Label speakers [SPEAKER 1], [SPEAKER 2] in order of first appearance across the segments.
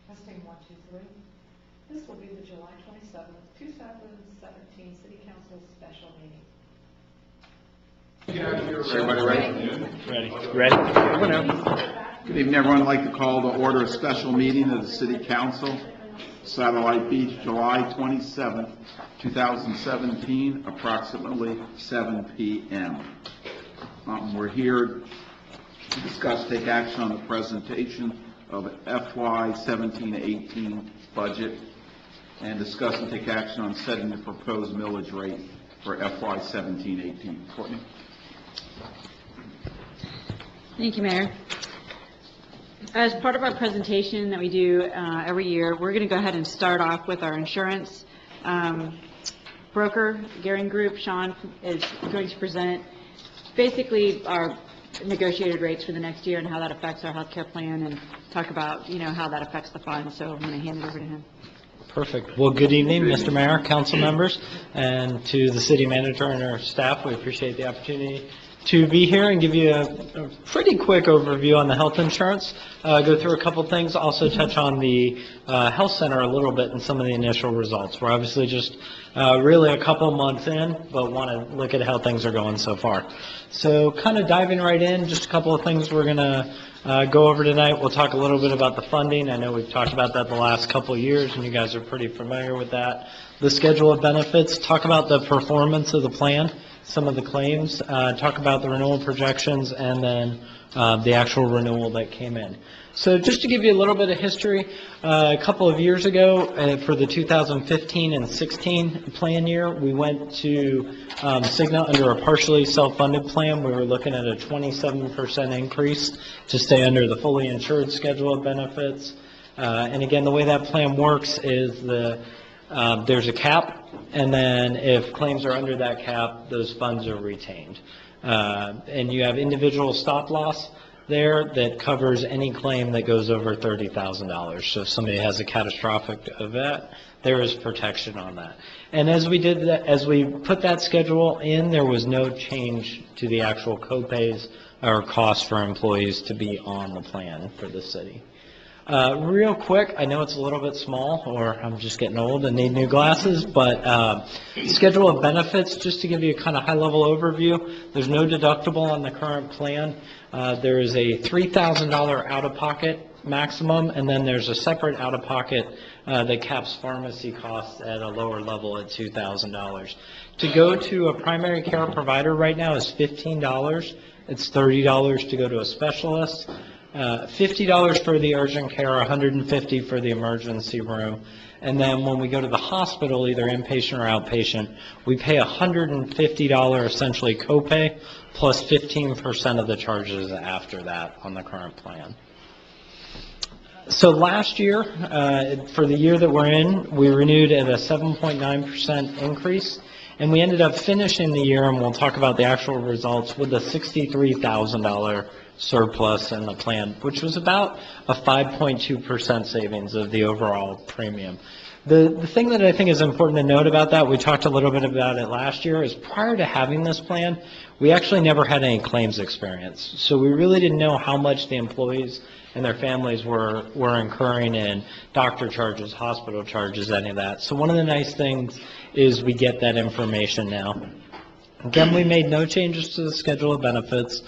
[SPEAKER 1] Testing 1, 2, 3. This will be the July 27th, 2017 City Council special meeting.
[SPEAKER 2] Everybody ready? Good evening, everyone. I'd like to call to order a special meeting of the City Council, Satellite Beach, July 27th, 2017, approximately 7 p.m. We're here to discuss, take action on the presentation of FY 17-18 budget and discuss and take action on setting the proposed millage rate for FY 17-18. Courtney?
[SPEAKER 3] Thank you, Mayor. As part of our presentation that we do every year, we're going to go ahead and start off with our insurance broker, Garing Group. Sean is going to present basically our negotiated rates for the next year and how that affects our health care plan and talk about, how that affects the fund. So I'm going to hand it over to him.
[SPEAKER 4] Perfect. Well, good evening, Mr. Mayor, council members, and to the city manager and our staff. We appreciate the opportunity to be here and give you a pretty quick overview on the health insurance, go through a couple things, also touch on the health center a little bit and some of the initial results. We're obviously just really a couple months in, but want to look at how things are going so far. So kind of diving right in, just a couple of things we're going to go over tonight. We'll talk a little bit about the funding. I know we've talked about that the last couple of years, and you guys are pretty familiar with that. The schedule of benefits, talk about the performance of the plan, some of the claims, talk about the renewal projections, and then the actual renewal that came in. So just to give you a little bit of history, a couple of years ago, for the 2015 and 16 plan year, we went to Cigna under a partially self-funded plan. We were looking at a 27% increase to stay under the fully insured schedule of benefits. And again, the way that plan works is there's a cap, and then if claims are under that cap, those funds are retained. And you have individual stop loss there that covers any claim that goes over $30,000. So if somebody has a catastrophic event, there is protection on that. And as we did that, as we put that schedule in, there was no change to the actual co-pays or costs for employees to be on the plan for the city. Real quick, I know it's a little bit small, or I'm just getting old and need new glasses, but schedule of benefits, just to give you a kind of high-level overview, there's no deductible on the current plan. There is a $3,000 out-of-pocket maximum, and then there's a separate out-of-pocket that caps pharmacy costs at a lower level at $2,000. To go to a primary care provider right now is $15. It's $30 to go to a specialist. $50 for the urgent care, $150 for the emergency room. And then when we go to the hospital, either inpatient or outpatient, we pay $150 essentially copay plus 15% of the charges after that on the current plan. So last year, for the year that we're in, we renewed at a 7.9% increase. And we ended up finishing the year, and we'll talk about the actual results, with a $63,000 surplus in the plan, which was about a 5.2% savings of the overall premium. The thing that I think is important to note about that, we talked a little bit about it last year, is prior to having this plan, we actually never had any claims experience. So we really didn't know how much the employees and their families were incurring in doctor charges, hospital charges, any of that. So one of the nice things is we get that information now. Again, we made no changes to the schedule of benefits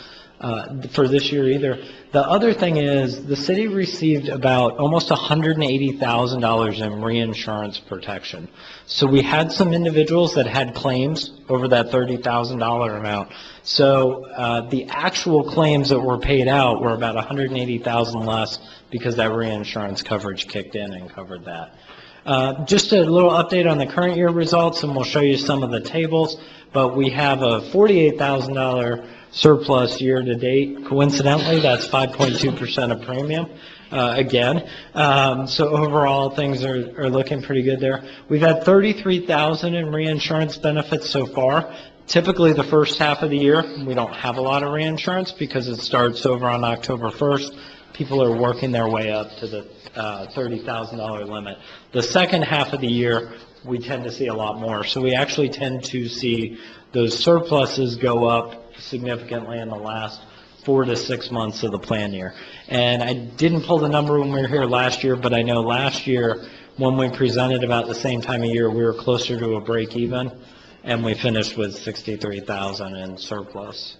[SPEAKER 4] for this year either. The other thing is the city received about almost $180,000 in reinsurance protection. So we had some individuals that had claims over that $30,000 amount. So the actual claims that were paid out were about $180,000 less because that reinsurance coverage kicked in and covered that. Just a little update on the current year results, and we'll show you some of the tables, but we have a $48,000 surplus year to date. Coincidentally, that's 5.2% of premium. Again, so overall things are looking pretty good there. We've had $33,000 in reinsurance benefits so far. Typically the first half of the year, we don't have a lot of reinsurance because it starts over on October 1st. People are working their way up to the $30,000 limit. The second half of the year, we tend to see a lot more. So we actually tend to see those surpluses go up significantly in the last 4 to 6 months of the plan year. And I didn't pull the number when we were here last year, but I know last year, when we presented about the same time of year, we were closer to a break even, and we finished with 63,000 in surplus.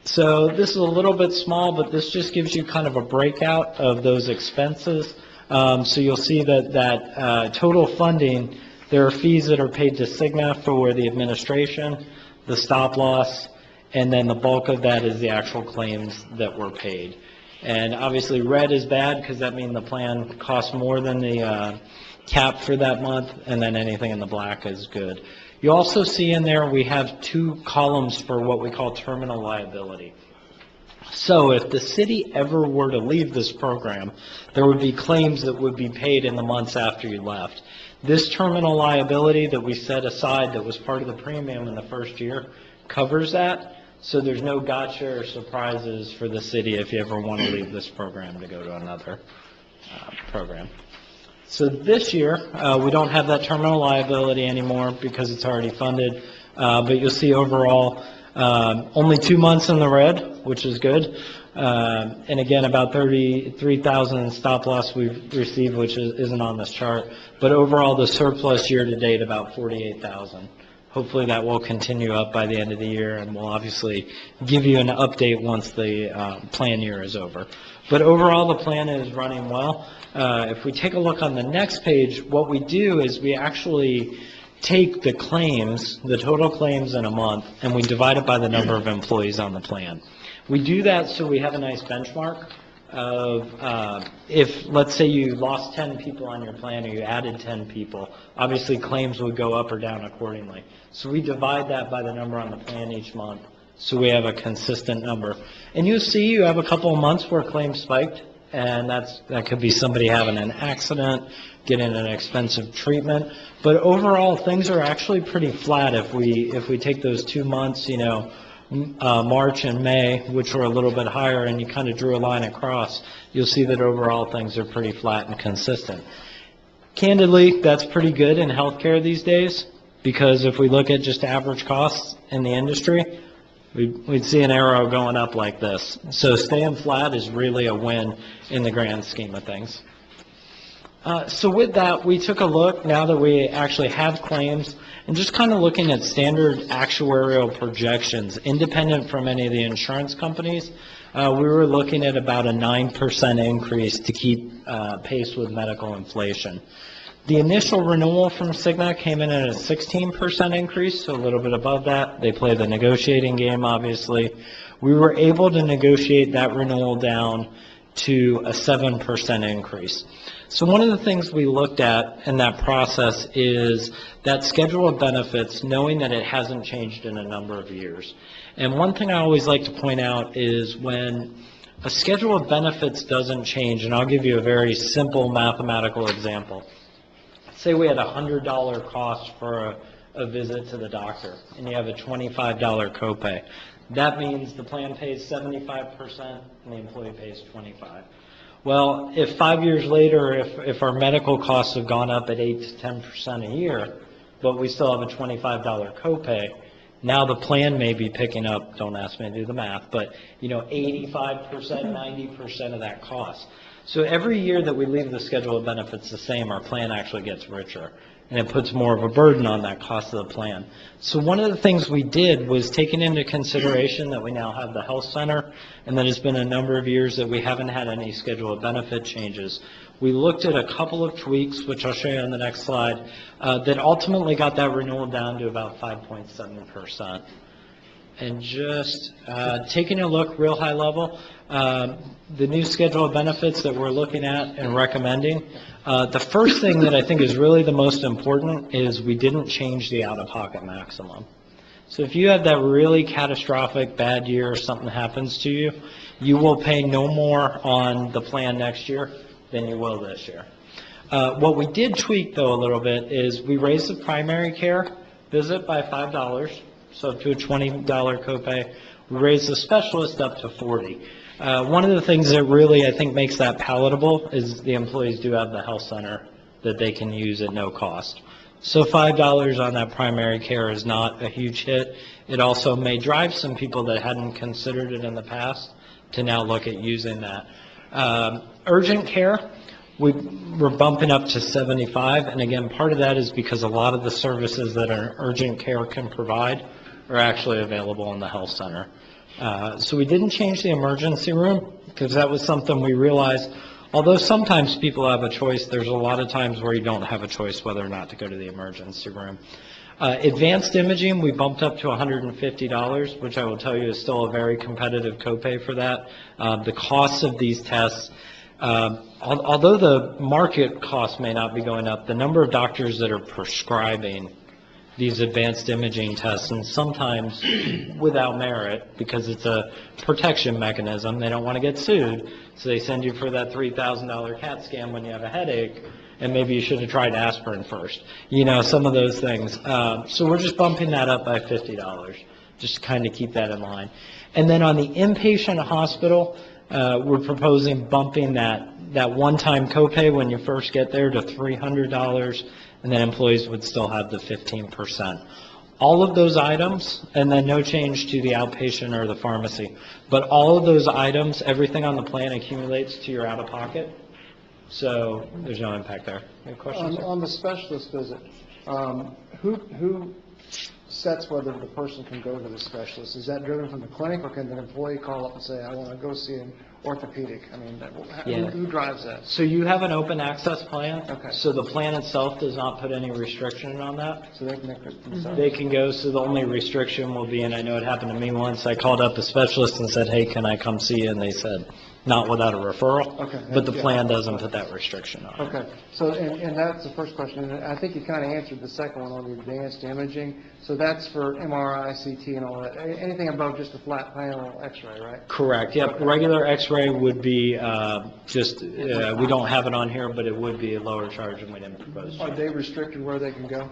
[SPEAKER 4] So this is a little bit small, but this just gives you kind of a breakout of those expenses. So you'll see that total funding, there are fees that are paid to Cigna for the administration, the stop loss, and then the bulk of that is the actual claims that were paid. And obviously red is bad because that means the plan costs more than the cap for that month, and then anything in the black is good. You also see in there we have 2 columns for what we call terminal liability. So if the city ever were to leave this program, there would be claims that would be paid in the months after you left. This terminal liability that we set aside that was part of the premium in the first year covers that. So there's no gotcha or surprises for the city if you ever want to leave this program to go to another program. So this year, we don't have that terminal liability anymore because it's already funded. But you'll see overall, only 2 months in the red, which is good. And again, about 33,000 in stop loss we've received, which isn't on this chart. But overall, the surplus year to date, about 48,000. Hopefully that will continue up by the end of the year, and we'll obviously give you an update once the plan year is over. But overall, the plan is running well. If we take a look on the next page, what we do is we actually take the claims, the total claims in a month, and we divide it by the number of employees on the plan. We do that so we have a nice benchmark of if, let's say, you lost 10 people on your plan or you added 10 people, obviously claims would go up or down accordingly. So we divide that by the number on the plan each month so we have a consistent number. And you'll see you have a couple of months where claims spiked, and that could be somebody having an accident, getting an expensive treatment. But overall, things are actually pretty flat if we take those 2 months, you know, March and May, which were a little bit higher, and you kind of drew a line across, you'll see that overall things are pretty flat and consistent. Candidly, that's pretty good in healthcare these days, because if we look at just average costs in the industry, we'd see an arrow going up like this. So staying flat is really a win in the grand scheme of things. So with that, we took a look, now that we actually have claims, and just kind of looking at standard actuarial projections, independent from any of the insurance companies. We were looking at about a 9% increase to keep pace with medical inflation. The initial renewal from Cigna came in at a 16% increase, so a little bit above that. They play the negotiating game, obviously. We were able to negotiate that renewal down to a 7% increase. So one of the things we looked at in that process is that schedule of benefits, knowing that it hasn't changed in a number of years. And one thing I always like to point out is when a schedule of benefits doesn't change, and I'll give you a very simple mathematical example. Say we had a $100 cost for a visit to the doctor, and you have a $25 copay. That means the plan pays 75% and the employee pays 25%. Well, if 5 years later, if our medical costs have gone up at 8 to 10% a year, but we still have a $25 copay, now the plan may be picking up, don't ask me to do the math, but 85%, 90% of that cost. So every year that we leave the schedule of benefits the same, our plan actually gets richer, and it puts more of a burden on that cost of the plan. So one of the things we did was taking into consideration that we now have the health center, and that it's been a number of years that we haven't had any schedule of benefit changes. We looked at a couple of tweaks, which I'll show you on the next slide, that ultimately got that renewal down to about 5.7%. And just taking a look real high level, the new schedule of benefits that we're looking at and recommending, the first thing that I think is really the most important is we didn't change the out-of-pocket maximum. So if you have that really catastrophic bad year or something happens to you, you will pay no more on the plan next year than you will this year. What we did tweak, though, a little bit is we raised the primary care visit by $5, so up to a $20 copay. We raised the specialist up to $40. One of the things that really, I think, makes that palatable is the employees do have the health center that they can use at no cost. So $5 on that primary care is not a huge hit. It also may drive some people that hadn't considered it in the past to now look at using that. Urgent care, we're bumping up to 75, and again, part of that is because a lot of the services that an urgent care can provide are actually available in the health center. So we didn't change the emergency room because that was something we realized, although sometimes people have a choice, there's a lot of times where you don't have a choice whether or not to go to the emergency room. Advanced imaging, we bumped up to $150, which I will tell you is still a very competitive copay for that. The costs of these tests, although the market cost may not be going up, the number of doctors that are prescribing these advanced imaging tests, and sometimes without merit, because it's a protection mechanism, they don't want to get sued, so they send you for that $3,000 CAT scan when you have a headache, and maybe you should have tried aspirin first. You know, some of those things. So we're just bumping that up by $50, just to kind of keep that in line. And then on the inpatient hospital, we're proposing bumping that one-time copay when you first get there to $300, and then employees would still have the 15%. All of those items, and then no change to the outpatient or the pharmacy, but all of those items, everything on the plan accumulates to your out-of-pocket, so there's no impact there. Any questions?
[SPEAKER 5] On the specialist visit, who sets whether the person can go to the specialist? Is that driven from the clinic, or can the employee call up and say, I want to go see an orthopedic? I mean, who drives that?
[SPEAKER 4] So you have an open access plan.
[SPEAKER 5] Okay.
[SPEAKER 4] So the plan itself does not put any restriction on that.
[SPEAKER 5] So they can make it themselves?
[SPEAKER 4] They can go, so the only restriction will be, and I know it happened to me once, I called up a specialist and said, hey, can I come see you? And they said, not without a referral.
[SPEAKER 5] Okay.
[SPEAKER 4] But the
[SPEAKER 5] Yeah.
[SPEAKER 4] plan doesn't put that restriction on it.
[SPEAKER 5] Okay, so, and that's the first question, and I think you kind of answered the second one on the advanced imaging. So that's for MRI, CT, and all that. Anything above just a flat panel X-ray, right?
[SPEAKER 4] Correct, yep. Regular x-ray would be we don't have it on here, but it would be a lower charge and we didn't propose.
[SPEAKER 5] Are they restricted where they can go?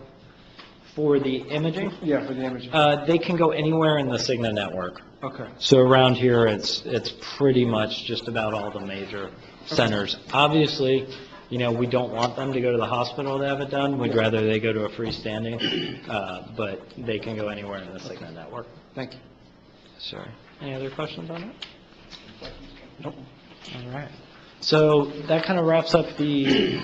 [SPEAKER 4] For the imaging,
[SPEAKER 5] Yeah, for the imaging.
[SPEAKER 4] they can go anywhere in the Cigna network.
[SPEAKER 5] Okay.
[SPEAKER 4] So around here, it's pretty much just about all the major centers. Obviously, you know, we don't want them to go to the hospital to have it done. We'd rather they go to a freestanding, but they can go anywhere in the Cigna network.
[SPEAKER 5] Thank you.
[SPEAKER 4] Sure. Any other questions on it? Nope. All right. So that kind of wraps up the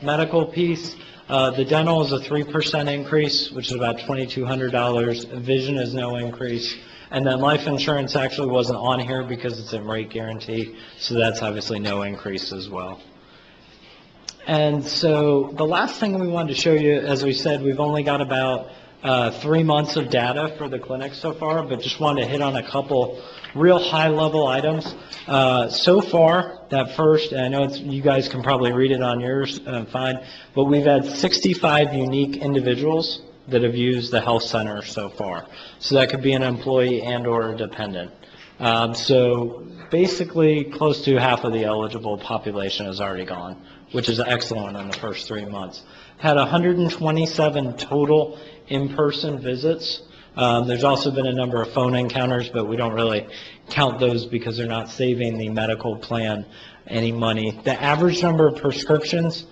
[SPEAKER 4] medical piece. The dental is a 3% increase, which is about $2,200. Vision is no increase. And then life insurance actually wasn't on here because it's in rate guarantee, so that's obviously no increase as well. And so the last thing we wanted to show you, as we said, we've only got about 3 months of data for the clinic so far, but just wanted to hit on a couple real high-level items. So far, that first, and I know you guys can probably read it on yours, fine, but we've had 65 unique individuals that have used the health center so far. So that could be an employee and or a dependent. So basically, close to half of the eligible population has already gone, which is excellent in the first 3 months. Had 127 total in-person visits. There's also been a number of phone encounters, but we don't really count those because they're not saving the medical plan any money. The average number of prescriptions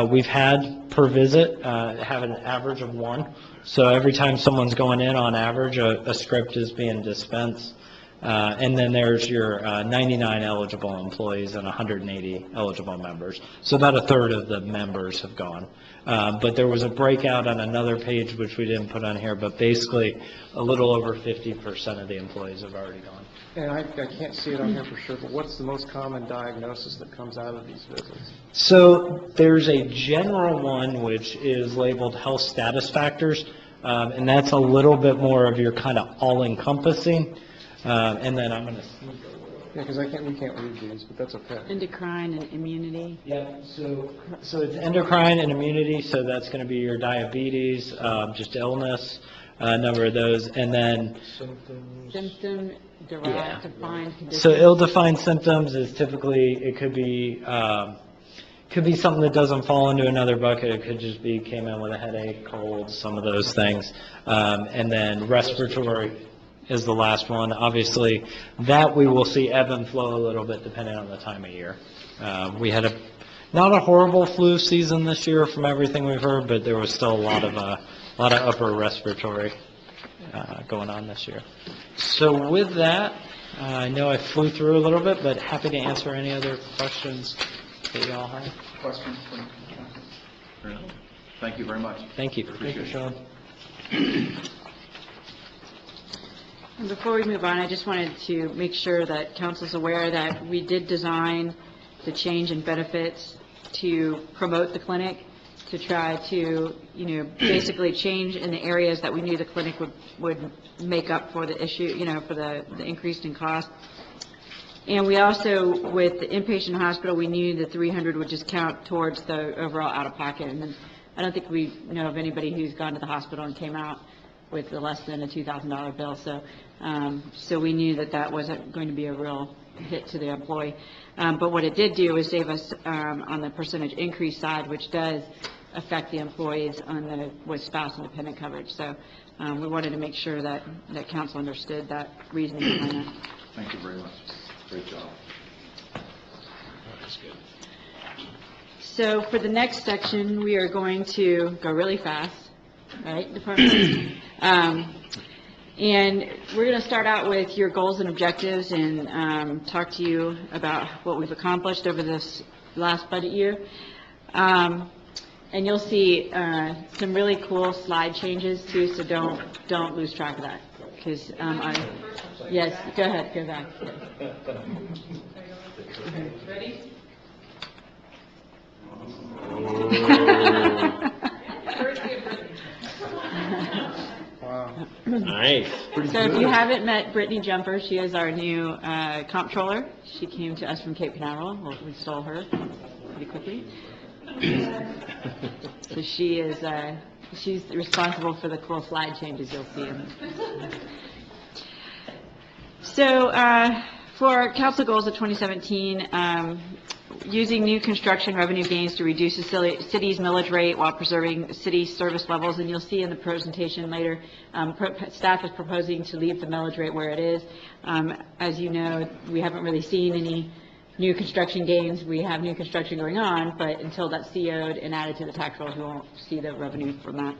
[SPEAKER 4] we've had per visit have an average of 1. So every time someone's going in, on average, a script is being dispensed. And then there's your 99 eligible employees and 180 eligible members. So about a third of the members have gone. But there was a breakout on another page, which we didn't put on here, but basically a little over 50% of the employees have already gone.
[SPEAKER 5] And I can't see it on here for sure, but what's the most common diagnosis that comes out of these visits?
[SPEAKER 4] So there's a general one, which is labeled health status factors, and that's a little bit more of your kind of all-encompassing. And then I'm going to sneak a little.
[SPEAKER 5] Yeah, because we can't read these, but that's okay.
[SPEAKER 3] Endocrine and immunity.
[SPEAKER 4] Yeah, so it's endocrine and immunity, so that's going to be your diabetes, just illness, a number of those, and then
[SPEAKER 3] Symptom-derived defined conditions.
[SPEAKER 4] so ill-defined symptoms is typically, it could be something that doesn't fall into another bucket. It could just be came in with a headache, cold, some of those things, and then respiratory is the last one. Obviously, that we will see ebb and flow a little bit depending on the time of year. We had Not a horrible flu season this year from everything we've heard, but there was still a lot of upper respiratory going on this year. So with that, I know I flew through a little bit, but happy to answer any other questions that you all have.
[SPEAKER 2] Questions from council? Thank you very much.
[SPEAKER 4] Thank you.
[SPEAKER 2] Appreciate it.
[SPEAKER 5] Sean.
[SPEAKER 3] And before we move on, I just wanted to make sure that council's aware that we did design the change in benefits to promote the clinic, to try to, basically change in the areas that we knew the clinic would make up for the issue, for the increase in cost. And we also, with the inpatient hospital, we knew the 300 would just count towards the overall out-of-pocket. And I don't think we know of anybody who's gone to the hospital and came out with less than a $2,000 bill. So we knew that wasn't going to be a real hit to the employee. But what it did do is save us on the percentage increase side, which does affect the employees with spouse and dependent coverage. So we wanted to make sure that council understood that reasoning behind that.
[SPEAKER 2] Thank you very much. Great job. That's good.
[SPEAKER 3] So for the next section, we are going to go really fast, right, Department? And we're going to start out with your goals and objectives and talk to you about what we've accomplished over this last budget year. And you'll see some really cool slide changes too, so don't lose track of that. Because yes, go ahead, go back.
[SPEAKER 1] Ready?
[SPEAKER 5] Wow.
[SPEAKER 4] Nice.
[SPEAKER 3] So if you haven't met Brittany Jumper, she is our new comptroller. She came to us from Cape Canaveral. Well, we stole her pretty quickly. So she is, she's responsible for the cool slide changes you'll see. So for council goals of 2017, using new construction revenue gains to reduce the city's millage rate while preserving city service levels, and you'll see in the presentation later, staff is proposing to leave the millage rate where it is. As you know, we haven't really seen any new construction gains. We have new construction going on, but until that's CO'd and added to the tax rolls, we won't see the revenue from that.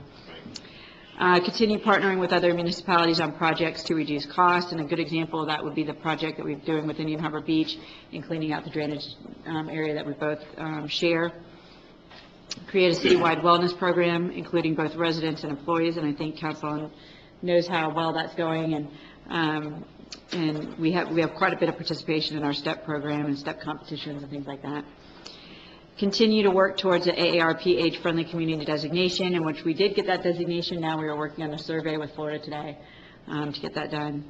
[SPEAKER 3] Continue partnering with other municipalities on projects to reduce costs, and a good example of that would be the project that we're doing with Indian Harbor Beach in cleaning out the drainage area that we both share. Create a citywide wellness program, including both residents and employees, and I think council knows how well that's going, and we have quite a bit of participation in our STEP program and STEP competitions and things like that. Continue to work towards the AARP age-friendly community designation, in which we did get that designation. Now we are working on a survey with Florida Today to get that done.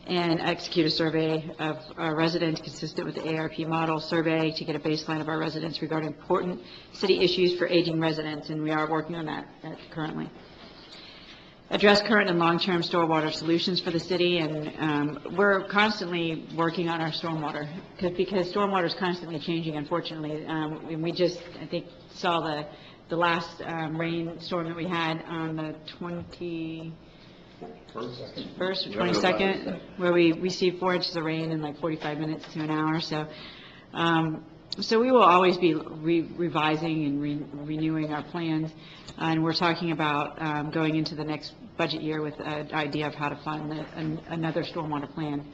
[SPEAKER 3] And execute a survey of our residents consistent with the AARP model survey to get a baseline of our residents regarding important city issues for aging residents, and we are working on that currently. Address current and long-term stormwater solutions for the city, and we're constantly working on our stormwater because stormwater is constantly changing, unfortunately. And we just, I think, saw the last rainstorm that we had on the 21st or 22nd, where we received 4 inches of rain in like 45 minutes to an hour. So we will always be revising and renewing our plans, and we're talking about going into the next budget year with an idea of how to fund another stormwater plan.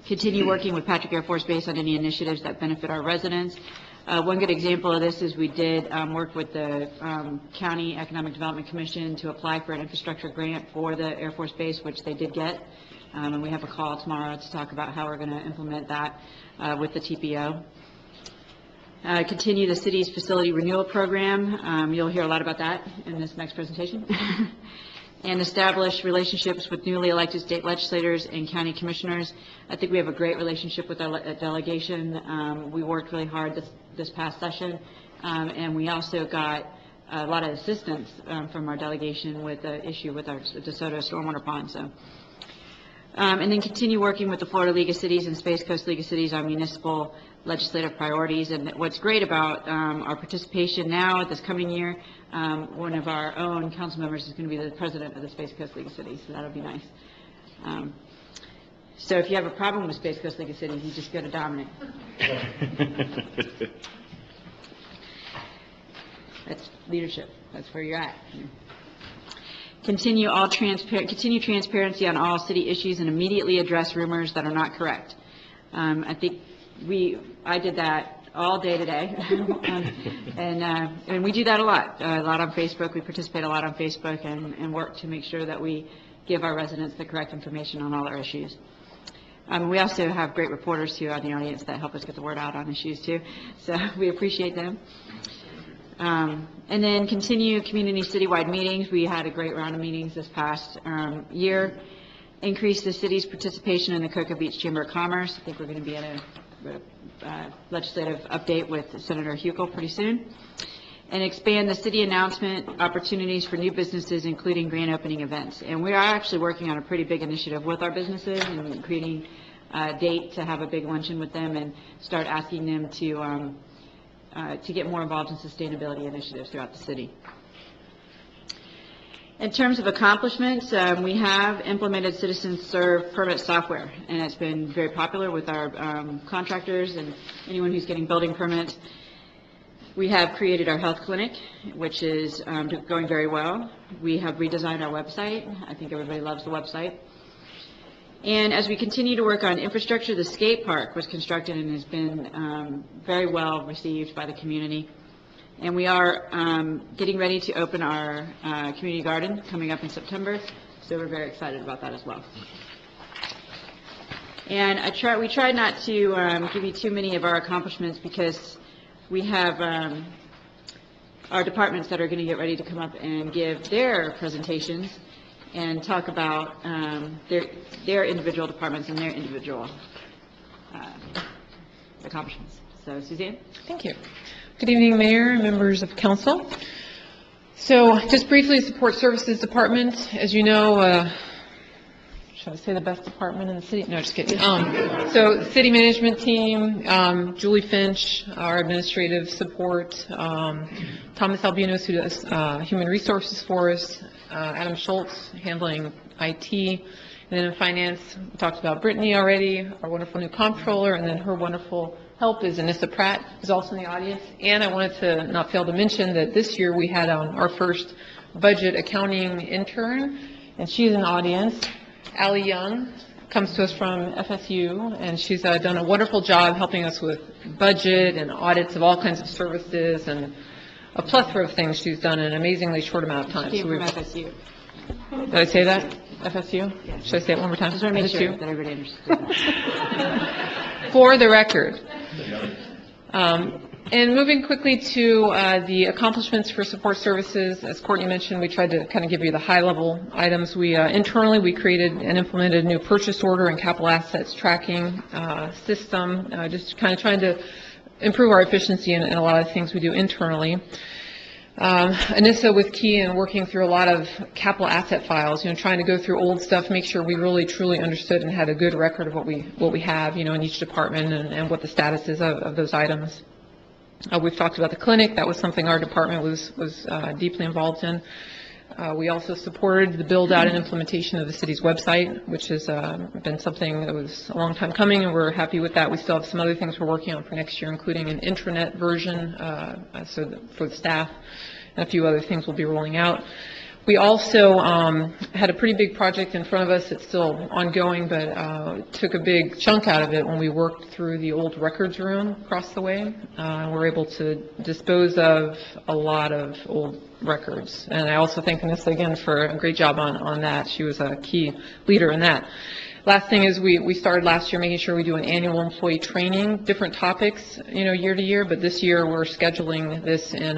[SPEAKER 3] Continue working with Patrick Air Force Base on any initiatives that benefit our residents. One good example of this is we did work with the County Economic Development Commission to apply for an infrastructure grant for the Air Force Base, which they did get. And we have a call tomorrow to talk about how we're going to implement that with the TPO. Continue the city's facility renewal program. You'll hear a lot about that in this next presentation. And establish relationships with newly elected state legislators and county commissioners. I think we have a great relationship with our delegation. We worked really hard this past session, and we also got a lot of assistance from our delegation with the issue with our DeSoto stormwater pond. So. And then continue working with the Florida League of Cities and Space Coast League of Cities on municipal legislative priorities. And what's great about our participation now this coming year, one of our own council members is going to be the president of the Space Coast League of Cities, so that'll be nice. So if you have a problem with Space Coast League of Cities, you just go to Dominic. That's leadership. That's where you're at. Continue transparency on all city issues and immediately address rumors that are not correct. I think I did that all day today, and we do that a lot on Facebook. We participate a lot on Facebook and work to make sure that we give our residents the correct information on all our issues. We also have great reporters too on the audience that help us get the word out on issues too, so we appreciate them. And then continue community citywide meetings. We had a great round of meetings this past year. Increase the city's participation in the Cocoa Beach Chamber of Commerce. I think we're going to be in a legislative update with Senator Huckel pretty soon. And expand the city announcement opportunities for new businesses, including grand opening events. And we are actually working on a pretty big initiative with our businesses and creating a date to have a big luncheon with them and start asking them to get more involved in sustainability initiatives throughout the city. In terms of accomplishments, we have implemented Citizens Serve permit software, and it's been very popular with our contractors and anyone who's getting building permits. We have created our health clinic, which is going very well. We have redesigned our website. I think everybody loves the website. And as we continue to work on infrastructure, the skate park was constructed and has been very well received by the community. And we are getting ready to open our community garden coming up in September, so we're very excited about that as well. And we tried not to give you too many of our accomplishments because we have our departments that are going to get ready to come up and give their presentations and talk about their individual departments and their individual accomplishments. So, Suzanne?
[SPEAKER 6] Thank you. Good evening, Mayor and members of Council. So, just briefly, Support Services Department. As you know, should I say the best department in the city? No, just kidding. So, City Management Team, Julie Finch, our administrative support, Thomas Albinos, who does Human Resources for us, Adam Schultz, handling IT, and then in Finance, we talked about Brittany already, our wonderful new comptroller, and then her wonderful help is Anissa Pratt, who's also in the audience. And I wanted to not fail to mention that this year we had our first budget accounting intern, and she's in the audience. Allie Young comes to us from FSU, and she's done a wonderful job helping us with budget and audits of all kinds of services and a plethora of things she's done in an amazingly short amount of time.
[SPEAKER 3] Came from FSU.
[SPEAKER 6] Did I say that? FSU?
[SPEAKER 3] Yes.
[SPEAKER 6] Should I say it one more time?
[SPEAKER 3] Just want to make sure
[SPEAKER 6] FSU?
[SPEAKER 3] that everybody understands.
[SPEAKER 6] For the record. And moving quickly to the accomplishments for support services, as Courtney mentioned, we tried to kind of give you the high-level items. We internally, we created and implemented a new purchase order and capital assets tracking system, just kind of trying to improve our efficiency in a lot of things we do internally. Anissa with Key and working through a lot of capital asset files, trying to go through old stuff, make sure we really truly understood and had a good record of what we have, in each department and what the status is of those items. We've talked about the clinic. That was something our department was deeply involved in. We also supported the build-out and implementation of the city's website, which has been something that was a long time coming, and we're happy with that. We still have some other things we're working on for next year, including an intranet version for the staff, and a few other things we'll be rolling out. We also had a pretty big project in front of us. It's still ongoing, but took a big chunk out of it when we worked through the old records room across the way. We're able to dispose of a lot of old records. And I also thank Anissa again for a great job on that. She was a key leader in that. Last thing is we started last year making sure we do an annual employee training, different topics, year to year, but this year we're scheduling this in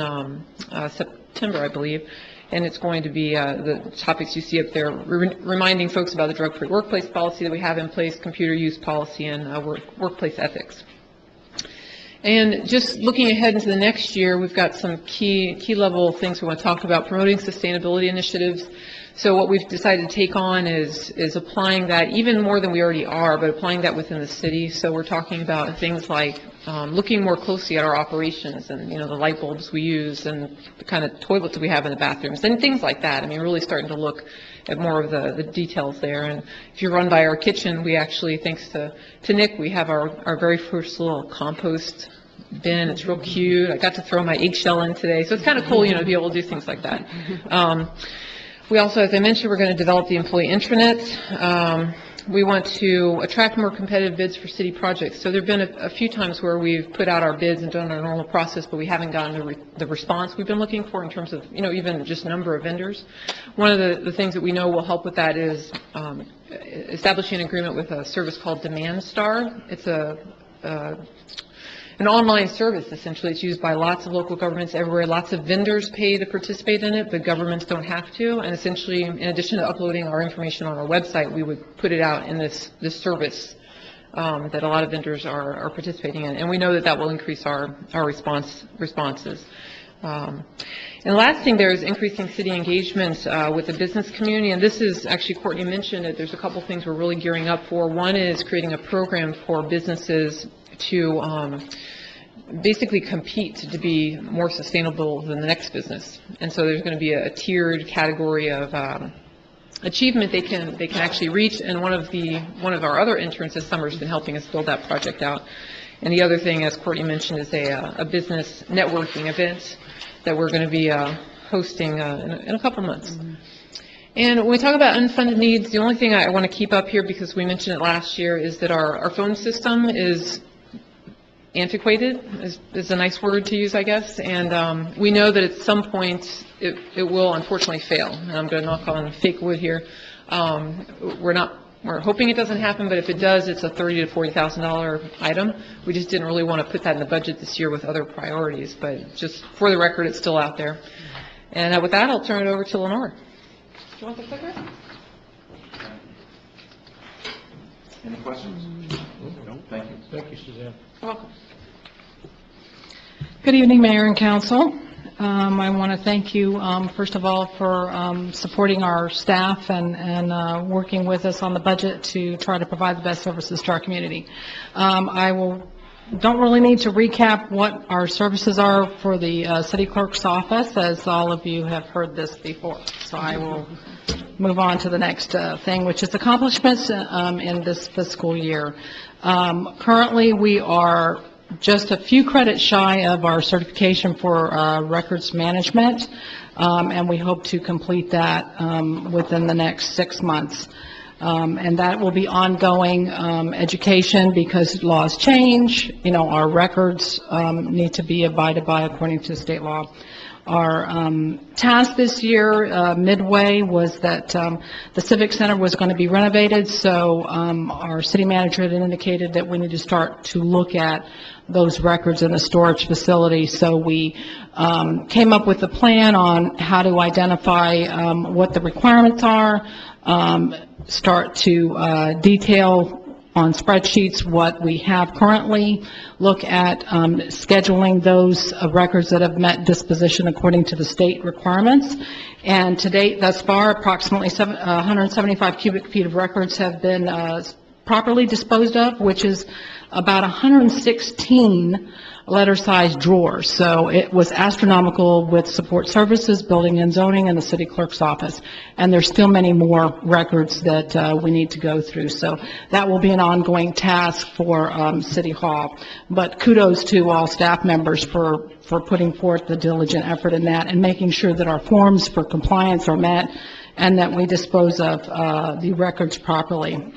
[SPEAKER 6] September, I believe. And it's going to be the topics you see up there, reminding folks about the drug-free workplace policy that we have in place, computer use policy, and workplace ethics. And just looking ahead into the next year, we've got some key level things we want to talk about, promoting sustainability initiatives. So what we've decided to take on is applying that even more than we already are, but applying that within the city. So we're talking about things like looking more closely at our operations and, the light bulbs we use and the kind of toilets we have in the bathrooms and things like that. I mean, really starting to look at more of the details there. And if you run by our kitchen, we actually, thanks to Nick, we have our very first little compost bin. It's real cute. I got to throw my eggshell in today. So it's kind of cool, to be able to do things like that. We also, as I mentioned, we're going to develop the employee intranet. We want to attract more competitive bids for city projects. So there have been a few times where we've put out our bids and done our normal process, but we haven't gotten the response we've been looking for in terms of, even just number of vendors. One of the things that we know will help with that is establishing an agreement with a service called Demand Star. It's an online service, essentially. It's used by lots of local governments everywhere. Lots of vendors pay to participate in it, but governments don't have to. And essentially, in addition to uploading our information on our website, we would put it out in this service that a lot of vendors are participating in. And we know that will increase our responses. And the last thing there is increasing city engagement with the business community. And this is actually, Courtney mentioned it, there's a couple things we're really gearing up for. One is creating a program for businesses to basically compete to be more sustainable than the next business. And so there's going to be a tiered category of achievement they can actually reach. And one of our other interns this summer has been helping us build that project out. And the other thing, as Courtney mentioned, is a business networking event that we're going to be hosting in a couple months. And when we talk about unfunded needs, the only thing I want to keep up here, because we mentioned it last year, is that our phone system is antiquated, is a nice word to use, I guess. And we know that at some point it will unfortunately fail. And I'm going to knock on fake wood here. We're hoping it doesn't happen, but if it does, it's a $30,000 to $40,000 item. We just didn't really want to put that in the budget this year with other priorities, but just for the record, it's still out there. And with that, I'll turn it over to Lenore. Do you want the clicker?
[SPEAKER 2] Any questions? No, thank you.
[SPEAKER 4] Thank you, Suzanne.
[SPEAKER 6] You're welcome.
[SPEAKER 7] Good evening, Mayor and Council. I want to thank you, first of all, for supporting our staff and working with us on the budget to try to provide the best services to our community. Don't really need to recap what our services are for the city clerk's office, as all of you have heard this before. So I will move on to the next thing, which is accomplishments in this fiscal year. Currently, we are just a few credits shy of our certification for records management, and we hope to complete that within the next 6 months. And that will be ongoing education, because laws change. Our records need to be abided by according to state law. Our task this year, midway, was that the Civic Center was going to be renovated, so our city manager had indicated that we need to start to look at those records in the storage facility. So we came up with a plan on how to identify what the requirements are, start to detail on spreadsheets what we have currently, look at scheduling those records that have met disposition according to the state requirements. And to date, thus far, approximately 175 cubic feet of records have been properly disposed of, which is about 116 letter-sized drawers. So it was astronomical with support services, building and zoning, and the city clerk's office. And there's still many more records that we need to go through. So that will be an ongoing task for City Hall. But kudos to all staff members for putting forth the diligent effort in that and making sure that our forms for compliance are met and that we dispose of the records properly.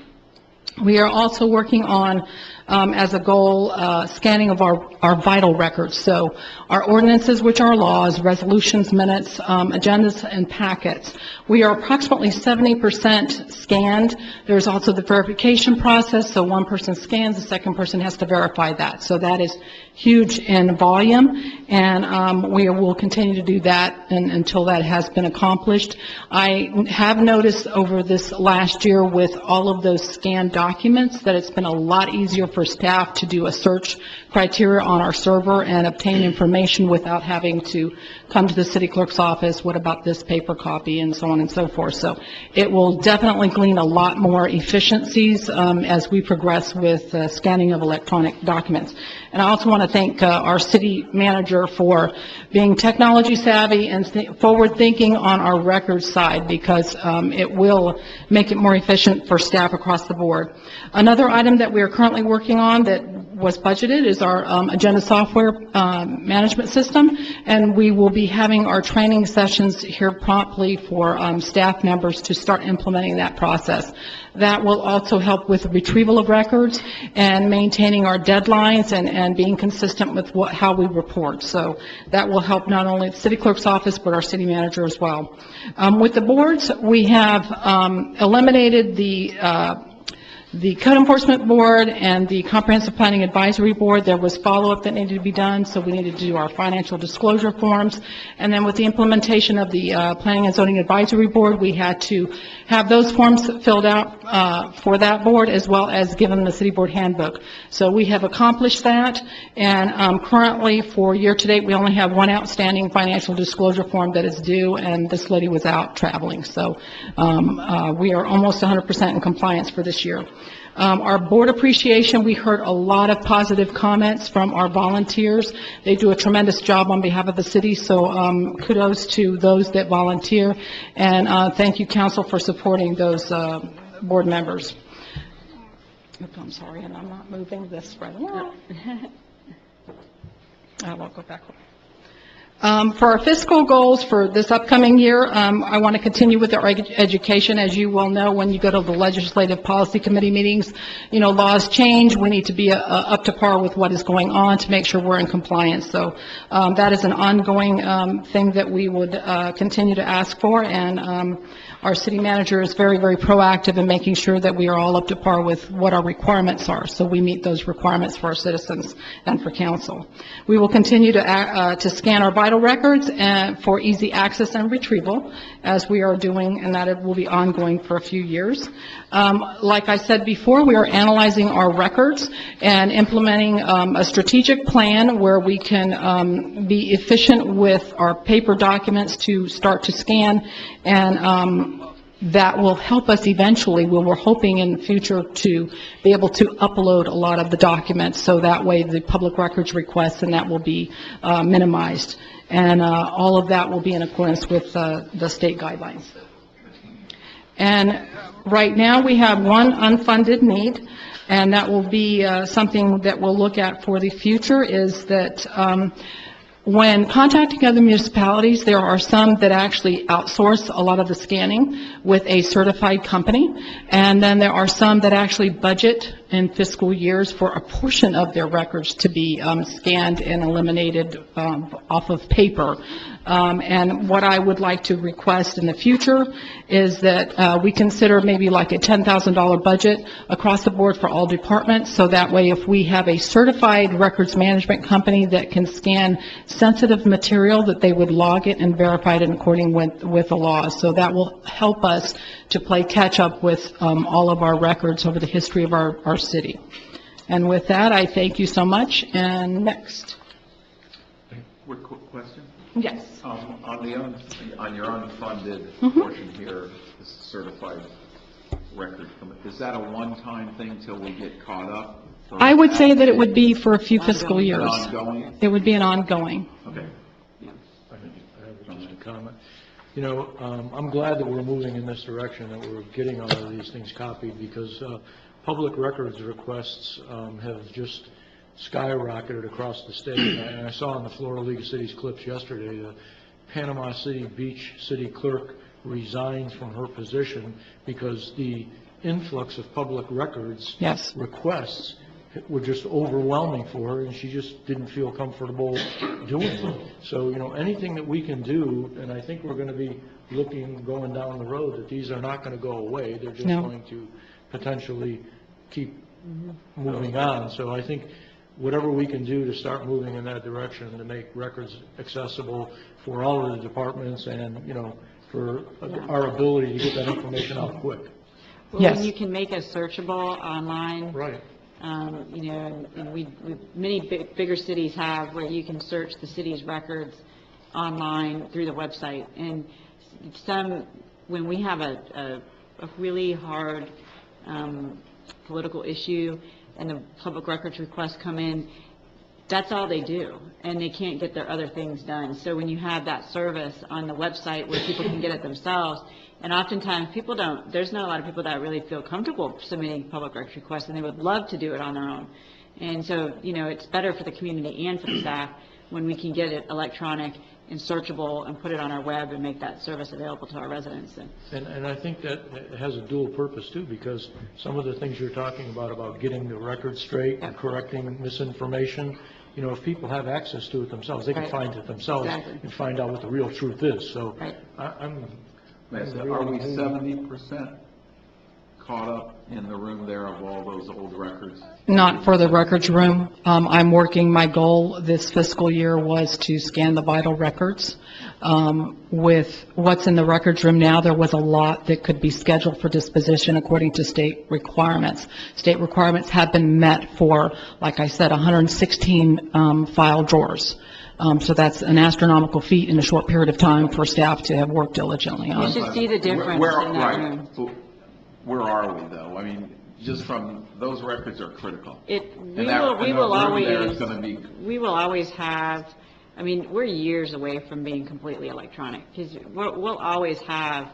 [SPEAKER 7] We are also working on, as a goal, scanning of our vital records. So our ordinances, which are laws, resolutions, minutes, agendas, and packets. We are approximately 70% scanned. There's also the verification process. So one person scans, the second person has to verify that. So that is huge in volume, and we will continue to do that until that has been accomplished. I have noticed over this last year with all of those scanned documents, that it's been a lot easier for staff to do a search criteria on our server and obtain information without having to come to the city clerk's office, what about this paper copy, and so on and so forth. So it will definitely glean a lot more efficiencies as we progress with scanning of electronic documents. And I also want to thank our city manager for being technology savvy and forward-thinking on our records side, because it will make it more efficient for staff across the board. Another item that we are currently working on that was budgeted is our agenda software management system, and we will be having our training sessions here promptly for staff members to start implementing that process. That will also help with retrieval of records and maintaining our deadlines and being consistent with how we report. So that will help not only the city clerk's office, but our city manager as well. With the boards, we have eliminated the Code Enforcement Board and the Comprehensive Planning Advisory Board. There was follow-up that needed to be done, so we needed to do our financial disclosure forms. And then with the implementation of the Planning and Zoning Advisory Board, we had to have those forms filled out for that board, as well as given the City Board Handbook. So we have accomplished that, and currently for year-to-date, we only have one outstanding financial disclosure form that is due, and this lady was out traveling. So we are almost 100% in compliance for this year. Our board appreciation, we heard a lot of positive comments from our volunteers. They do a tremendous job on behalf of the city, so kudos to those that volunteer, and thank you, council, for supporting those board members. I'm sorry, and I'm not moving this right along. I won't go backward. For our fiscal goals for this upcoming year, I want to continue with our education. As you well know, when you go to the Legislative Policy Committee meetings, laws change. We need to be up to par with what is going on to make sure we're in compliance. So that is an ongoing thing that we would continue to ask for, and our city manager is very, very proactive in making sure that we are all up to par with what our requirements are, so we meet those requirements for our citizens and for council. We will continue to scan our vital records for easy access and retrieval, as we are doing, and that it will be ongoing for a few years. Like I said before, we are analyzing our records and implementing a strategic plan where we can be efficient with our paper documents to start to scan, and that will help us eventually, where we're hoping in the future to be able to upload a lot of the documents, so that way the public records requests and that will be minimized. And all of that will be in accordance with the state guidelines. And right now we have one unfunded need, and that will be something that we'll look at for the future, is that when contacting other municipalities, there are some that actually outsource a lot of the scanning with a certified company, and then there are some that actually budget in fiscal years for a portion of their records to be scanned and eliminated off of paper. And what I would like to request in the future is that we consider maybe like a $10,000 budget across the board for all departments, so that way if we have a certified records management company that can scan sensitive material, that they would log it and verify it in accordance with the law. So that will help us to play catch up with all of our records over the history of our city. And with that, I thank you so much. And next.
[SPEAKER 2] Quick question?
[SPEAKER 7] Yes.
[SPEAKER 2] On your unfunded portion here, this certified record, is that a one-time thing till we get caught up?
[SPEAKER 7] I would say that it would be for a few fiscal years.
[SPEAKER 2] Ongoing?
[SPEAKER 7] It would be an ongoing.
[SPEAKER 2] Okay.
[SPEAKER 8] I have just a comment. I'm glad that we're moving in this direction, that we're getting all of these things copied, because public records requests have just skyrocketed across the state. And I saw in the Florida League of Cities clips yesterday, the Panama City Beach city clerk resigned from her position because the influx of public records requests were just overwhelming for her, and she just didn't feel comfortable doing it. So, anything that we can do, and I think we're going to be going down the road, that these are not going to go away. They're just going to potentially keep moving on. So I think whatever we can do to start moving in that direction, to make records accessible for all of the departments, and, for our ability to get that information out quick.
[SPEAKER 3] Well,
[SPEAKER 7] Yes.
[SPEAKER 3] when you can make us searchable online,
[SPEAKER 8] Right.
[SPEAKER 3] you know, and many bigger cities have where you can search the city's records online through the website. And when we have a really hard political issue and the public records requests come in, that's all they do, and they can't get their other things done. So when you have that service on the website where people can get it themselves, and oftentimes there's not a lot of people that really feel comfortable submitting public records requests, and they would love to do it on their own. And so, you know, it's better for the community and for the staff when we can get it electronic and searchable and put it on our web and make that service available to our residents.
[SPEAKER 8] And I think that it has a dual purpose too, because some of the things you're talking about getting the record straight and correcting misinformation, you know, if people have access to it themselves, they can
[SPEAKER 3] Right.
[SPEAKER 8] find it themselves
[SPEAKER 3] Exactly.
[SPEAKER 8] and find out what the real truth is. So
[SPEAKER 3] Right.
[SPEAKER 2] Are we 70% caught up in the room there of all those old records?
[SPEAKER 7] Not for the records room. I'm working, my goal this fiscal year was to scan the vital records. With what's in the records room now, there was a lot that could be scheduled for disposition according to state requirements. State requirements have been met for, like I said, 116 file drawers. So that's an astronomical feat in a short period of time for staff to have worked diligently
[SPEAKER 3] You
[SPEAKER 7] on.
[SPEAKER 3] should see the difference
[SPEAKER 2] Where-
[SPEAKER 3] in that
[SPEAKER 2] right.
[SPEAKER 3] room.
[SPEAKER 2] Where are we, though? I mean, just from, those records are critical.
[SPEAKER 3] We
[SPEAKER 2] And that-
[SPEAKER 3] will
[SPEAKER 2] and the room there
[SPEAKER 3] always,
[SPEAKER 2] is gonna be-
[SPEAKER 3] we will always have, I mean, we're years away from being completely electronic, because we'll always have,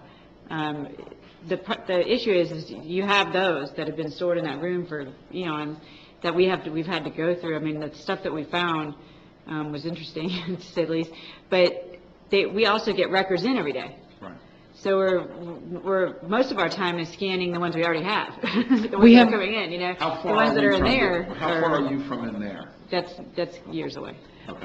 [SPEAKER 3] the issue is you have those that have been stored in that room for, you know, and that we've had to go through. I mean, the stuff that we found was interesting, to say the least, but we also get records in every day.
[SPEAKER 2] Right.
[SPEAKER 3] So we're most of our time is scanning the ones we already have, the ones
[SPEAKER 7] We
[SPEAKER 3] that
[SPEAKER 7] have-
[SPEAKER 3] are coming in, you know.
[SPEAKER 2] How
[SPEAKER 3] The
[SPEAKER 2] far
[SPEAKER 3] ones
[SPEAKER 2] are
[SPEAKER 3] that
[SPEAKER 2] we
[SPEAKER 3] are in
[SPEAKER 2] from
[SPEAKER 3] there.
[SPEAKER 2] How far are you from in there?
[SPEAKER 3] That's years away.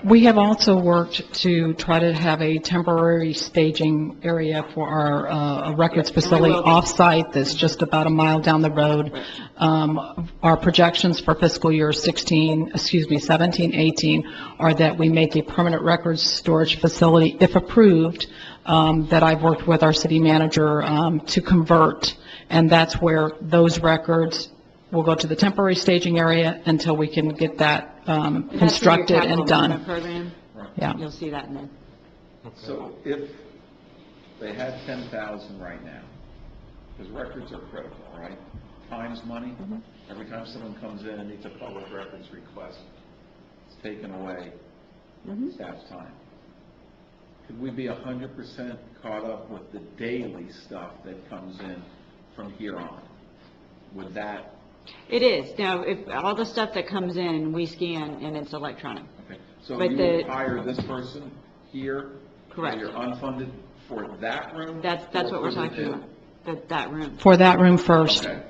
[SPEAKER 7] We have also worked to try to have a temporary staging area for our records facility
[SPEAKER 3] will be.
[SPEAKER 7] off-site that's just about a mile down the road. Our projections for fiscal year 17, 18 are that we make a permanent records storage facility, if approved, that I've worked with our city manager to convert, and that's where those records will go to the temporary staging area until we can get that constructed and done.
[SPEAKER 3] Program,
[SPEAKER 7] Yeah.
[SPEAKER 3] you'll see that in there.
[SPEAKER 2] So if they had 10,000 right now, because records are critical, right? Time's money. Every time someone comes in and needs a public records request, it's taken away staff's time. Could we be 100% caught up with the daily stuff that comes in from here on? Would that?
[SPEAKER 3] It is. Now, if all the stuff that comes in, we scan and it's electronic.
[SPEAKER 2] Okay. So
[SPEAKER 3] But
[SPEAKER 2] you
[SPEAKER 3] the-
[SPEAKER 2] would hire this person here?
[SPEAKER 3] Correct.
[SPEAKER 2] You're unfunded for that room?
[SPEAKER 3] That's
[SPEAKER 2] Or
[SPEAKER 3] what we're
[SPEAKER 2] for the
[SPEAKER 3] talking
[SPEAKER 2] new?
[SPEAKER 3] about, that room.
[SPEAKER 7] For that room first.
[SPEAKER 2] Okay.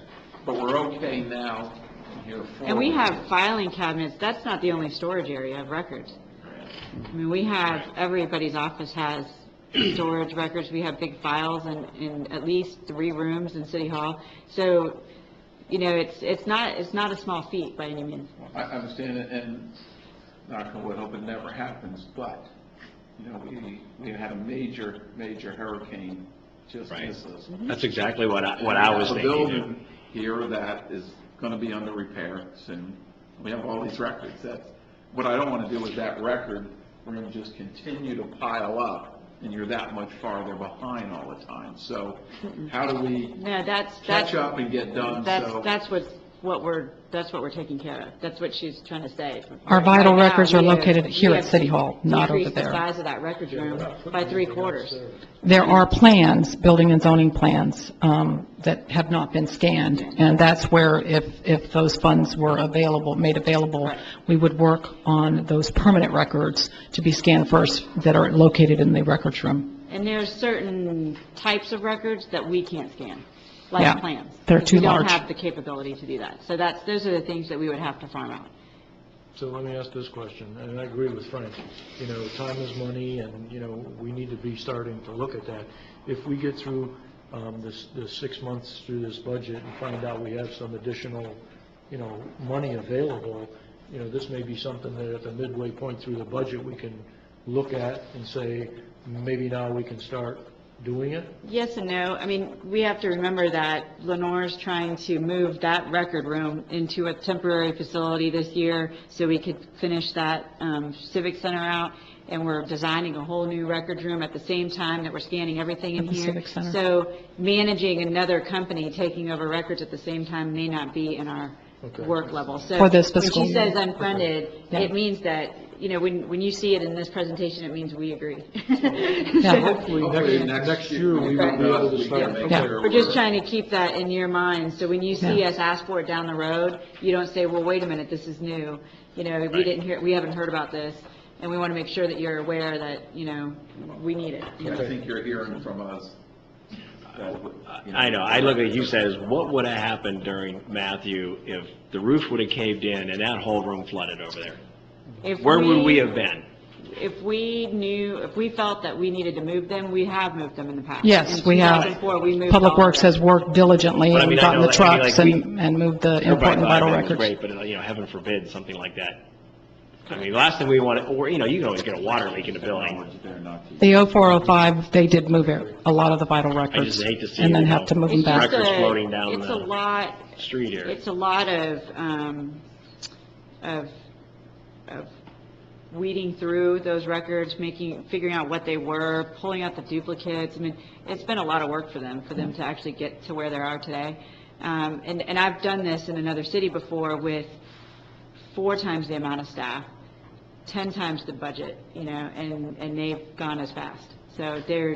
[SPEAKER 2] But we're okay now from here forward?
[SPEAKER 3] And we have filing cabinets. That's not the only storage area of records. I mean, we have, everybody's office has storage records. We have big files in at least 3 rooms in City Hall. So, you know, it's not a small feat by any means.
[SPEAKER 2] I understand it, and knock on wood, hope it never happens, but, you know, we had a major hurricane just miss us.
[SPEAKER 9] That's exactly what I was
[SPEAKER 2] A
[SPEAKER 9] thinking.
[SPEAKER 2] building here that is going to be under repair soon. We have all these records. What I don't want to do is that record, we're going to just continue to pile up, and you're that much farther behind all the time. So how do we
[SPEAKER 3] No, that's
[SPEAKER 2] catch up and get done? So
[SPEAKER 3] that's what we're taking care of. That's what she's trying to say.
[SPEAKER 7] Our vital
[SPEAKER 3] Right now,
[SPEAKER 7] records are
[SPEAKER 3] we have-
[SPEAKER 7] located here
[SPEAKER 3] we
[SPEAKER 7] at
[SPEAKER 3] have
[SPEAKER 7] City Hall, not over
[SPEAKER 3] decreased the
[SPEAKER 7] there.
[SPEAKER 3] size of that records room by 3/4.
[SPEAKER 7] There are plans, building and zoning plans, that have not been scanned, and that's where if those funds were made available,
[SPEAKER 3] Right.
[SPEAKER 7] we would work on those permanent records to be scanned first that are located in the records room.
[SPEAKER 3] And there's certain types of records that we can't scan,
[SPEAKER 7] Yeah,
[SPEAKER 3] like plans.
[SPEAKER 7] they're
[SPEAKER 3] because
[SPEAKER 7] too
[SPEAKER 3] We
[SPEAKER 7] large.
[SPEAKER 3] don't have the capability to do that. So those are the things that we would have to farm out.
[SPEAKER 8] So let me ask this question, and I agree with Frank. You know, time is money, and, you know, we need to be starting to look at that. If we get through the 6 months through this budget and find out we have some additional, you know, money available, you know, this may be something that at the midway point through the budget, we can look at and say, maybe now we can start doing it?
[SPEAKER 3] Yes and no. I mean, we have to remember that Lenore's trying to move that record room into a temporary facility this year so we could finish that Civic Center out, and we're designing a whole new records room at the same time that we're scanning everything in
[SPEAKER 7] At the
[SPEAKER 3] here.
[SPEAKER 7] Civic Center.
[SPEAKER 3] So managing another company taking over records at the same time may not be in our
[SPEAKER 8] Okay.
[SPEAKER 3] work level. So
[SPEAKER 7] For this fiscal
[SPEAKER 3] when she
[SPEAKER 7] year.
[SPEAKER 3] says unfunded,
[SPEAKER 7] Yeah.
[SPEAKER 3] it means that, you know, when you see it in this presentation, it means we agree.
[SPEAKER 8] Hopefully,
[SPEAKER 2] Hopefully
[SPEAKER 8] next year, we will be able to start.
[SPEAKER 7] Yeah.
[SPEAKER 3] We're just trying to keep that in your mind, so when you see
[SPEAKER 7] Yeah.
[SPEAKER 3] us ask for it down the road, you don't say, well, wait a minute, this is new. You know, we haven't heard about this, and we want to make sure that you're aware that, you know, we need it.
[SPEAKER 2] I think you're hearing from us. that, you
[SPEAKER 9] I know, I look at you says, what would have happened during Matthew if the roof would have caved in and that whole room flooded over there?
[SPEAKER 3] If
[SPEAKER 9] Where would we have been?
[SPEAKER 3] If we felt that we needed to move them, we have moved them in the past.
[SPEAKER 7] Yes,
[SPEAKER 3] In
[SPEAKER 7] we have.
[SPEAKER 3] 2004, we moved
[SPEAKER 7] Public
[SPEAKER 3] all of
[SPEAKER 7] Works
[SPEAKER 3] them.
[SPEAKER 7] has worked diligently
[SPEAKER 9] But I
[SPEAKER 7] and
[SPEAKER 9] mean, I
[SPEAKER 7] gotten
[SPEAKER 9] know
[SPEAKER 7] the
[SPEAKER 9] that- I mean,
[SPEAKER 7] trucks
[SPEAKER 9] like,
[SPEAKER 7] and moved the
[SPEAKER 9] Everybody
[SPEAKER 7] important
[SPEAKER 9] thought
[SPEAKER 7] vital
[SPEAKER 9] everything was
[SPEAKER 7] records.
[SPEAKER 9] great, but, you know, heaven forbid, something like that. I mean, last thing we want, or, you know, you can always get a water leak in the building.
[SPEAKER 2] technology there not to-
[SPEAKER 7] The 0405, they did move a lot of the vital
[SPEAKER 9] I
[SPEAKER 7] records.
[SPEAKER 9] just hate to see,
[SPEAKER 7] And then
[SPEAKER 9] you
[SPEAKER 7] have
[SPEAKER 9] know,
[SPEAKER 7] to move them
[SPEAKER 3] It's
[SPEAKER 7] back.
[SPEAKER 3] just
[SPEAKER 9] records
[SPEAKER 3] a-
[SPEAKER 9] floating down
[SPEAKER 3] It's a
[SPEAKER 9] the
[SPEAKER 3] lot,
[SPEAKER 9] street here.
[SPEAKER 3] it's a lot of weeding through those records, figuring out what they were, pulling out the duplicates. I mean, it's been a lot of work for them to actually get to where they are today. And I've done this in another city before with 4 times the amount of staff, 10 times the budget, you know, and they've gone as fast. So they're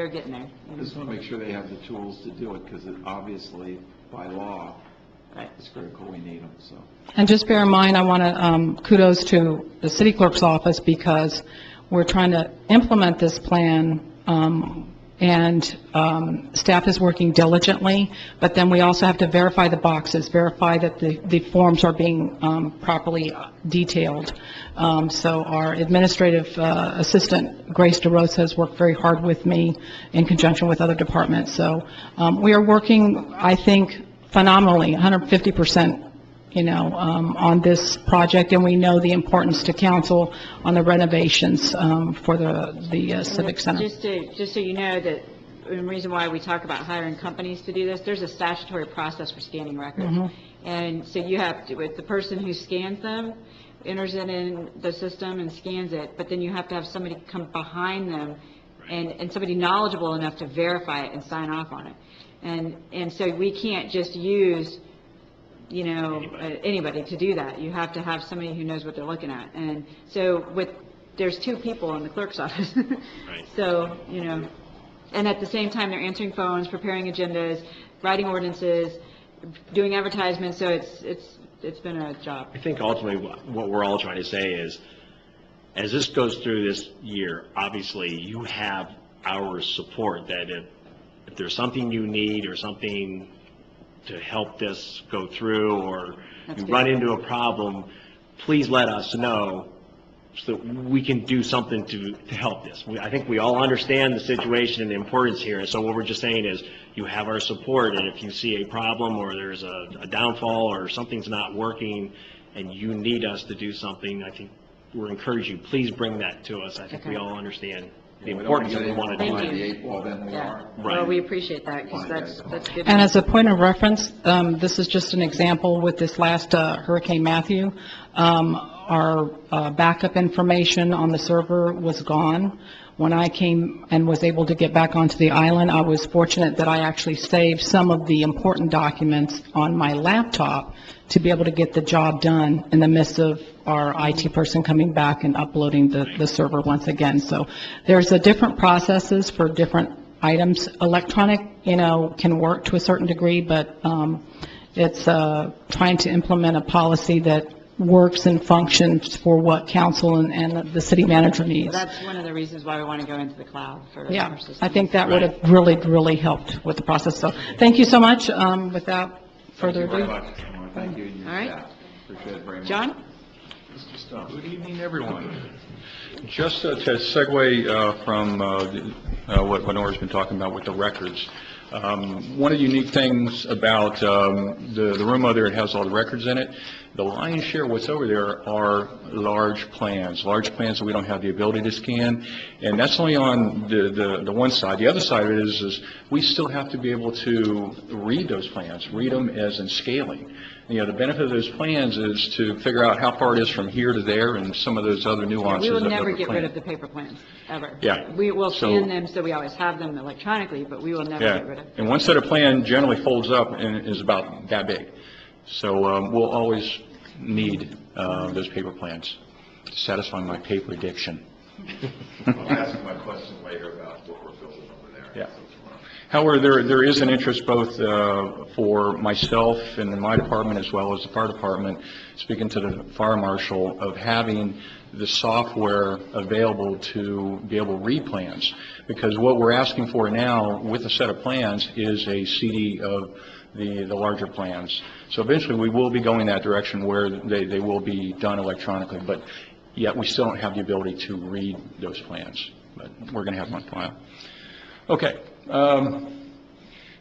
[SPEAKER 3] getting there.
[SPEAKER 2] I just want to make sure they have the tools to do it, because obviously, by law,
[SPEAKER 3] Right.
[SPEAKER 2] it's critical we need them, so.
[SPEAKER 7] And just bear in mind, I want to kudos to the city clerk's office because we're trying to implement this plan, and staff is working diligently, but then we also have to verify the boxes, verify that the forms are being properly detailed. So our administrative assistant, Grace DeRosa, has worked very hard with me in conjunction with other departments. So we are working, I think, phenomenally, 150%, you know, on this project, and we know the importance to council on the renovations for the Civic Center.
[SPEAKER 3] Just so you know that the reason why we talk about hiring companies to do this, there's a statutory process for scanning records. And so you have to, with the person who scans them, enters it in the system and scans it, but then you have to have somebody come behind them and somebody knowledgeable enough to verify it and sign off on it. And so we can't just use, you know, anybody to do that. You have to have somebody who knows what they're looking at. And so there's 2 people in the clerk's office.
[SPEAKER 9] Right.
[SPEAKER 3] So, you know, and at the same time, they're answering phones, preparing agendas, writing ordinances, doing advertisements, so it's been a job.
[SPEAKER 9] I think ultimately what we're all trying to say is, as this goes through this year, obviously you have our support, that if there's something you need or something to help this go through, or
[SPEAKER 3] That's
[SPEAKER 9] you
[SPEAKER 3] good.
[SPEAKER 9] run into a problem, please let us know so that we can do something to help this. I think we all understand the situation and the importance here, so what we're just saying is, you have our support, and if you see a problem or there's a downfall or something's not working and you need us to do something, I think we're encouraging you, please bring that to us. I think we all understand the importance of what we want to
[SPEAKER 3] Thank
[SPEAKER 9] do.
[SPEAKER 3] you.
[SPEAKER 2] The 8 ball than we
[SPEAKER 3] Yeah.
[SPEAKER 2] are.
[SPEAKER 3] Well,
[SPEAKER 9] Right.
[SPEAKER 3] we appreciate that, because that's good.
[SPEAKER 7] And as a point of reference, this is just an example with this last Hurricane Matthew. Our backup information on the server was gone. When I came and was able to get back onto the island, I was fortunate that I actually saved some of the important documents on my laptop to be able to get the job done in the midst of our IT person coming back and uploading the server once again. So there's a different processes for different items. Electronic, you know, can work to a certain degree, but it's trying to implement a policy that works and functions for what council and the city manager needs.
[SPEAKER 3] That's one of the reasons why we want to go into the cloud for
[SPEAKER 7] Yeah,
[SPEAKER 3] our system.
[SPEAKER 7] I think that would have really, really helped with the process. So thank you so much. Without further
[SPEAKER 2] Thank you very
[SPEAKER 7] ado.
[SPEAKER 2] much. I want to thank you and your
[SPEAKER 3] All right.
[SPEAKER 2] staff. Appreciate it very much.
[SPEAKER 3] John?
[SPEAKER 2] Mr. Stone.
[SPEAKER 10] Good evening, everyone. Just to segue from what Nora's been talking about with the records, One of the unique things about the room over there, it has all the records in it. The lion's share of what's over there are large plans that we don't have the ability to scan, and that's only on the one side. The other side of it is we still have to be able to read those plans, read them as in scaling. You know, the benefit of those plans is to figure out how far it is from here to there and some of those other nuances.
[SPEAKER 3] We will
[SPEAKER 10] of
[SPEAKER 3] never
[SPEAKER 10] the
[SPEAKER 3] get
[SPEAKER 10] plan.
[SPEAKER 3] rid of the paper plans, ever.
[SPEAKER 10] Yeah.
[SPEAKER 3] We will
[SPEAKER 10] So-
[SPEAKER 3] scan them, so we always have them electronically, but we will never
[SPEAKER 10] Yeah,
[SPEAKER 3] get rid of them.
[SPEAKER 10] and one set of plan generally folds up and is about that big. So we'll always need those paper plans to satisfy my paper addiction.
[SPEAKER 2] I'll ask my question later about what we're building over there.
[SPEAKER 10] Yeah. However, there is an interest both for myself and in my department as well as the fire department, speaking to the fire marshal, of having the software available to be able to read plans. Because what we're asking for now with a set of plans is a CD of the larger plans. So eventually we will be going that direction where they will be done electronically, but yet we still don't have the ability to read those plans. But we're going to have them on file. Okay.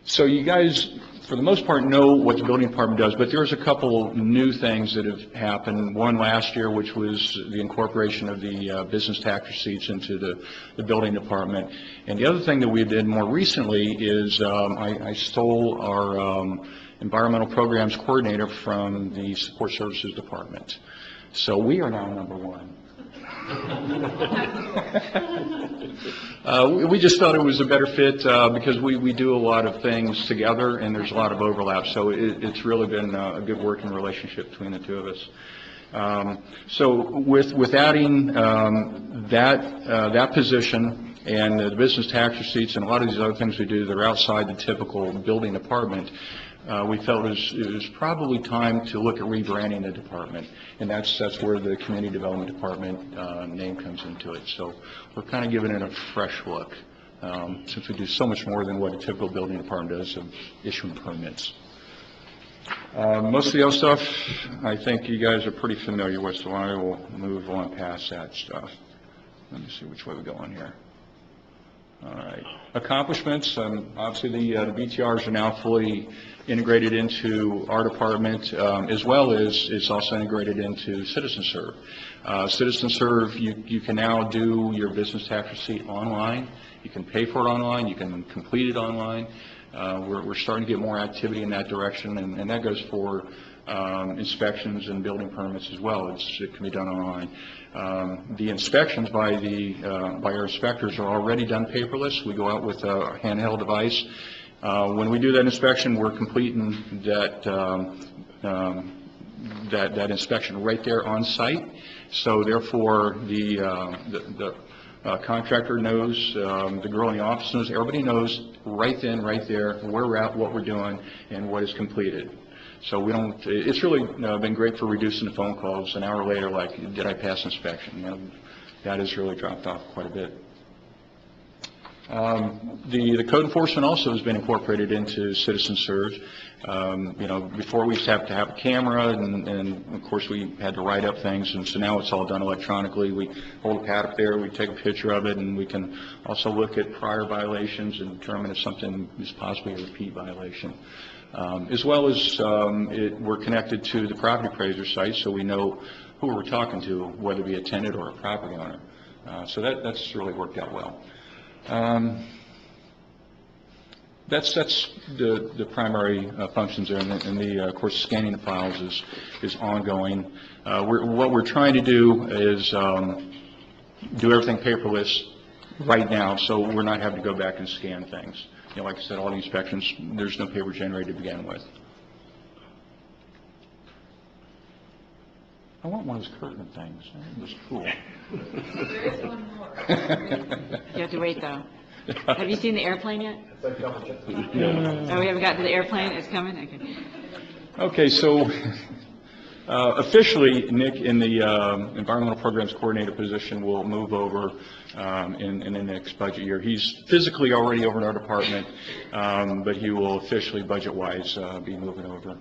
[SPEAKER 10] So you guys, for the most part, know what the building department does, but there's a couple new things that have happened. One last year, which was the incorporation of the business tax receipts into the building department. And the other thing that we did more recently is I stole our environmental programs coordinator from the support services department. So we are now number one. We just felt it was a better fit because we do a lot of things together and there's a lot of overlap. So it's really been a good working relationship between the two of us. So with adding that position and the business tax receipts and a lot of these other things we do that are outside the typical building department, we felt it was probably time to look at rebranding the department, and that's where the community development department name comes into it. So we're kind of giving it a fresh look, since we do so much more than what a typical building department does of issuing permits. Most of the other stuff, I think you guys are pretty familiar with, so I will move on past that stuff. Let me see which way we go on here. All right. Accomplishments, obviously the BTRs are now fully integrated into our department, as well as it's also integrated into CitizenServe. CitizenServe, you can now do your business tax receipt online. You can pay for it online. You can complete it online. We're starting to get more activity in that direction, and that goes for inspections and building permits as well. It can be done online. The inspections by our inspectors are already done paperless. We go out with a handheld device. When we do that inspection, we're completing that inspection right there on site. So therefore, the contractor knows, the girl in the office knows, everybody knows right then, right there, where we're at, what we're doing, and what is completed. So we don't, it's really been great for reducing the phone calls an hour later, like, did I pass inspection? You know, that has really dropped off quite a bit. The code enforcement also has been incorporated into CitizenServe. You know, before we used to have a camera, and of course we had to write up things, and so now it's all done electronically. We hold a pad up there, we take a picture of it, and we can also look at prior violations and determine if something is possibly a repeat violation. As well as we're connected to the property appraiser site, so we know who we're talking to, whether it be a tenant or a property owner. So that's really worked out well. That's the primary functions there, and of course scanning the files is ongoing. What we're trying to do is do everything paperless right now, so we're not having to go back and scan things. You know, like I said, all the inspections, there's no paper generated to begin with. I want one of those curtain things. That was cool.
[SPEAKER 1] There is one more.
[SPEAKER 3] You have to wait, though. Have you seen the airplane yet?
[SPEAKER 10] Yeah.
[SPEAKER 3] Oh, we haven't got to the airplane? It's coming? Okay.
[SPEAKER 10] Okay, so officially, Nick, in the environmental programs coordinator position, will move over in the next budget year. He's physically already over in our department, but he will officially, budget-wise, be moving over.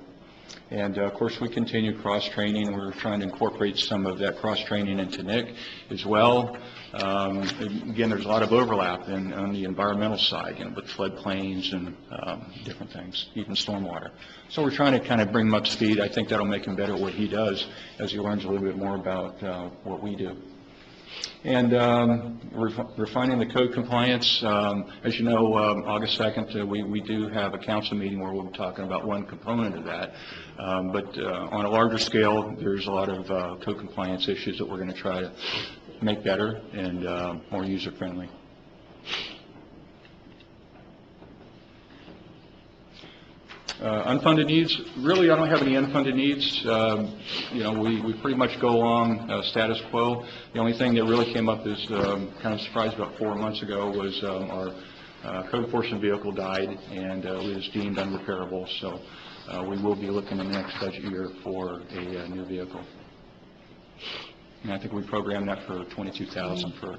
[SPEAKER 10] And of course, we continue cross-training. We're trying to incorporate some of that cross-training into NIC as well. Again, there's a lot of overlap on the environmental side, with floodplains and different things, even stormwater. So we're trying to kind of bring him up to speed. I think that'll make him better at what he does as he learns a little bit more about what we do. And refining the code compliance. As you know, August 2nd, we do have a council meeting where we'll be talking about one component of that. But on a larger scale, there's a lot of code compliance issues that we're going to try to make better and more user-friendly. Unfunded needs, really, I don't have any unfunded needs. We pretty much go along status quo. The only thing that really came up is kind of surprised about 4 months ago was our code enforcement vehicle died and it was deemed unrepairable. So we will be looking in the next budget year for a new vehicle. And I think we programmed that for $22,000 for,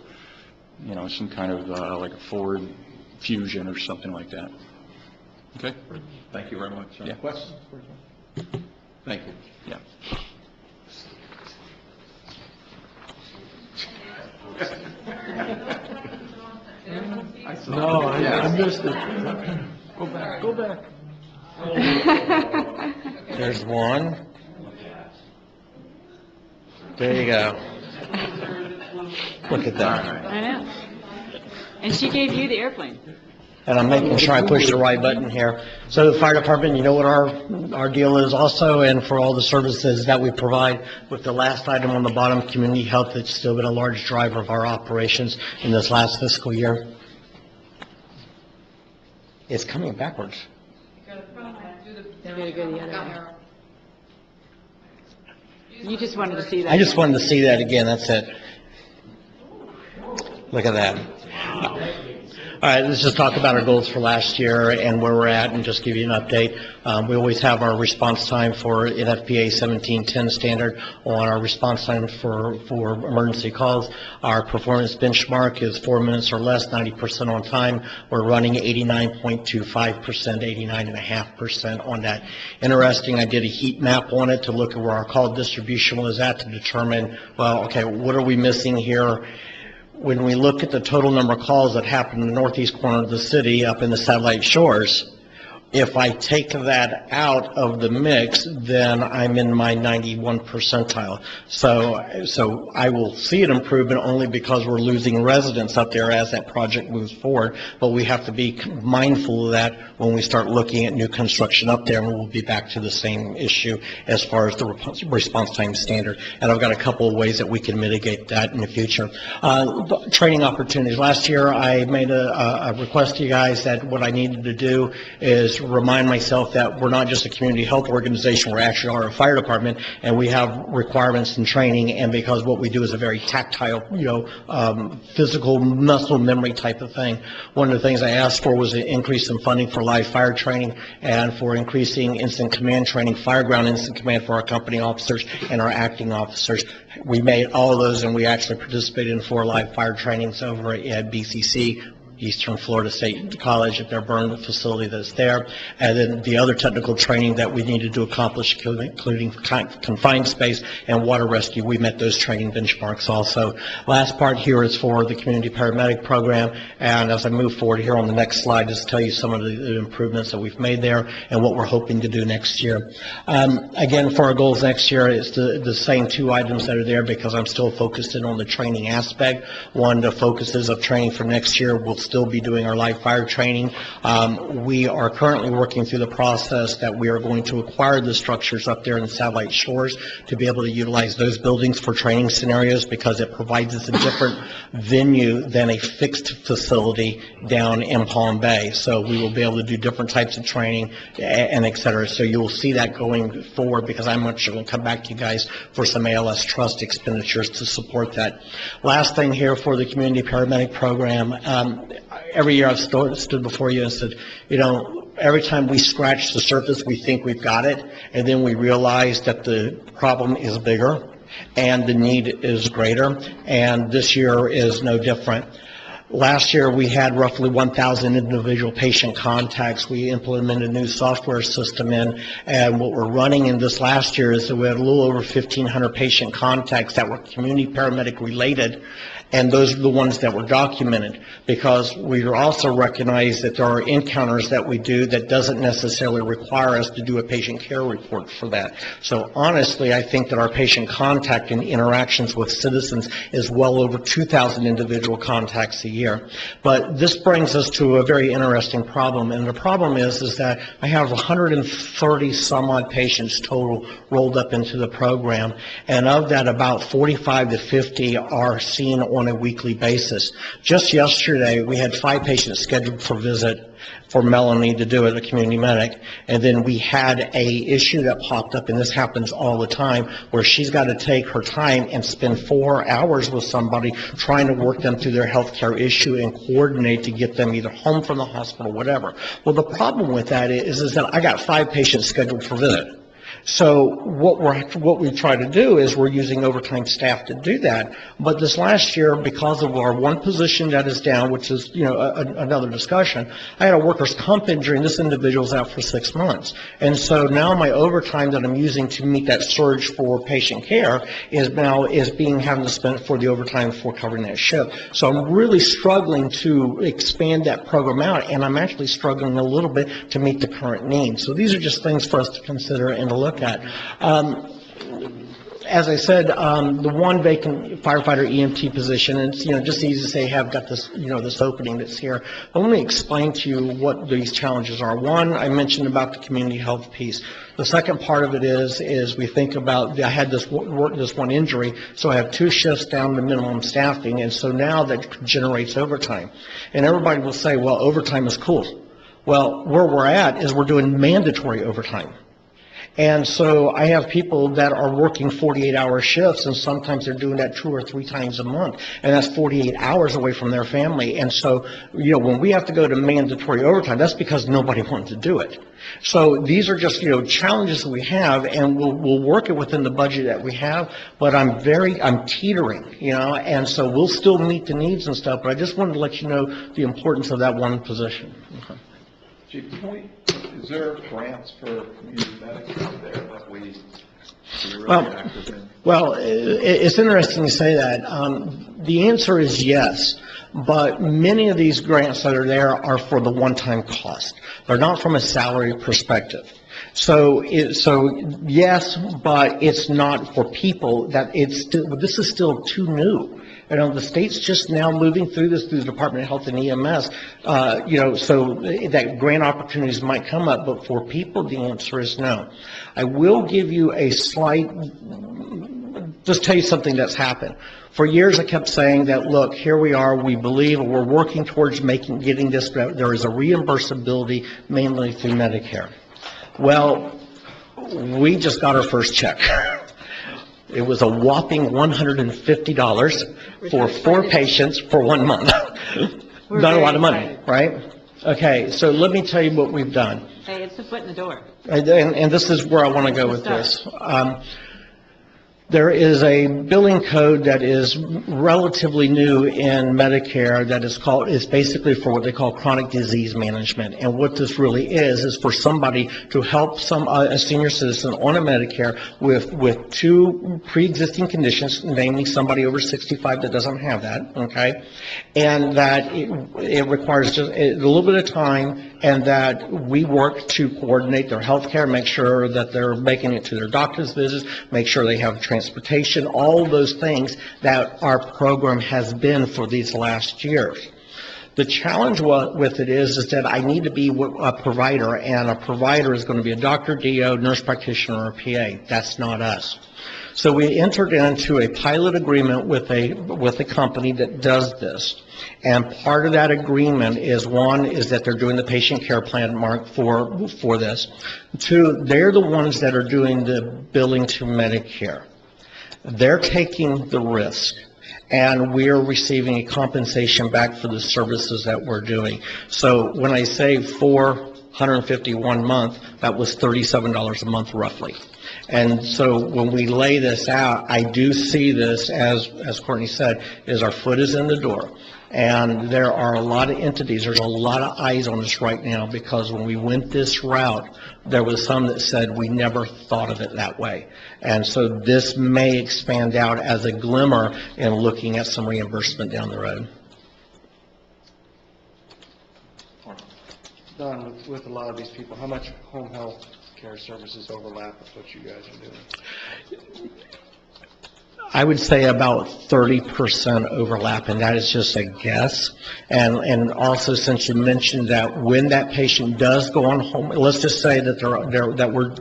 [SPEAKER 10] some kind of like a Ford Fusion or something like that. Okay.
[SPEAKER 2] Thank you very much. Yeah. Questions? Thank you.
[SPEAKER 10] Yeah.
[SPEAKER 8] No, I missed it. Go back.
[SPEAKER 11] There's one. There you go. Look at that.
[SPEAKER 3] I know. And she gave you the airplane.
[SPEAKER 11] And I'm making sure I push the right button here. So the fire department, you know what our deal is also, and for all the services that we provide. With the last item on the bottom, community health, it's still been a large driver of our operations in this last fiscal year. It's coming backwards.
[SPEAKER 3] They're going to go the other way. You just wanted to see that.
[SPEAKER 11] I just wanted to see that again, that's it. Look at that. All right, let's just talk about our goals for last year and where we're at and just give you an update. We always have our response time for NFPA 1710 standard on our response time for emergency calls. Our performance benchmark is 4 minutes or less, 90% on time. We're running 89.25%, 89.5% on that. Interesting, I did a heat map on it to look at where our call distribution was at to determine, well, okay, what are we missing here? When we look at the total number of calls that happen in the northeast corner of the city up in the Satellite Shores, if I take that out of the mix, then I'm in my 91 percentile. So I will see an improvement only because we're losing residents up there as that project moves forward. But we have to be mindful of that when we start looking at new construction up there, and we'll be back to the same issue as far as the response time standard. And I've got a couple of ways that we can mitigate that in the future. Training opportunities. Last year, I made a request to you guys that what I needed to do is remind myself that we're not just a community health organization, we're actually are a fire department, and we have requirements and training, and because what we do is a very tactile, physical muscle memory type of thing. One of the things I asked for was an increase in funding for live fire training and for increasing instant command training, fireground instant command for our company officers and our acting officers. We made all of those, and we actually participated in 4 live fire trainings over at BCC, Eastern Florida State College, at their burn facility that's there. And then the other technical training that we needed to accomplish, including confined space and water rescue, we met those training benchmarks also. Last part here is for the community paramedic program. And as I move forward here on the next slide, just tell you some of the improvements that we've made there and what we're hoping to do next year. Again, for our goals next year, it's the same 2 items that are there because I'm still focused in on the training aspect. One, the focuses of training for next year will still be doing our live fire training. We are currently working through the process that we are going to acquire the structures up there in the Satellite Shores to be able to utilize those buildings for training scenarios because it provides us a different venue than a fixed facility down in Palm Bay. So we will be able to do different types of training and et cetera. So you will see that going forward because I'm actually going to come back to you guys for some ALS trust expenditures to support that. Last thing here for the community paramedic program. Every year I've stood before you and said, every time we scratch the surface, we think we've got it, and then we realize that the problem is bigger and the need is greater, and this year is no different. Last year, we had roughly 1,000 individual patient contacts. We implemented a new software system in, and what we're running in this last year is that we had a little over 1,500 patient contacts that were community paramedic related, and those are the ones that were documented, because we also recognize that there are encounters that we do that doesn't necessarily require us to do a patient care report for that. So honestly, I think that our patient contact and interactions with citizens is well over 2,000 individual contacts a year. But this brings us to a very interesting problem, and the problem is that I have 130 some odd patients total rolled up into the program, and of that, about 45 to 50 are seen on a weekly basis. Just yesterday, we had 5 patients scheduled for visit for Melanie to do it, a community medic, and then we had a issue that popped up, and this happens all the time, where she's got to take her time and spend 4 hours with somebody trying to work them through their health care issue and coordinate to get them either home from the hospital, whatever. Well, the problem with that is that I got 5 patients scheduled for visit. So what we try to do is we're using overtime staff to do that. But this last year, because of our one position that is down, which is, another discussion, I had a workers' comp injury, and this individual's out for 6 months. And so now my overtime that I'm using to meet that surge for patient care is having to spend for the overtime for covering that shift. So I'm really struggling to expand that program out, and I'm actually struggling a little bit to meet the current needs. So these are just things for us to consider and to look at. As I said, the one vacant firefighter EMT position, and it's, just easy to say, hey, I've got this, this opening that's here. But let me explain to you what these challenges are. One, I mentioned about the community health piece. The second part of it is we think about, I had this one injury, so I have 2 shifts down to minimum staffing, and so now that generates overtime. And everybody will say, well, overtime is cool. Well, where we're at is we're doing mandatory overtime. And so I have people that are working 48-hour shifts, and sometimes they're doing that 2 or 3 times a month, and that's 48 hours away from their family. And so, when we have to go to mandatory overtime, that's because nobody wanted to do it. So these are just, challenges that we have, and we'll work it within the budget that we have, but I'm teetering, and so we'll still meet the needs and stuff, but I just wanted to let you know the importance of that one position. Okay.
[SPEAKER 2] Chief, is there grants for community medics out there that we're really active in?
[SPEAKER 11] Well, it's interesting you say that. The answer is yes, but many of these grants that are there are for the one-time cost. They're not from a salary perspective. So yes, but it's not for people this is still too new. The state's just now moving through this through the Department of Health and EMS, so that grant opportunities might come up, but for people, the answer is no. I will give you just tell you something that's happened. For years, I kept saying that, look, here we are, we believe, we're working towards getting this, there is a reimbursability mainly through Medicare. Well, we just got our first check. It was a whopping $150 for 4 patients for 1 month. Not a lot of money, right? Okay, so let me tell you what we've done.
[SPEAKER 3] Hey, it's a foot in the door.
[SPEAKER 11] And this is where I want to go with this. There is a billing code that is relatively new in Medicare that is basically for what they call chronic disease management. And what this really is for somebody to help a senior citizen on a Medicare with 2 pre-existing conditions, namely somebody over 65 that doesn't have that, okay? And that it requires just a little bit of time, and that we work to coordinate their health care, make sure that they're making it to their doctor's visits, make sure they have transportation, all those things that our program has been for these last years. The challenge with it is that I need to be a provider, and a provider is going to be a doctor, DO, nurse practitioner, or PA. That's not us. So we entered into a pilot agreement with a company that does this. And part of that agreement is, one, is that they're doing the patient care plan, Mark, for this. 2, they're the ones that are doing the billing to Medicare. They're taking the risk, and we're receiving a compensation back for the services that we're doing. So when I say $451 month, that was $37 a month roughly. And so when we lay this out, I do see this, as Courtney said, is our foot is in the door. And there are a lot of entities, there's a lot of eyes on this right now, because when we went this route, there was some that said we never thought of it that way. And so this may expand out as a glimmer in looking at some reimbursement down the road.
[SPEAKER 5] Don, with a lot of these people, how much home health care services overlap with what you guys are doing?
[SPEAKER 11] I would say about 30% overlap, and that is just a guess. And also, since you mentioned that when that patient does go on home, let's just say that that we're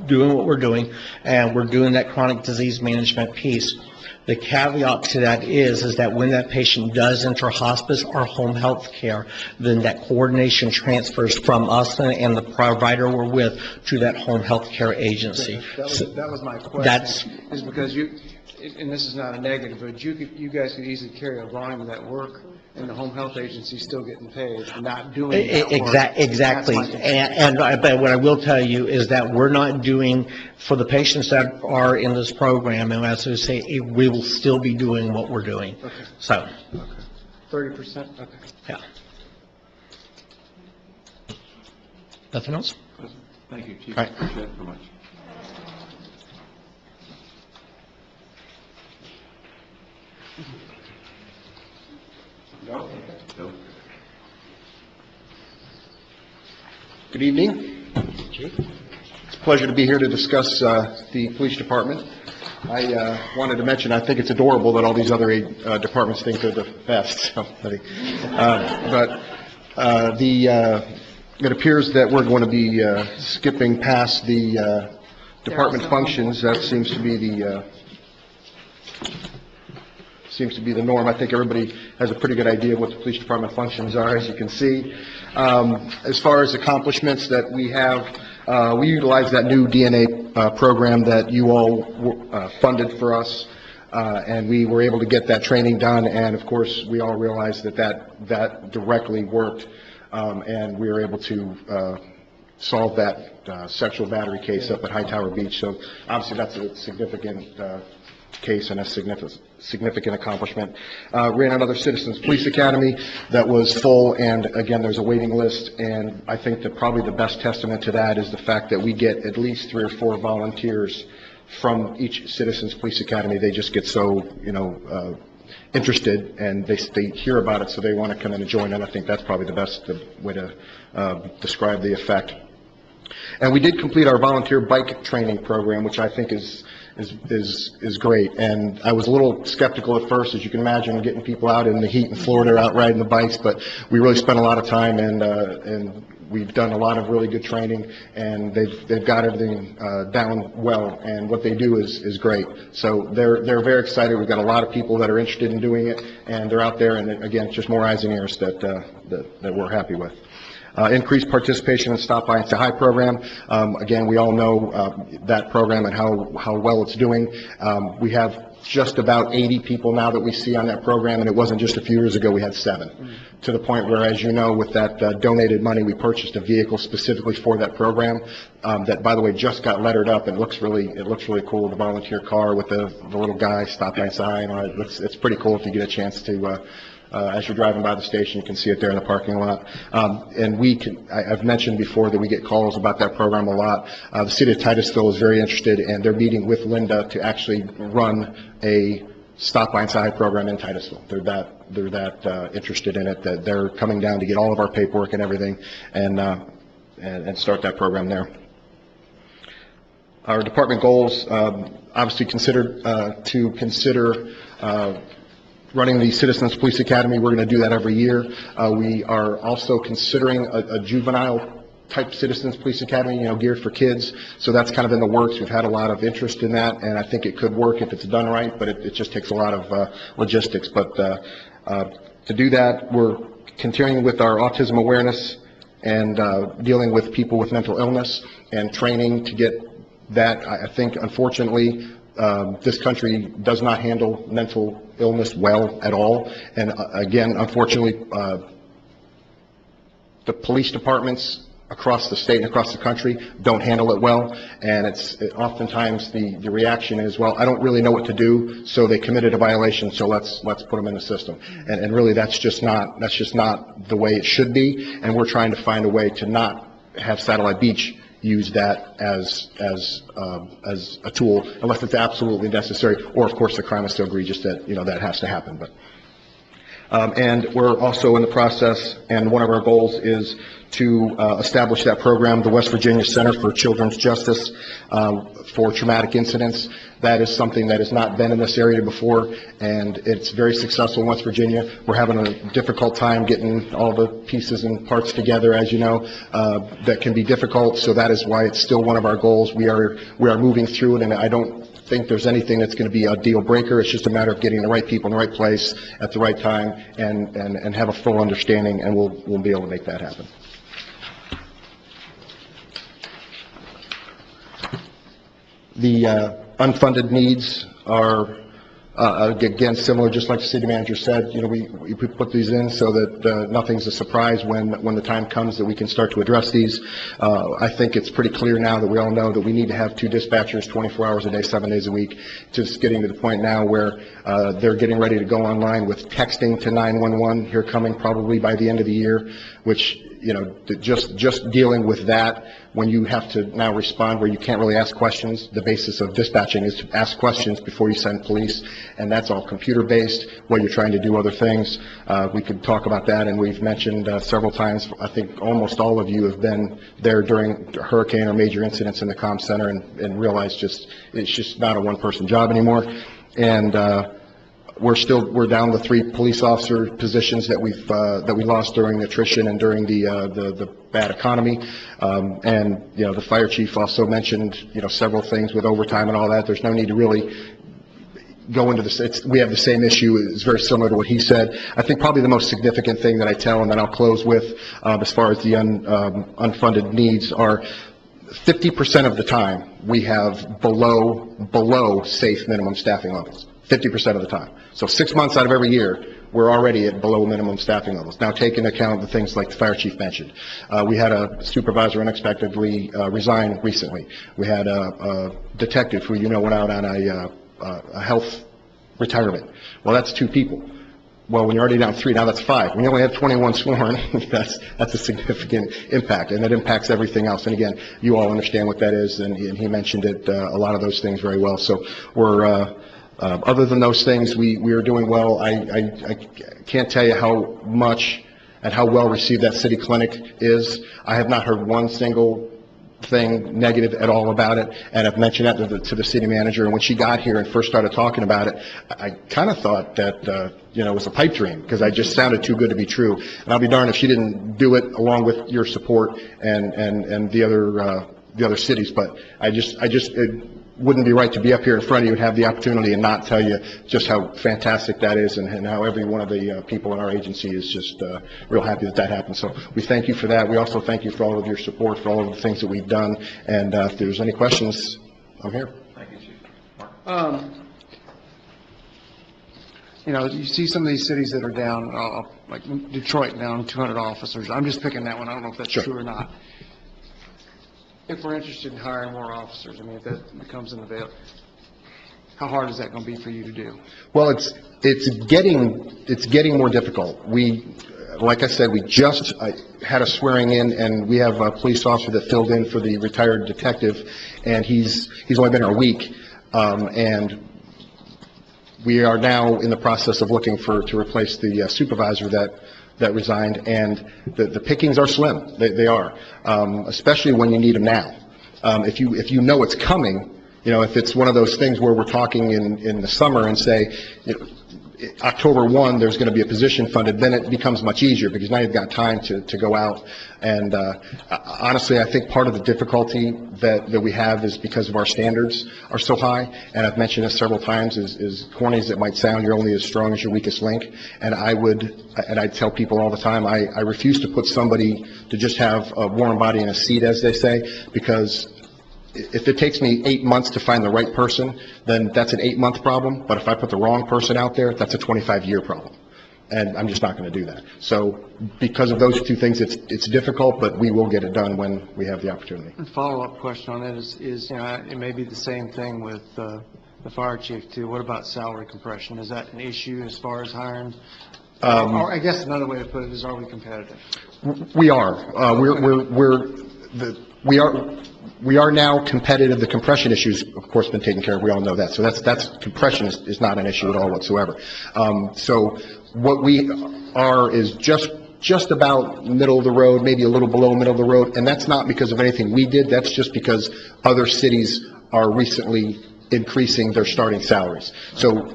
[SPEAKER 11] doing what we're doing, and we're doing that chronic disease management piece. The caveat to that is that when that patient does enter hospice or home health care, then that coordination transfers from us and the provider we're with to that home health care agency.
[SPEAKER 5] That was my question, is because you, and this is not a negative, but you guys could easily carry a volume of that work, and the home health agency still getting paid for not doing that work.
[SPEAKER 11] Exactly. But what I will tell you is that we're not doing, for the patients that are in this program, and as I say, we will still be doing what we're doing.
[SPEAKER 5] Okay.
[SPEAKER 11] So.
[SPEAKER 5] Okay. 30%? Okay.
[SPEAKER 11] Yeah. Nothing else?
[SPEAKER 2] Thank you, Chief.
[SPEAKER 11] All right.
[SPEAKER 2] Appreciate it very much.
[SPEAKER 12] Good evening. It's a pleasure to be here to discuss the police department. I wanted to mention, I think it's adorable that all these other departments think they're the best. It appears that we're going to be skipping past the department functions. That seems to be the norm. I think everybody has a pretty good idea of what the police department functions are, as you can see. As far as accomplishments that we have, we utilize that new DNA program that you all funded for us, and we were able to get that training done, and of course, we all realized that directly worked, and we were able to solve that sexual battery case up at Hightower Beach. So obviously, that's a significant case and a significant accomplishment. Ran another Citizens Police Academy that was full, and again, there's a waiting list, and I think that probably the best testament to that is the fact that we get at least 3 or 4 volunteers from each Citizens Police Academy. They just get so, interested, and they hear about it, so they want to come in and join, and I think that's probably the best way to describe the effect. And we did complete our volunteer bike training program, which I think is great. And I was a little skeptical at first, as you can imagine, getting people out in the heat in Florida out riding the bikes, but we really spent a lot of time, and we've done a lot of really good training, and they've got everything down well, and what they do is great. So they're very excited. We've got a lot of people that are interested in doing it, and they're out there, and again, it's just more eyes and ears that we're happy with. Increased participation in Stop By and Say Hi program. Again, we all know that program and how well it's doing. We have just about 80 people now that we see on that program, and it wasn't just a few years ago we had 7. To the point where, as you know, with that donated money, we purchased a vehicle specifically for that program that, by the way, just got lettered up, and it looks really cool. The volunteer car with the little guy, Stop By and Say Hi, and it's pretty cool if you get a chance to. As you're driving by the station, you can see it there in the parking lot. And I've mentioned before that we get calls about that program a lot. The city of Titusville is very interested, and they're meeting with Linda to actually run a Stop By and Say Hi program in Titusville. They're that interested in it, that they're coming down to get all of our paperwork and everything, and start that program there. Our department goals, obviously consider running the Citizens Police Academy. We're going to do that every year. We are also considering a juvenile type Citizens Police Academy, geared for kids. So that's kind of in the works. We've had a lot of interest in that, and I think it could work if it's done right, but it just takes a lot of logistics. But to do that, we're continuing with our autism awareness and dealing with people with mental illness and training to get that. I think, unfortunately, this country does not handle mental illness well at all. And again, unfortunately, the police departments across the state and across the country don't handle it well, and oftentimes the reaction is, well, I don't really know what to do, so they committed a violation, so let's put them in the system. And really, that's just not the way it should be, and we're trying to find a way to not have Satellite Beach use that as a tool, unless it's absolutely necessary, or of course the crime is so egregious that, that has to happen. But and we're also in the process, and one of our goals is to establish that program, the West Virginia Center for Children's Justice for Traumatic Incidents. That is something that has not been in this area before, and it's very successful in West Virginia. We're having a difficult time getting all the pieces and parts together, as you know. That can be difficult, so that is why it's still one of our goals. We are moving through it, and I don't think there's anything that's going to be a deal breaker. It's just a matter of getting the right people in the right place at the right time and have a full understanding, and we'll be able to make that happen. The unfunded needs are, again, similar, just like the city manager said. We put these in so that nothing's a surprise when the time comes that we can start to address these. I think it's pretty clear now that we all know that we need to have 2 dispatchers 24 hours a day, 7 days a week. Just getting to the point now where they're getting ready to go online with texting to 911 here coming probably by the end of the year, which, just dealing with that when you have to now respond where you can't really ask questions. The basis of dispatching is to ask questions before you send police, and that's all computer-based while you're trying to do other things. We could talk about that, and we've mentioned several times, I think almost all of you have been there during hurricane or major incidents in the comm center and realized it's just not a one-person job anymore. And we're down to 3 police officer positions that we lost during attrition and during the bad economy. And the fire chief also mentioned several things with overtime and all that. There's no need to really go into this. We have the same issue. It's very similar to what he said. I think probably the most significant thing that I tell, and then I'll close with, as far as the unfunded needs, are 50% of the time we have below safe minimum staffing levels. 50% of the time. So 6 months out of every year, we're already at below minimum staffing levels. Now, take into account the things like the fire chief mentioned. We had a supervisor unexpectedly resign recently. We had a detective who went out on a health retirement. Well, that's 2 people. Well, when you're already down 3, now that's 5. When you only have 21 sworn, that's a significant impact, and that impacts everything else. And again, you all understand what that is, and he mentioned it, a lot of those things very well. So we're other than those things, we are doing well. I can't tell you how much and how well received that city clinic is. I have not heard one single thing negative at all about it, and I've mentioned that to the city manager. And when she got here and first started talking about it, I kind of thought that it was a pipe dream, because I just sounded too good to be true. And I'll be darned if she didn't do it along with your support and the other cities. But it wouldn't be right to be up here in front of you and have the opportunity and not tell you just how fantastic that is, and how every one of the people in our agency is just real happy that happened. So we thank you for that. We also thank you for all of your support, for all of the things that we've done. And if there's any questions, I'm here.
[SPEAKER 2] Thank you, Chief. Mark?
[SPEAKER 5] You see some of these cities that are down, like Detroit, down 200 officers. I'm just picking that one. I don't know if that's true or not. If we're interested in hiring more officers, if that becomes an avail, how hard is that going to be for you to do?
[SPEAKER 12] Well, it's getting more difficult. Like I said, we just had a swearing in, and we have a police officer that filled in for the retired detective, and he's only been here a week, and we are now in the process of looking to replace the supervisor that resigned, and the pickings are slim. They are, especially when you need them now. If you know it's coming, if it's one of those things where we're talking in the summer and say, October 1, there's going to be a position funded, then it becomes much easier, because now you've got time to go out. And honestly, I think part of the difficulty that we have is because of our standards are so high. And I've mentioned this several times, as corny as it might sound, you're only as strong as your weakest link. And I tell people all the time, I refuse to put somebody to just have a warm body in a seat, as they say, because if it takes me 8 months to find the right person, then that's an 8-month problem. But if I put the wrong person out there, that's a 25-year problem. And I'm just not going to do that. So because of those two things, it's difficult, but we will get it done when we have the opportunity.
[SPEAKER 5] A follow-up question on that is, you know, it may be the same thing with the fire chief too. What about salary compression? Is that an issue as far as hiring? Or I guess another way to put it is, are we competitive?
[SPEAKER 12] We are. We are now competitive. The compression issue's, of course, been taken care of. We all know that. So that's compression is not an issue at all whatsoever. So what we are is just about middle of the road, maybe a little below middle of the road, and that's not because of anything we did. That's just because other cities are recently increasing their starting salaries. So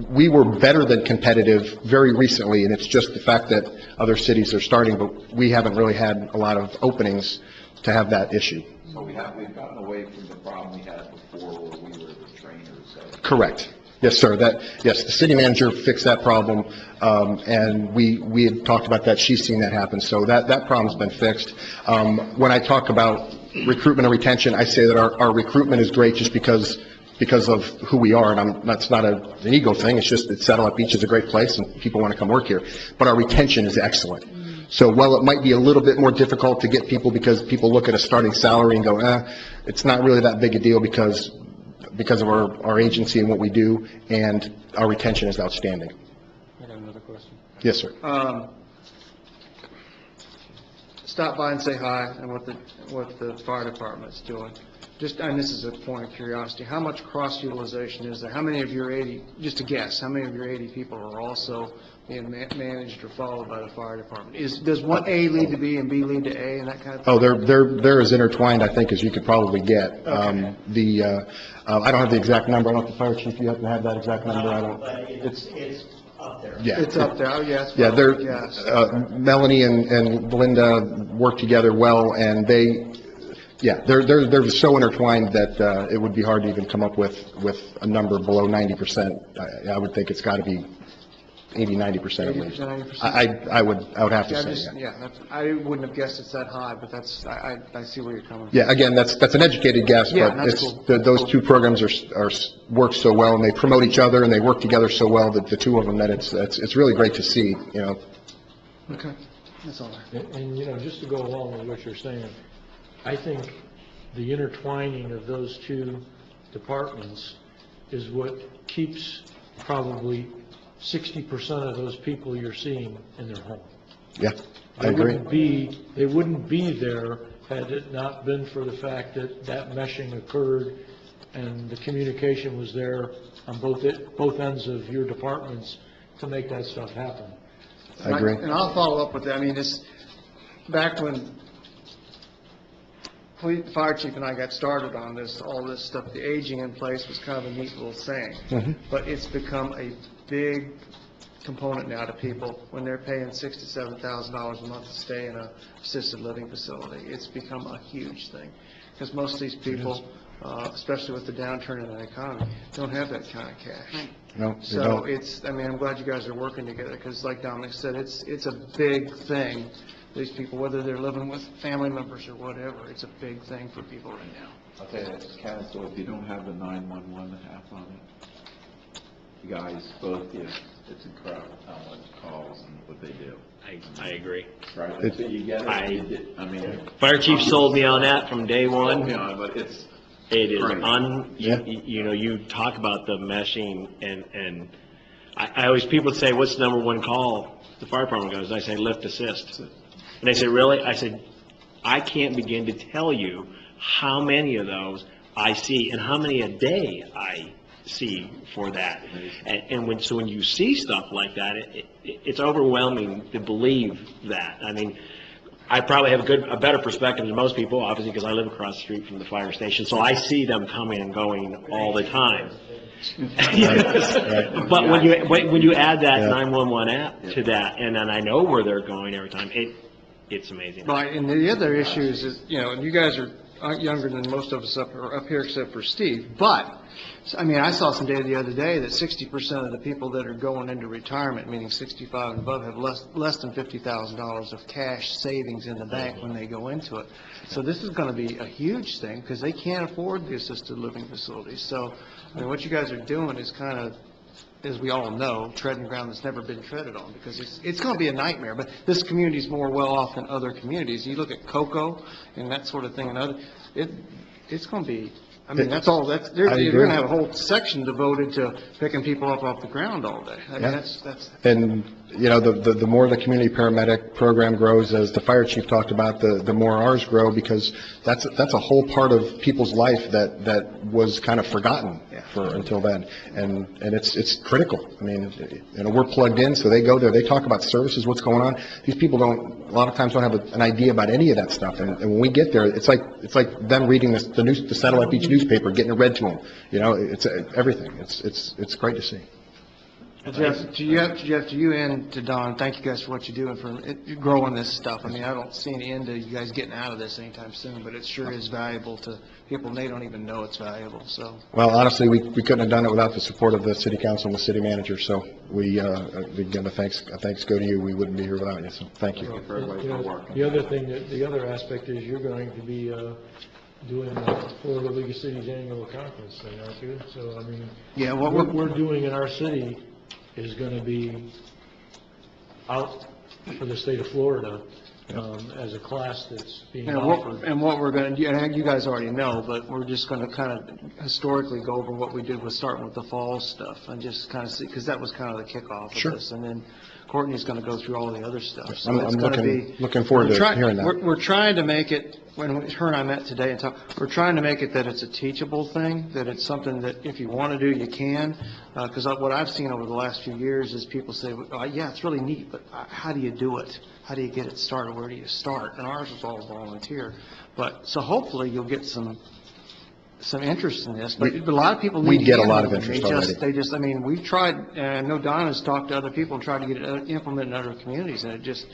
[SPEAKER 12] we were better than competitive very recently, and it's just the fact that other cities are starting, but we haven't really had a lot of openings to have that issue.
[SPEAKER 2] So we've gotten away from the problem we had before where we were the trainers.
[SPEAKER 12] Correct. Yes, sir. Yes, the city manager fixed that problem, and we had talked about that. She's seen that happen. So that problem's been fixed. When I talk about recruitment and retention, I say that our recruitment is great just because of who we are, and that's not an ego thing. It's just that Satellite Beach is a great place, and people want to come work here. But our retention is excellent. So while it might be a little bit more difficult to get people because people look at a starting salary and go, it's not really that big a deal because of our agency and what we do, and our retention is outstanding.
[SPEAKER 5] I got another question.
[SPEAKER 12] Yes, sir.
[SPEAKER 5] Stop by and say hi and what the fire department's doing. And this is a point of curiosity, how much cross-utilization is there? How many of your 80, just a guess, how many of your 80 people are also being managed or followed by the fire department? Does one A lead to B and B lead to A and that kind of thing?
[SPEAKER 12] Oh, they're as intertwined, I think, as you could probably get. Okay. I don't have the exact number. I don't know if the fire chief, you happen to have that exact number. I don't. It's up there. Yeah.
[SPEAKER 5] It's up there. Oh, yes.
[SPEAKER 12] Yeah, Melanie and Belinda work together well, and they're so intertwined that it would be hard to even come up with a number below 90%. I would think it's got to be 80-90% at least.
[SPEAKER 5] 90%?
[SPEAKER 12] I would have to say.
[SPEAKER 5] I wouldn't have guessed it's that high, but I see where you're coming from.
[SPEAKER 12] Yeah, again, that's an educated guess, but cool. Those two programs work so well, and they promote each other, and they work together so well, that the two of them, that it's really great to see, you know.
[SPEAKER 5] Okay, that's all right.
[SPEAKER 8] And you know, just to go along with what you're saying, I think the intertwining of those two departments is what keeps probably 60% of those people you're seeing in their home.
[SPEAKER 12] Yeah, I agree.
[SPEAKER 8] They wouldn't be there had it not been for the fact that meshing occurred and the communication was there on both ends of your departments to make that stuff happen.
[SPEAKER 12] I agree.
[SPEAKER 5] And I'll follow up with that. I mean, back when the fire chief and I got started on all this stuff, the aging in place was kind of a neat little saying. Mm-hmm. But it's become a big component now to people when they're paying $6,000 to $7,000 a month to stay in a assisted living facility. It's become a huge thing because most of these people, especially with the downturn in the economy, don't have that kind of cash.
[SPEAKER 12] No,
[SPEAKER 5] so don't. I'm glad you guys are working together because, like Dominic said, it's a big thing. These people, whether they're living with family members or whatever, it's a big thing for people right now.
[SPEAKER 2] I'll tell you, as council, if you don't have the 911 app on it, you guys both, it's incredible how much calls and what they do.
[SPEAKER 9] I agree.
[SPEAKER 2] Right? So you get it.
[SPEAKER 9] Fire chief sold me on that from day one.
[SPEAKER 2] Yeah, but it is
[SPEAKER 9] you talk about the meshing and I always, people say, what's the number one call the fire department goes? I say, lift assist. And they say, really? I said, I can't begin to tell you how many of those I see and how many a day I see for that. And when you see stuff like that, it's overwhelming to believe that. I mean, I probably have a better perspective than most people, obviously, because I live across the street from the fire station, so I see them coming and going all the time. Yes. But when you add that 911 app to that, and then I know where they're going every time, it's amazing.
[SPEAKER 5] Right, and the other issue is, and you guys aren't younger than most of us up here except for Steve, but, I mean, I saw some data the other day that 60% of the people that are going into retirement, meaning 65 and above, have less than $50,000 of cash savings in the bank when they go into it. So this is going to be a huge thing because they can't afford the assisted living facilities. So, I mean, what you guys are doing is kind of as we all know, treading ground that's never been treaded on, because it's going to be a nightmare. But this community's more well-off than other communities. You look at Cocoa and that sort of thing, and it's going to be, I mean, that's all, you're going to have a whole section devoted to picking people up off the ground all day. I mean, that's.
[SPEAKER 12] And, you know, the more the community paramedic program grows, as the fire chief talked about, the more ours grow, because that's a whole part of people's life that was kind of forgotten until then. And it's critical. I mean, you know, we're plugged in, so they go there, they talk about services, what's going on. These people a lot of times don't have an idea about any of that stuff. And when we get there, it's like them reading the Satellite Beach newspaper, getting it read to them. You know, it's everything. It's great to see.
[SPEAKER 5] Jeff, to you and to Don, thank you guys for what you're doing for growing this stuff. I mean, I don't see any end to you guys getting out of this anytime soon, but it sure is valuable to people, and they don't even know it's valuable, so.
[SPEAKER 12] Well, honestly, we couldn't have done it without the support of the city council and the city manager, so we, again, thanks go to you. We wouldn't be here without you, so thank you.
[SPEAKER 8] The other thing, the other aspect is you're going to be doing the Florida League of Cities annual conference thing, aren't you? So, I mean,
[SPEAKER 5] yeah,
[SPEAKER 8] what we're doing in our city is going to be out for the state of Florida as a class that's being offered.
[SPEAKER 5] And what we're going to do, and you guys already know, but we're just going to kind of historically go over what we did with starting with the fall stuff and just kind of see, because that was kind of the kickoff of this. And then Courtney's going to go through all the other stuff. So
[SPEAKER 12] I'm looking forward to hearing that.
[SPEAKER 5] We're trying to make it, when her and I met today and talked, we're trying to make it that it's a teachable thing, that it's something that if you want to do, you can. Because what I've seen over the last few years is people say, yeah, it's really neat, but how do you do it? How do you get it started? Where do you start? And ours was all volunteer. But so hopefully you'll get some interest in this, but a lot of people need
[SPEAKER 12] we get a lot of interest already.
[SPEAKER 5] I mean, we've tried, and I know Don has talked to other people and tried to get it implemented in other communities, and it just,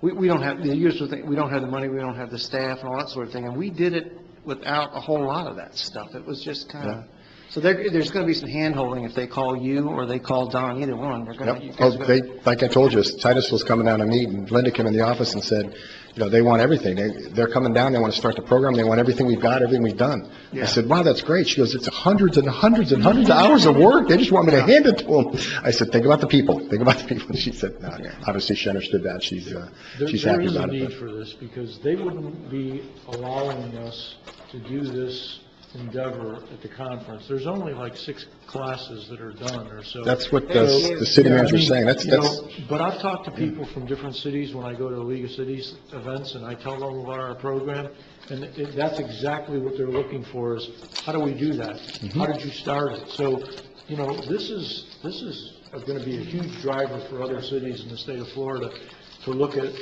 [SPEAKER 5] we don't have the usual thing, we don't have the money, we don't have the staff and all that sort of thing, and we did it without a whole lot of that stuff. It was just kind of, so there's going to be some hand-holding if they call you or they call Don, either one. They're going to,
[SPEAKER 12] like I told you, Titus was coming down to meet, and Linda came in the office and said, you know, they want everything. They're coming down, they want to start the program, they want everything we've got, everything we've done. I said, wow, that's great. She goes, it's hundreds and hundreds and hundreds of hours of work. They just want me to hand it to them. I said, think about the people. Think about the people. And she said, no, obviously she understood that. She's happy about it.
[SPEAKER 8] There is a need for this, because they wouldn't be allowing us to do this endeavor at the conference. There's only like 6 classes that are done or so.
[SPEAKER 12] That's what the city manager was saying.
[SPEAKER 8] But I've talked to people from different cities when I go to League of Cities events, and I tell them about our program, and that's exactly what they're looking for, is how do we do that? How did you start it? So, you know, this is going to be a huge driver for other cities in the state of Florida to look at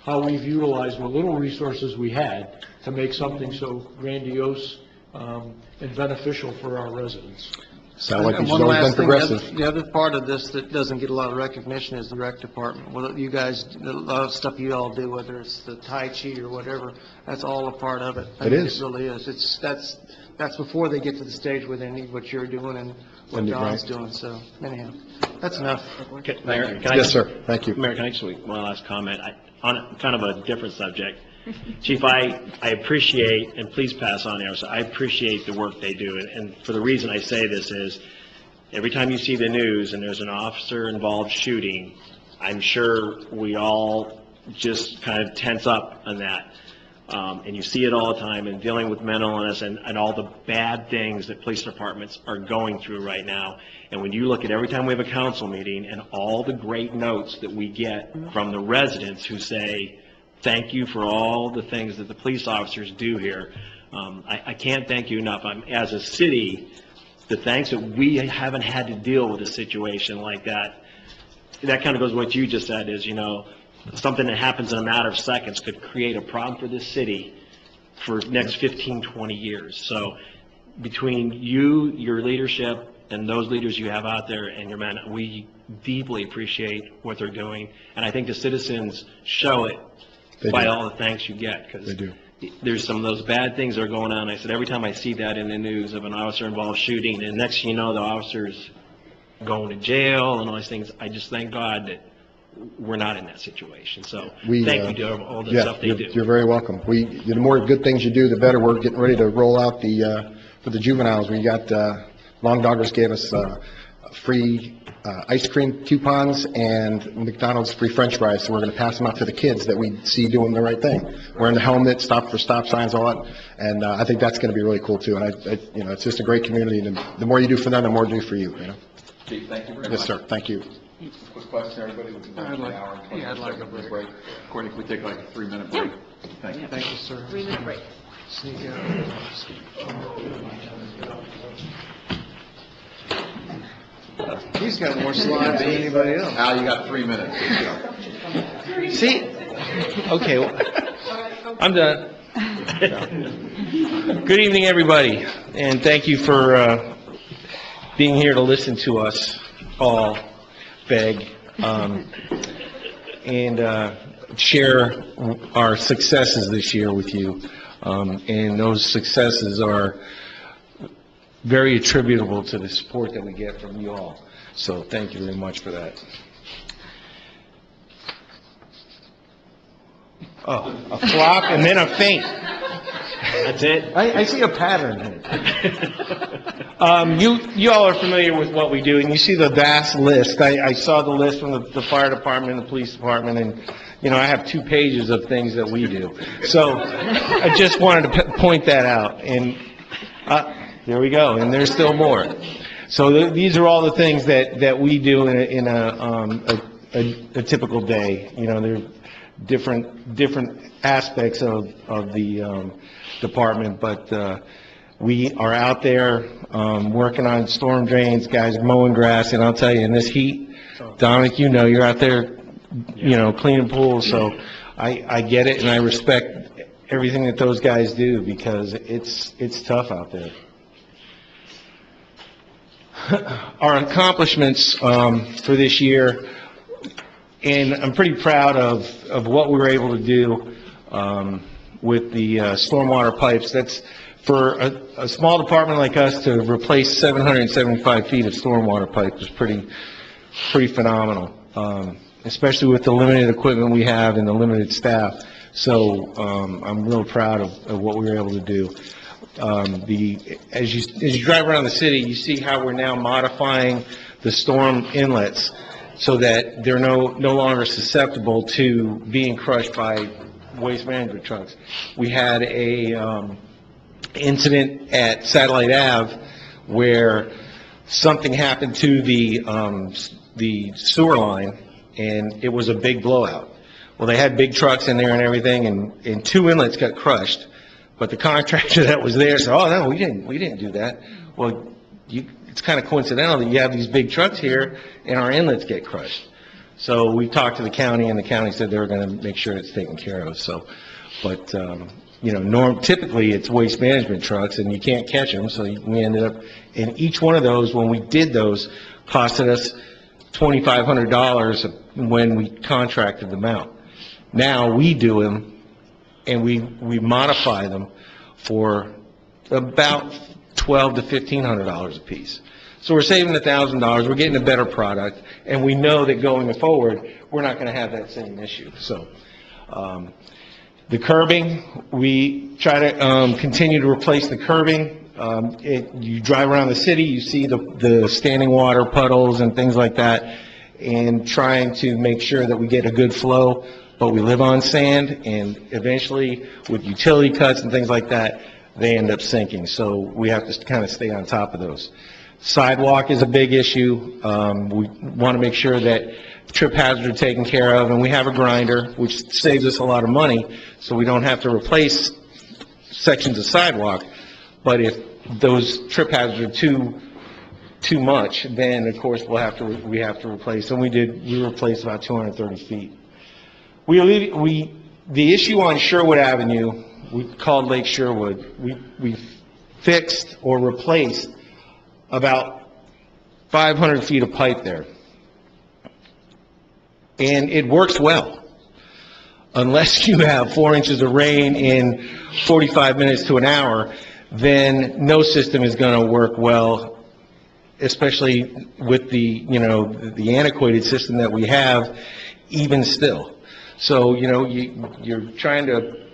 [SPEAKER 8] how we've utilized what little resources we had to make something so grandiose and beneficial for our residents.
[SPEAKER 12] Satellite Beach has always been progressive.
[SPEAKER 5] The other part of this that doesn't get a lot of recognition is the rec department. Well, you guys, a lot of stuff you all do, whether it's the Tai Chi or whatever, that's all a part of it.
[SPEAKER 12] It is.
[SPEAKER 5] It really is. That's before they get to the stage where they need what you're doing and what Don's doing. So anyhow, that's enough.
[SPEAKER 9] Mayor,
[SPEAKER 12] yes, sir. Thank you.
[SPEAKER 9] Mayor, can I just make one last comment on kind of a different subject? Chief, I appreciate, and please pass on there, so I appreciate the work they do, and for the reason I say this is, every time you see the news and there's an officer-involved shooting, I'm sure we all just kind of tense up on that, and you see it all the time, and dealing with mental illness and all the bad things that police departments are going through right now, and when you look at every time we have a council meeting and all the great notes that we get from the residents who say, thank you for all the things that the police officers do here. I can't thank you enough. As a city, the thanks that we haven't had to deal with a situation like that, that kind of goes with what you just said is, you know, something that happens in a matter of seconds could create a problem for this city for the next 15, 20 years. So between you, your leadership, and those leaders you have out there and your men, we deeply appreciate what they're doing. And I think the citizens show it by all the thanks you get, because there's some of those bad things that are going on. I said, every time I see that in the news of an officer-involved shooting, and next thing you know, the officer's going to jail and all these things, I just thank God that we're not in that situation. So thank you to all the stuff they do.
[SPEAKER 12] You're very welcome. The more good things you do, the better. We're getting ready to roll out for the juveniles. We got Long Doggers gave us free ice cream coupons and McDonald's free french fries, so we're going to pass them out to the kids that we see doing the right thing, wearing the helmet, stop for stop signs, all that, and I think that's going to be really cool too, and it's just a great community, and the more you do for them, the more you do for you,
[SPEAKER 10] Chief, thank you very much.
[SPEAKER 12] Yes, sir, thank you.
[SPEAKER 10] Quick question, everybody. We can go to an hour and 20 break. Courtney, if we take like a 3-minute break? Thank you.
[SPEAKER 5] Thank you, sir.
[SPEAKER 3] 3-minute break.
[SPEAKER 5] Sneak out. He's got more slides than anybody else.
[SPEAKER 2] Al, you got 3 minutes.
[SPEAKER 13] See, okay, I'm done. Good evening, everybody, and thank you for being here to listen to us all beg and share our successes this year with you. And those successes are very attributable to the support that we get from you all. So thank you very much for that. Oh, a flop and then a faint.
[SPEAKER 9] That's it?
[SPEAKER 13] I see a pattern here. You all are familiar with what we do, and you see the vast list. I saw the list from the fire department and the police department, and, I have 2 pages of things that we do. So I just wanted to point that out, and there we go, and there's still more. So these are all the things that we do in a typical day. There are different aspects of the department, but we are out there working on storm drains, guys mowing grass, and I'll tell you, in this heat, Dominic, you're out there, cleaning pools, so I get it, and I respect everything that those guys do, because it's tough out there. Our accomplishments for this year, and I'm pretty proud of what we were able to do with the stormwater pipes. That's for a small department like us to replace 775 feet of stormwater pipe is pretty phenomenal, especially with the limited equipment we have and the limited staff. So I'm real proud of what we were able to do. As you drive around the city, you see how we're now modifying the storm inlets so that they're no longer susceptible to being crushed by waste management trucks. We had a incident at Satellite Ave where something happened to the sewer line, and it was a big blowout. Well, they had big trucks in there and everything, and 2 inlets got crushed. But the contractor that was there said, "Oh no, we didn't do that." Well, it's kind of coincidental that you have these big trucks here and our inlets get crushed. So we talked to the county, and the county said they were going to make sure it's taken care of. So, but typically it's waste management trucks, and you can't catch them. So we ended up, and each one of those, when we did those, costed us $2,500 when we contracted them out. Now we do them, and we modify them for about $1,200 to $1,500 a piece. So we're saving $1,000, we're getting a better product, and we know that going forward, we're not going to have that same issue. So the curbing, we try to continue to replace the curbing. You drive around the city, you see the standing water puddles and things like that, and trying to make sure that we get a good flow. But we live on sand, and eventually, with utility cuts and things like that, they end up sinking. So we have to kind of stay on top of those. Sidewalk is a big issue. We want to make sure that trip hazards are taken care of, and we have a grinder, which saves us a lot of money, so we don't have to replace sections of sidewalk. But if those trip hazards are too much, then of course we have to replace. And we replaced about 230 feet. The issue on Sherwood Avenue, we called Lake Sherwood, we fixed or replaced about 500 feet of pipe there. And it works well. Unless you have 4 inches of rain in 45 minutes to an hour, then no system is going to work well, especially with the antiquated system that we have, even still. So, you're trying to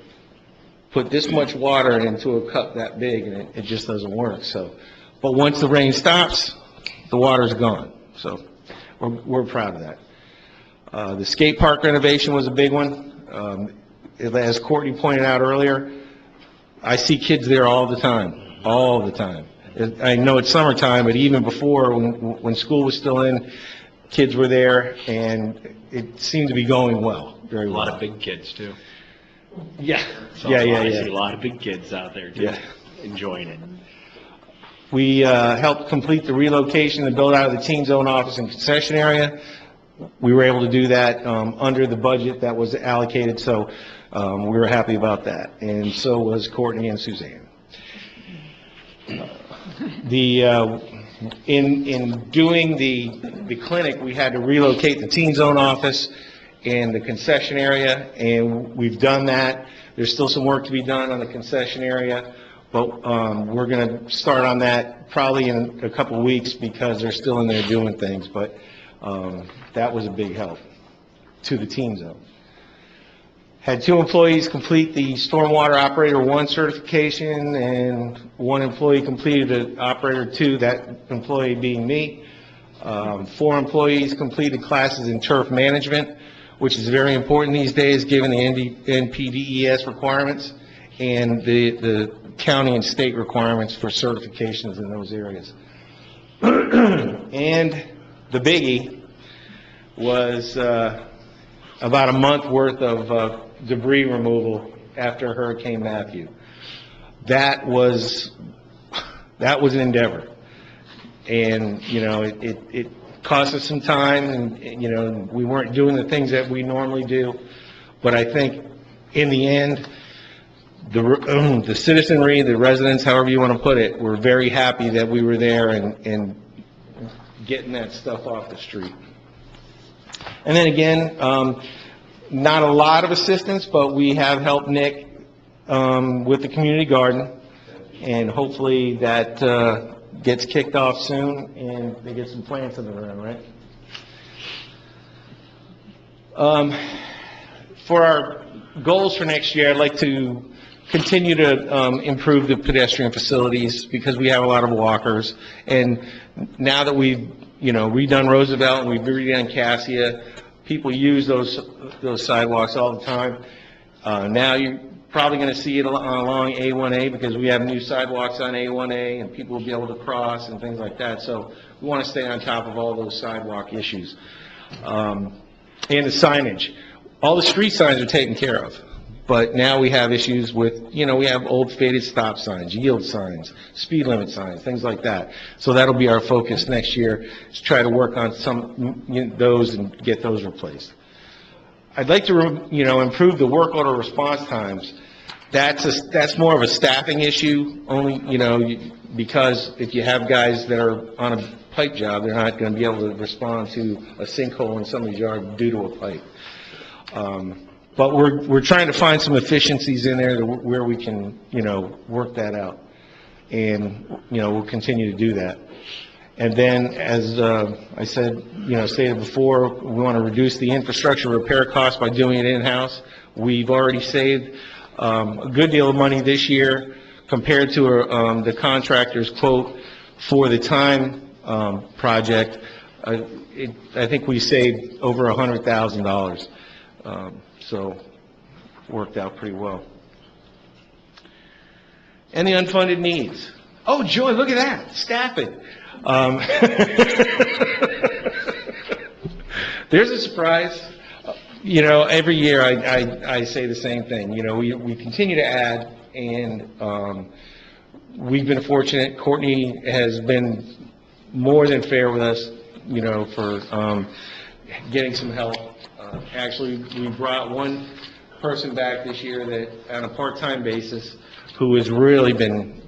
[SPEAKER 13] put this much water into a cup that big, and it just doesn't work. So, but once the rain stops, the water's gone. So we're proud of that. The skate park renovation was a big one. As Courtney pointed out earlier, I see kids there all the time. I know it's summertime, but even before, when school was still in, kids were there, and it seemed to be going well, very well.
[SPEAKER 9] A lot of big kids, too.
[SPEAKER 13] Yeah.
[SPEAKER 9] I see a lot of big kids out there, too, enjoying it.
[SPEAKER 13] We helped complete the relocation and build out of the teen zone office and concession area. We were able to do that under the budget that was allocated, so we were happy about that, and so was Courtney and Suzanne. In doing the clinic, we had to relocate the teen zone office and the concession area, and we've done that. There's still some work to be done on the concession area, but we're going to start on that probably in a couple of weeks because they're still in there doing things, but that was a big help to the teen zone. Had 2 employees complete the Stormwater Operator 1 certification, and 1 employee completed the Operator 2, that employee being me. 4 employees completed classes in turf management, which is very important these days given the NPDES requirements and the county and state requirements for certifications in those areas. And the biggie was about a month worth of debris removal after Hurricane Matthew. That was an endeavor, and it cost us some time, and we weren't doing the things that we normally do, but I think in the end the citizenry, the residents, however you want to put it, were very happy that we were there and getting that stuff off the street. And then again, not a lot of assistance, but we have helped Nick with the community garden, and hopefully that gets kicked off soon and they get some plants in the ground, right? For our goals for next year, I'd like to continue to improve the pedestrian facilities because we have a lot of walkers, and now that we've redone Roosevelt and we've redone Cassia, people use those sidewalks all the time. Now you're probably going to see it along A1A because we have new sidewalks on A1A and people will be able to cross and things like that. So we want to stay on top of all those sidewalk issues. And the signage. All the street signs are taken care of. But now we have issues with, we have old faded stop signs, yield signs, speed limit signs, things like that. So that'll be our focus next year, is try to work on those and get those replaced. I'd like to, improve the work order response times. That's more of a staffing issue, only, because if you have guys that are on a pipe job, they're not going to be able to respond to a sinkhole in somebody's yard due to a pipe. But we're trying to find some efficiencies in there where we can, work that out. And, we'll continue to do that. And then, as I said, stated before, we want to reduce the infrastructure repair costs by doing it in-house. We've already saved a good deal of money this year compared to the contractor's quote for the time project. I think we saved over $100,000. So worked out pretty well. And the unfunded needs. Oh, Joy, look at that, staffing. There's a surprise. Every year I say the same thing. We continue to add, and we've been fortunate. Courtney has been more than fair with us, for getting some help. Actually, we brought one person back this year that, on a part-time basis, who has really been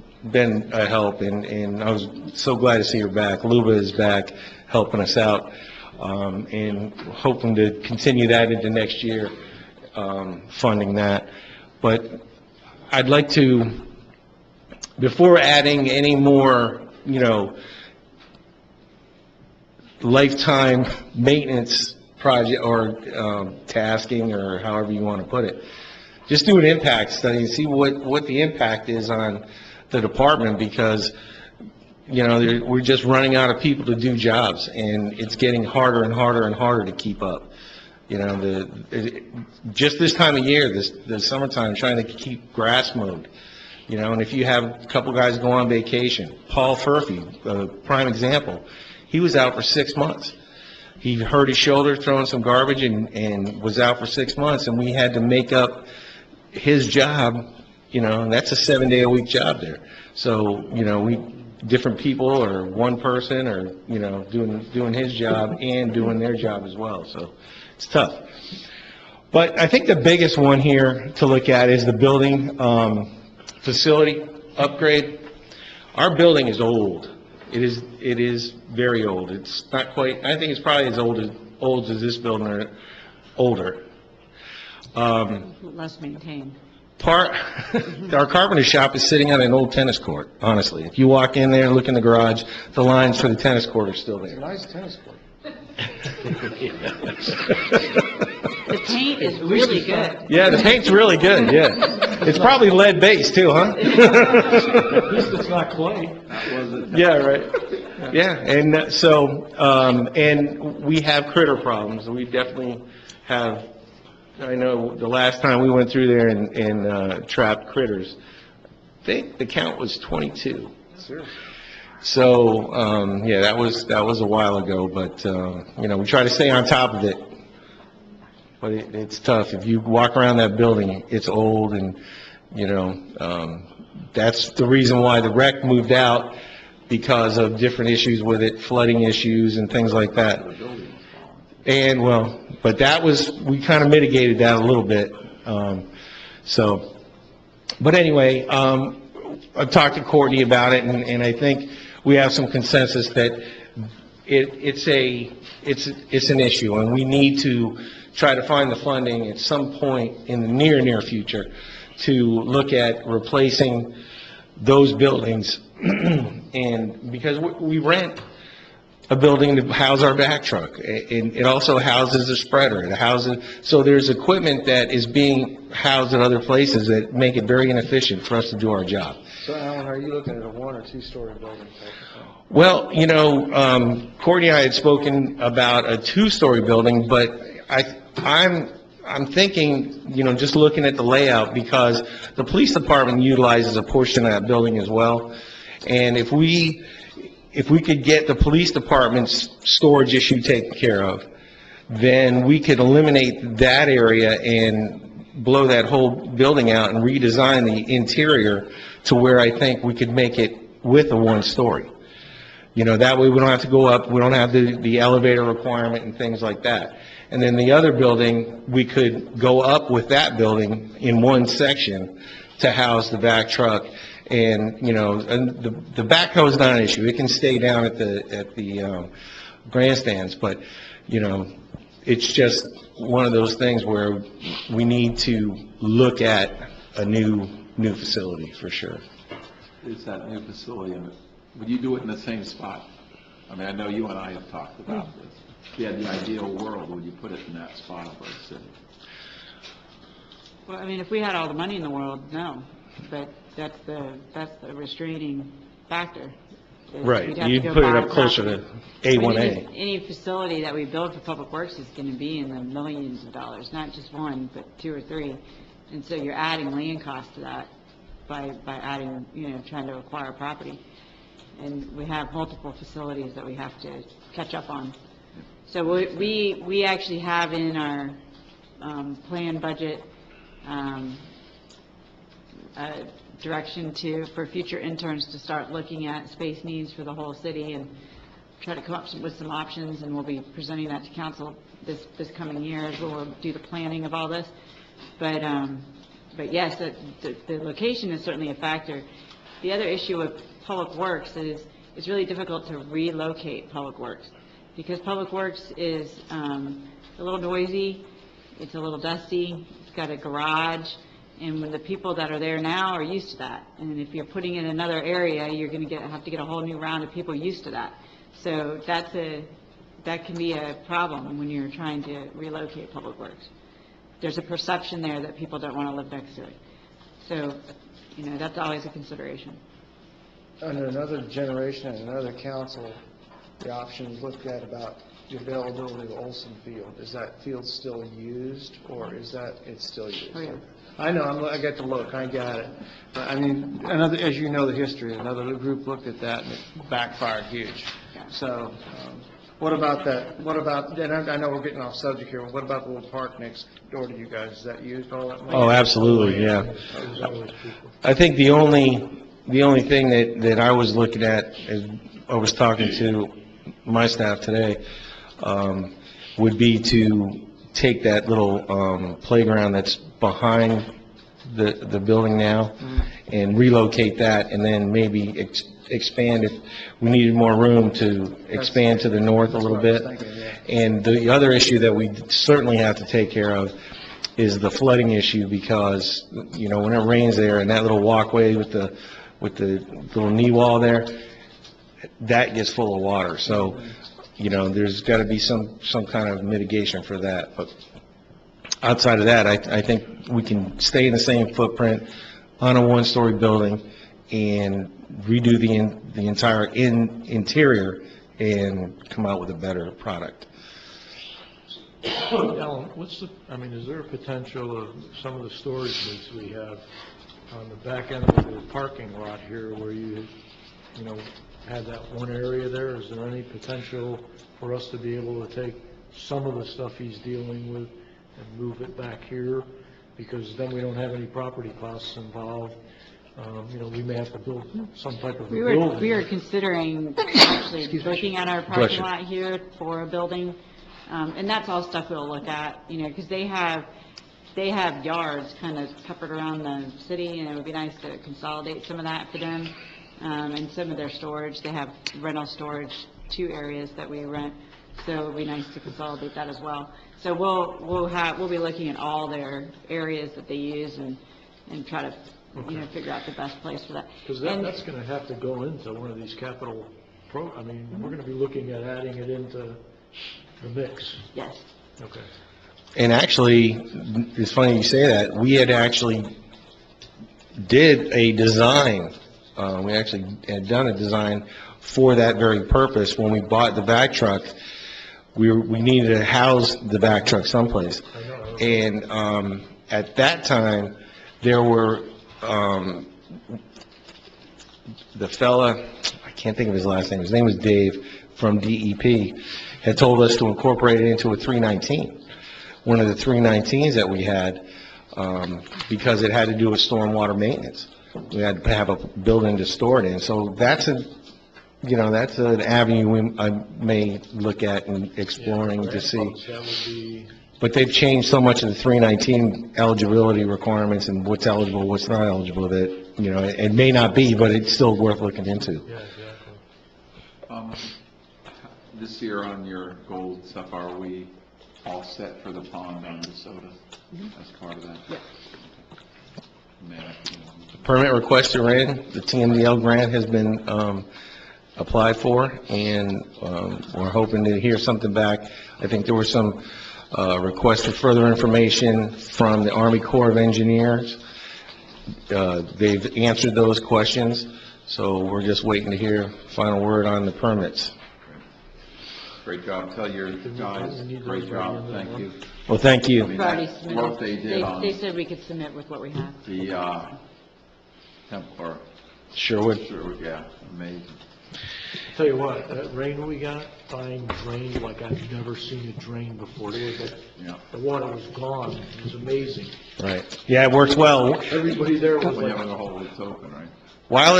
[SPEAKER 13] a help, and I was so glad to see her back. Luba is back helping us out, and hoping to continue that into next year, funding that. But I'd like to, before adding any more, lifetime maintenance project or tasking, or however you want to put it, just do an impact study and see what the impact is on the department, because we're just running out of people to do jobs, and it's getting harder and harder and harder to keep up. Just this time of year, the summertime, trying to keep grass mowed, and if you have a couple guys go on vacation, Paul Furphy, a prime example, he was out for 6 months. He hurt his shoulder throwing some garbage and was out for 6 months, and we had to make up his job, and that's a 7-day-a-week job there. So, different people or one person or, doing his job and doing their job as well. So it's tough. But I think the biggest one here to look at is the building facility upgrade. Our building is old. It is very old. It's not quite, I think it's probably as old as this building or older.
[SPEAKER 3] Less maintained.
[SPEAKER 13] Our carpenter shop is sitting on an old tennis court, honestly. If you walk in there and look in the garage, the lines for the tennis court are still there.
[SPEAKER 5] It's a nice tennis court.
[SPEAKER 3] The paint is really good.
[SPEAKER 13] Yeah, the paint's really good, yeah. It's probably lead based too, huh?
[SPEAKER 8] At least it's not clay.
[SPEAKER 13] Yeah, right. Yeah, and so, and we have critter problems. We definitely have, I know the last time we went through there and trapped critters, I think the count was 22.
[SPEAKER 5] Sure.
[SPEAKER 13] So, yeah, that was a while ago, but, we try to stay on top of it. But it's tough. If you walk around that building, it's old, and, that's the reason why the rec moved out, because of different issues with it, flooding issues and things like that. And, well, but we kind of mitigated that a little bit. But anyway, I've talked to Courtney about it, and I think we have some consensus that it's an issue, and we need to try to find the funding at some point in the near future to look at replacing those buildings. And because we rent a building to house our back truck, and it also houses a spreader. So there's equipment that is being housed at other places that make it very inefficient for us to do our job.
[SPEAKER 5] So, Alan, are you looking at a 1- or 2-story building?
[SPEAKER 13] Well, Courtney and I had spoken about a 2-story building, but I'm thinking, just looking at the layout, because the police department utilizes a portion of that building as well. And if we could get the police department's storage issue taken care of, then we could eliminate that area and blow that whole building out and redesign the interior to where I think we could make it with a 1-story. That way we don't have to go up, we don't have the elevator requirement and things like that. And then the other building, we could go up with that building in one section to house the back truck. And, and the backhoe is not an issue. It can stay down at the grandstands, but, it's just one of those things where we need to look at a new facility for sure.
[SPEAKER 2] Is that new facility, would you do it in the same spot? I mean, I know you and I have talked about this. If you had the ideal world, would you put it in that spot of our city?
[SPEAKER 3] Well, I mean, if we had all the money in the world, no. But that's the restraining factor.
[SPEAKER 13] Right,
[SPEAKER 3] We'd have to
[SPEAKER 13] you'd
[SPEAKER 3] go
[SPEAKER 13] put it
[SPEAKER 3] buy
[SPEAKER 13] up closer to A1A.
[SPEAKER 3] Any facility that we build for Public Works is going to be in the millions of dollars, not just one, but 2 or 3. And so you're adding land cost to that by adding, trying to acquire property. And we have multiple facilities that we have to catch up on. So we actually have in our planned budget direction for future interns to start looking at space needs for the whole city and try to come up with some options, and we'll be presenting that to council this coming year as we'll do the planning of all this. But yes, the location is certainly a factor. The other issue with Public Works is it's really difficult to relocate Public Works, because Public Works is a little noisy, it's a little dusty, it's got a garage, and when the people that are there now are used to that. And if you're putting in another area, you're going to have to get a whole new round of people used to that. So that can be a problem when you're trying to relocate Public Works. There's a perception there that people don't want to live next to it. So, that's always a consideration.
[SPEAKER 5] under another generation and another council, the option was looked at about the availability of Olson Field. Is that field still used, or is that, it's still used?
[SPEAKER 3] Oh, yeah.
[SPEAKER 5] I know, I got to look, I got it. But, I mean, another, as you know the history, another group looked at that and it backfired huge. So, what about that, what about, and I know we're getting off subject here, but what about the little park next door to you guys? Is that used, all that money?
[SPEAKER 13] Oh, absolutely, yeah. I think the only thing that I was looking at, as I was talking to my staff today, would be to take that little playground that's behind the building now and relocate that, and then maybe expand if we needed more room to expand to the north a little bit. And the other issue that we certainly have to take care of is the flooding issue, because, you know, when it rains there and that little walkway with the little knee wall there, that gets full of water. So, you know, there's got to be some kind of mitigation for that. But outside of that, I think we can stay in the same footprint on a one-story building and redo the entire interior and come out with a better product.
[SPEAKER 8] Alan, is there a potential of some of the storage needs we have on the back end of the parking lot here where you had that one area there? Is there any potential for us to be able to take some of the stuff he's dealing with and move it back here? Because then we don't have any property costs involved. We may have to build some type of a building.
[SPEAKER 3] We are considering actually looking at our parking lot here for a building. And that's all stuff we'll look at, because they have yards kind of peppered around the city, and it would be nice to consolidate some of that for them. And some of their storage, they have rental storage, 2 areas that we rent, so it would be nice to consolidate that as well. So we'll be looking at all their areas that they use and try to, figure out the best place for that.
[SPEAKER 8] Because that's going to have to go into one of these capital we're going to be looking at adding it into the mix.
[SPEAKER 3] Yes.
[SPEAKER 8] Okay.
[SPEAKER 13] And actually, it's funny you say that. We had actually did a design. We actually had done a design for that very purpose. When we bought the vac truck, we needed to house the vac truck someplace. And at that time, there were the fella, I can't think of his last name. His name was Dave from DEP, had told us to incorporate it into a 319. One of the 319s that we had, because it had to do with stormwater maintenance. We had to have a building to store it in. So that's an avenue I may look at and exploring to see. But they've changed so much of the 319 eligibility requirements and what's eligible, what's not eligible, that, it may not be, but it's still worth looking into.
[SPEAKER 8] Yeah, exactly.
[SPEAKER 2] This year on your gold stuff, are we all set for the pond on DeSoto as part of that? Yeah.
[SPEAKER 13] Permit requests are in. The TMDL grant has been applied for, and we're hoping to hear something back. I think there were some requests for further information from the Army Corps of Engineers. They've answered those questions, so we're just waiting to hear final word on the permits.
[SPEAKER 2] Great job. Tell your guys, great job. Thank you.
[SPEAKER 13] Well, thank you.
[SPEAKER 3] We've already submitted.
[SPEAKER 2] What they did on
[SPEAKER 3] They said we could submit with what we have.
[SPEAKER 2] the Templar.
[SPEAKER 13] Sherwood.
[SPEAKER 2] Sherwood, yeah, amazing.
[SPEAKER 8] Tell you what, that rain we got, fine drained like I've never seen it drain before. The water was gone. It was amazing.
[SPEAKER 13] Right. Yeah, it works well.
[SPEAKER 8] Everybody there was
[SPEAKER 2] When
[SPEAKER 8] like,
[SPEAKER 2] the hole is open, right?
[SPEAKER 13] While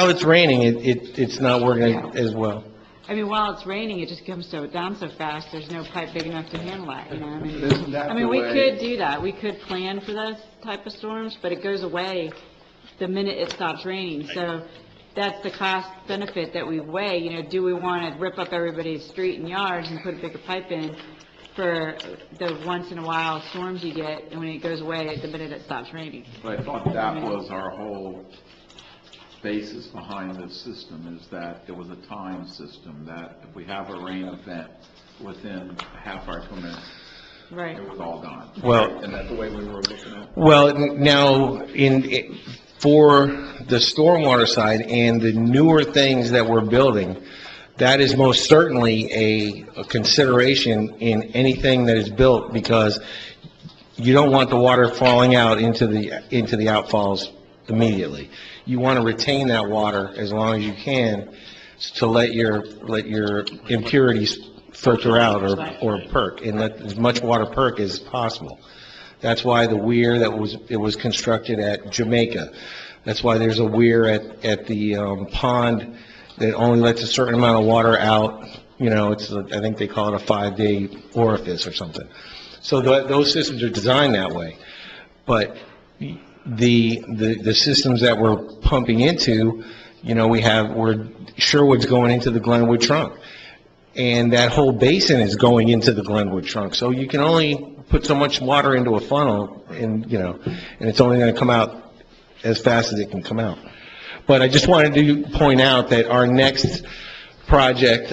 [SPEAKER 13] it's raining, it's not working as well.
[SPEAKER 3] I mean, while it's raining, it just comes down so fast, there's no pipe big enough to handle it,
[SPEAKER 2] Isn't that the
[SPEAKER 3] we
[SPEAKER 2] way-
[SPEAKER 3] could do that. We could plan for those type of storms, but it goes away the minute it stops raining. So that's the cost benefit that we weigh. Do we want to rip up everybody's street and yards and put a bigger pipe in for the once in a while storms you get, and when it goes away the minute it stops raining?
[SPEAKER 2] But I thought that was our whole basis behind this system, is that it was a time system, that if we have a rain event within a half hour, 2 minutes,
[SPEAKER 3] Right.
[SPEAKER 2] it was all gone.
[SPEAKER 13] Well-
[SPEAKER 2] And that's the way we were looking at it.
[SPEAKER 13] Well, now, for the stormwater side and the newer things that we're building, that is most certainly a consideration in anything that is built, because you don't want the water falling out into the outfalls immediately. You want to retain that water as long as you can to let your impurities filter out or perk, and let as much water perk as possible. That's why the weir it was constructed at Jamaica. That's why there's a weir at the pond that only lets a certain amount of water out. You know, I think they call it a 5-day orifice or something. So those systems are designed that way. But the systems that we're pumping into, you know, Sherwood's going into the Glenwood trunk. And that whole basin is going into the Glenwood trunk. So you can only put so much water into a funnel, and, you know, and it's only going to come out as fast as it can come out. But I just wanted to point out that our next project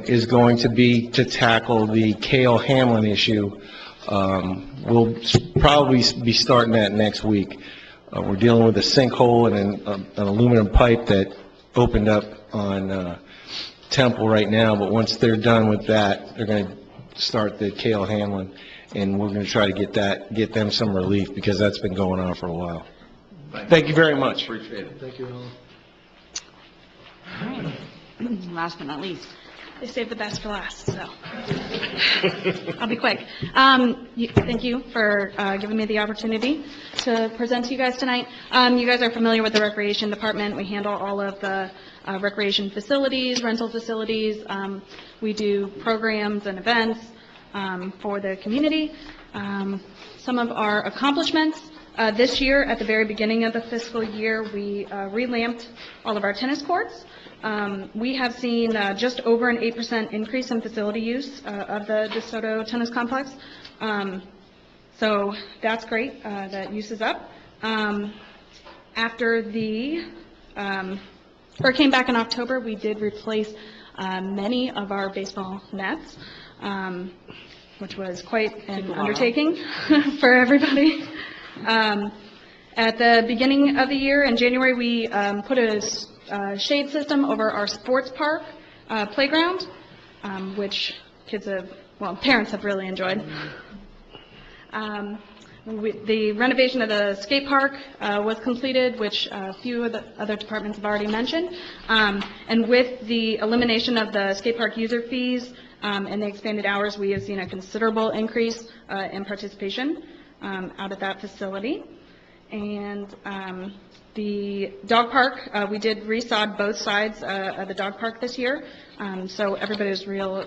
[SPEAKER 13] is going to be to tackle the Cale Hamlin issue. We'll probably be starting that next week. We're dealing with a sinkhole and an aluminum pipe that opened up on Temple right now, but once they're done with that, they're going to start the Cale Hamlin, and we're going to try to get them some relief, because that's been going on for a while. Thank you very much.
[SPEAKER 2] Appreciate it.
[SPEAKER 8] Thank you, Alan.
[SPEAKER 3] All right. Last but not least.
[SPEAKER 14] They saved the best for last, so I'll be quick. Thank you for giving me the opportunity to present to you guys tonight. You guys are familiar with the Recreation Department. We handle all of the recreation facilities, rental facilities. We do programs and events for the community. Some of our accomplishments. This year, at the very beginning of the fiscal year, we relamped all of our tennis courts. We have seen just over an 8% increase in facility use of the DeSoto Tennis Complex. So that's great, that use is up. After the hurricane back in October, we did replace many of our baseball nets, which was quite an undertaking for everybody. At the beginning of the year, in January, we put a shade system over our sports park playground, which parents have really enjoyed. The renovation of the skate park was completed, which a few of the other departments have already mentioned. And with the elimination of the skate park user fees and the expanded hours, we have seen a considerable increase in participation out of that facility. And the dog park, we did resod both sides of the dog park this year, so everybody's real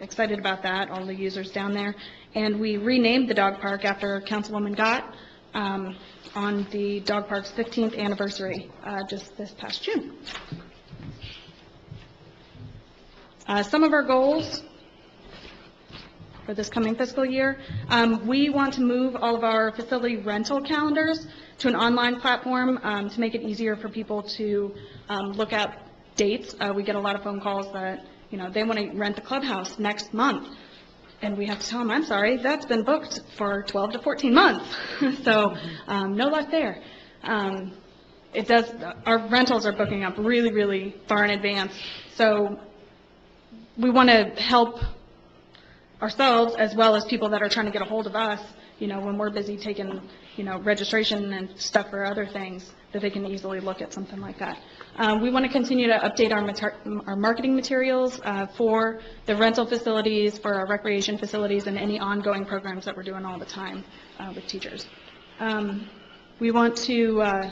[SPEAKER 14] excited about that, all the users down there. And we renamed the dog park after Councilwoman Gott on the dog park's 15th anniversary just this past June. Some of our goals for this coming fiscal year. We want to move all of our facility rental calendars to an online platform to make it easier for people to look at dates. We get a lot of phone calls that, you know, they want to rent the clubhouse next month. And we have to tell them, I'm sorry, that's been booked for 12 to 14 months. So no luck there. Our rentals are booking up really, really far in advance. So we want to help ourselves as well as people that are trying to get a hold of us, you know, when we're busy taking, you know, registration and stuff for other things, that they can easily look at something like that. We want to continue to update our marketing materials for the rental facilities, for our recreation facilities, and any ongoing programs that we're doing all the time with teachers. We want to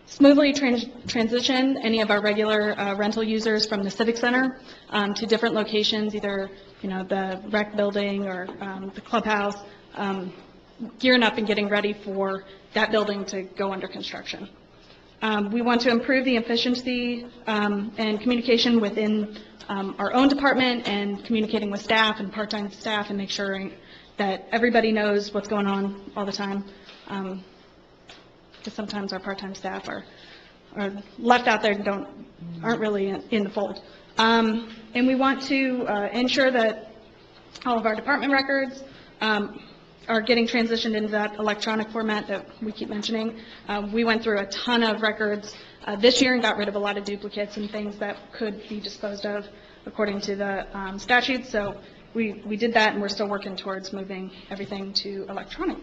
[SPEAKER 14] smoothly transition any of our regular rental users from the Civic Center to different locations, either, you know, the rec building or the clubhouse, gearing up and getting ready for that building to go under construction. We want to improve the efficiency and communication within our own department and communicating with staff and part-time staff and make sure that everybody knows what's going on all the time. Because sometimes our part-time staff are left out there and aren't really in the fold. And we want to ensure that all of our department records are getting transitioned into that electronic format that we keep mentioning. We went through a ton of records this year and got rid of a lot of duplicates and things that could be disposed of according to the statute. So we did that, and we're still working towards moving everything to electronic.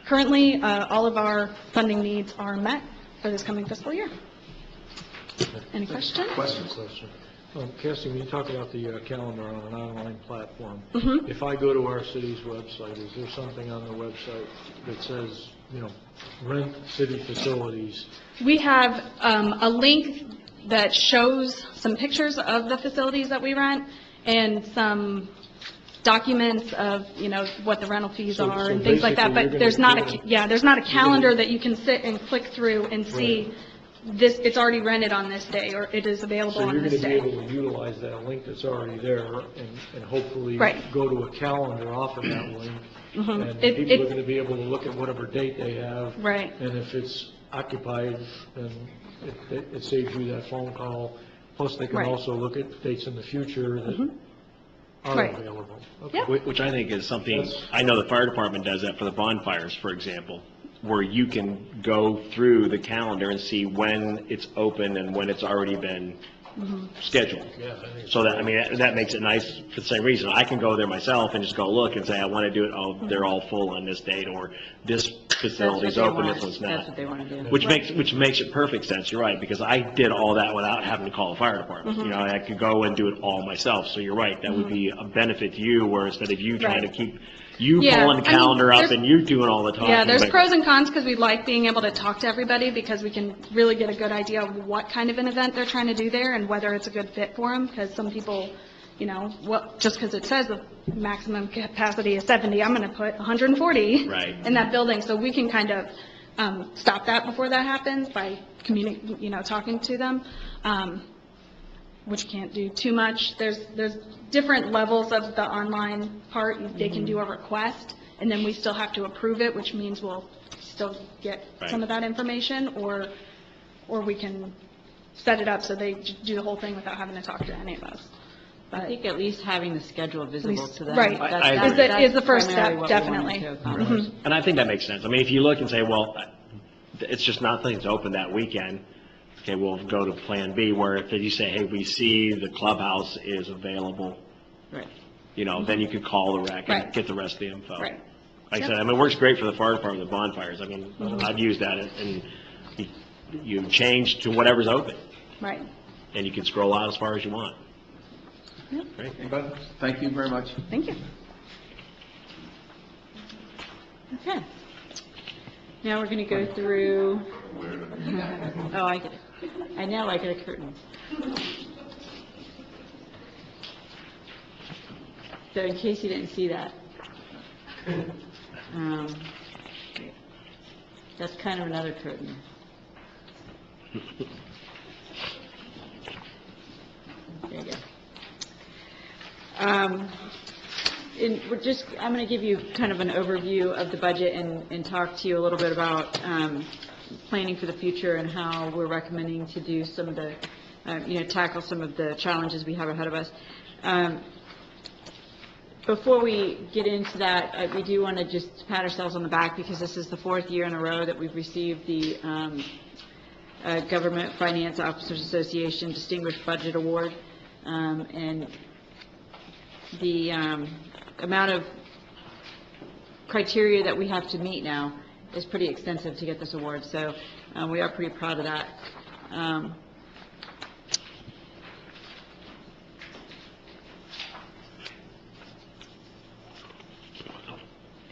[SPEAKER 14] Currently, all of our funding needs are met for this coming fiscal year. Any questions?
[SPEAKER 2] Questions?
[SPEAKER 8] Cassie, when you talk about the calendar on an online platform,
[SPEAKER 14] Mhm.
[SPEAKER 8] if I go to our city's website, is there something on the website that says, rent city facilities?
[SPEAKER 14] We have a link that shows some pictures of the facilities that we rent and some documents of, what the rental fees
[SPEAKER 8] So
[SPEAKER 14] are and things like that.
[SPEAKER 8] basically,
[SPEAKER 14] But
[SPEAKER 8] you're
[SPEAKER 14] there's
[SPEAKER 8] gonna
[SPEAKER 14] not
[SPEAKER 8] be able-
[SPEAKER 14] there's not a calendar that you can sit and click through and see this, it's already rented on this day, or it is available
[SPEAKER 8] So you're
[SPEAKER 14] on
[SPEAKER 8] going
[SPEAKER 14] this
[SPEAKER 8] to be
[SPEAKER 14] day.
[SPEAKER 8] able to utilize that link that's already there and hopefully
[SPEAKER 14] Right.
[SPEAKER 8] go to a calendar off of that link.
[SPEAKER 14] Mhm.
[SPEAKER 8] And
[SPEAKER 14] It-
[SPEAKER 8] people are
[SPEAKER 14] it-
[SPEAKER 8] going to be able to look at whatever date they have.
[SPEAKER 14] Right.
[SPEAKER 8] And if it's occupied, then it saves you that phone call. Plus, they can
[SPEAKER 14] Right.
[SPEAKER 8] also look at dates in the future that are
[SPEAKER 14] Right.
[SPEAKER 8] available.
[SPEAKER 9] Which I think is something, I know the fire department does that for the bonfires, for example, where you can go through the calendar and see when it's open and when it's already been scheduled.
[SPEAKER 8] Yeah, I think
[SPEAKER 9] So that makes it nice for the same reason. I can go there myself and just go look and say, I want to do it, oh, they're all full on this date, or this facility's
[SPEAKER 3] they
[SPEAKER 9] open,
[SPEAKER 3] want.
[SPEAKER 9] this one's not.
[SPEAKER 3] That's what they want to do.
[SPEAKER 9] Which makes it perfect sense, you're right, because I did all that without having to call the fire department.
[SPEAKER 3] Mm-hmm.
[SPEAKER 9] I could go and do it all myself, so you're right, that would be a benefit to you, where instead of you trying to
[SPEAKER 14] Right.
[SPEAKER 9] keep, you
[SPEAKER 14] Yeah,
[SPEAKER 9] pulling the
[SPEAKER 14] I mean,
[SPEAKER 9] calendar up
[SPEAKER 14] there's-
[SPEAKER 9] and you doing all the talking.
[SPEAKER 14] Yeah, there's
[SPEAKER 9] but-
[SPEAKER 14] pros and cons because we like being able to talk to everybody because we can really get a good idea of what kind of an event they're trying to do there and whether it's a good fit for them, because some people, just because it says the maximum capacity is 70, I'm going to put 140
[SPEAKER 9] Right.
[SPEAKER 14] in that building. So we can kind of stop that before that happens by talking to them, which can't do too much. There's different levels of the online part. They can do a request, and then we still have to approve it, which means we'll still get some of that information, or we can set it up so they do the whole thing without having to talk to any of us.
[SPEAKER 3] I think at least having the schedule visible to them.
[SPEAKER 14] Right.
[SPEAKER 9] I
[SPEAKER 3] That's-
[SPEAKER 9] agree.
[SPEAKER 14] Is the first
[SPEAKER 3] primarily
[SPEAKER 14] step,
[SPEAKER 3] what we wanted
[SPEAKER 14] definitely.
[SPEAKER 3] to accomplish.
[SPEAKER 14] Mhm.
[SPEAKER 9] And I think that makes sense. If you look and say, well, it's just nothing's open that weekend, okay, we'll go to Plan B, where if you say, hey, we see the clubhouse is available,
[SPEAKER 3] Right.
[SPEAKER 9] then you could call the rec and
[SPEAKER 14] Right.
[SPEAKER 9] get the rest of the info.
[SPEAKER 14] Right.
[SPEAKER 9] Like I said, it works great for the fire department, the bonfires. I've used that, and you change to whatever's open,
[SPEAKER 14] Right.
[SPEAKER 9] and you can scroll out as far as you want. Great.
[SPEAKER 2] Anybody? Thank you very much.
[SPEAKER 14] Thank you.
[SPEAKER 3] Okay. Now we're going to go through, oh, I get it. I know, I get a curtain. So in case you didn't see that, that's kind of another curtain. There you go. I'm going to give you kind of an overview of the budget and talk to you a little bit about planning for the future and how we're recommending to do some of the, tackle some of the challenges we have ahead of us. Before we get into that, we do want to just pat ourselves on the back because this is the 4th year in a row that we've received the Government Finance Officers Association Distinguished Budget Award. And the amount of criteria that we have to meet now is pretty extensive to get this award, so we are pretty proud of that.